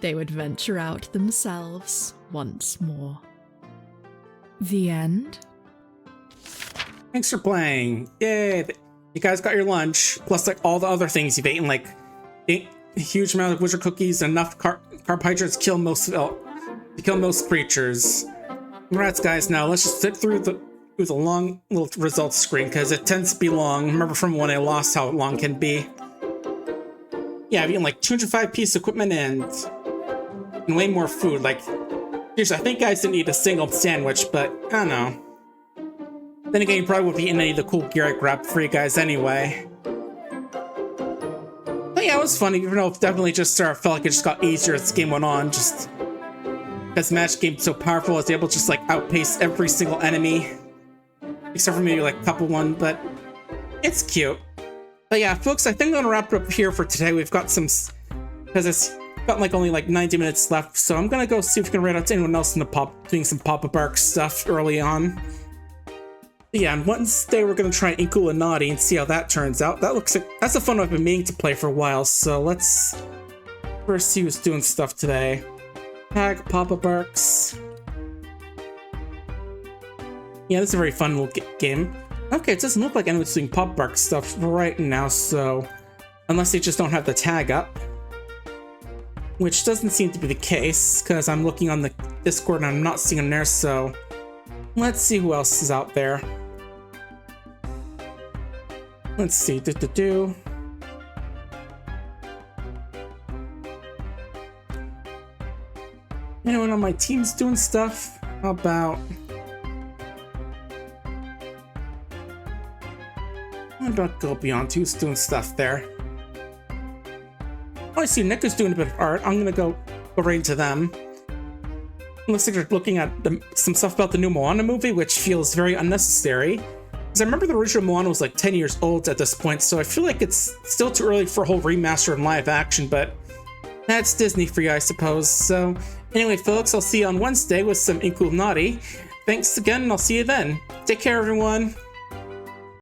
they would venture out themselves once more. The end? Thanks for playing. Yay. You guys got your lunch, plus like all the other things you've eaten, like a huge amount of wizard cookies, enough carbohydrates to kill most creatures. Congrats, guys. Now let's just sit through the long little results screen because it tends to be long. Remember from when I lost how long it can be. Yeah, I've eaten like 205 pieces of equipment and way more food. Like, seriously, I think guys didn't eat a single sandwich, but I don't know. Then again, you probably wouldn't be eating any of the cool gear I grabbed for you guys anyway. But yeah, it was funny, even though it definitely just felt like it just got easier as the game went on, just because the match game's so powerful, I was able to just like outpace every single enemy. Except for maybe like a couple one, but it's cute. But yeah, folks, I think I'm gonna wrap it up here for today. We've got some, because it's got like only like 90 minutes left, so I'm gonna go see if we can read out to anyone else in the doing some Pop-Up Arc stuff early on. But yeah, on Wednesday we're gonna try Inkle and Naughty and see how that turns out. That looks like that's a fun one I've been meaning to play for a while. So let's first see who's doing stuff today. Tag Pop-Up Arcs. Yeah, this is a very fun little game. Okay, it doesn't look like anyone's doing Pop-Up Arc stuff right now, so unless they just don't have the tag up, which doesn't seem to be the case because I'm looking on the Discord and I'm not seeing them there. So let's see who else is out there. Let's see. Anyone on my team's doing stuff? How about Go Beyond? Who's doing stuff there? Oh, I see Nick is doing a bit of art. I'm gonna go right into them. Looks like they're looking at some stuff about the new Moana movie, which feels very unnecessary. Because I remember the original Moana was like 10 years old at this point, so I feel like it's still too early for a whole remaster and live action, but that's Disney for you, I suppose. So anyway, folks, I'll see you on Wednesday with some Illuminati. Thanks again, and I'll see you then. Take care, everyone.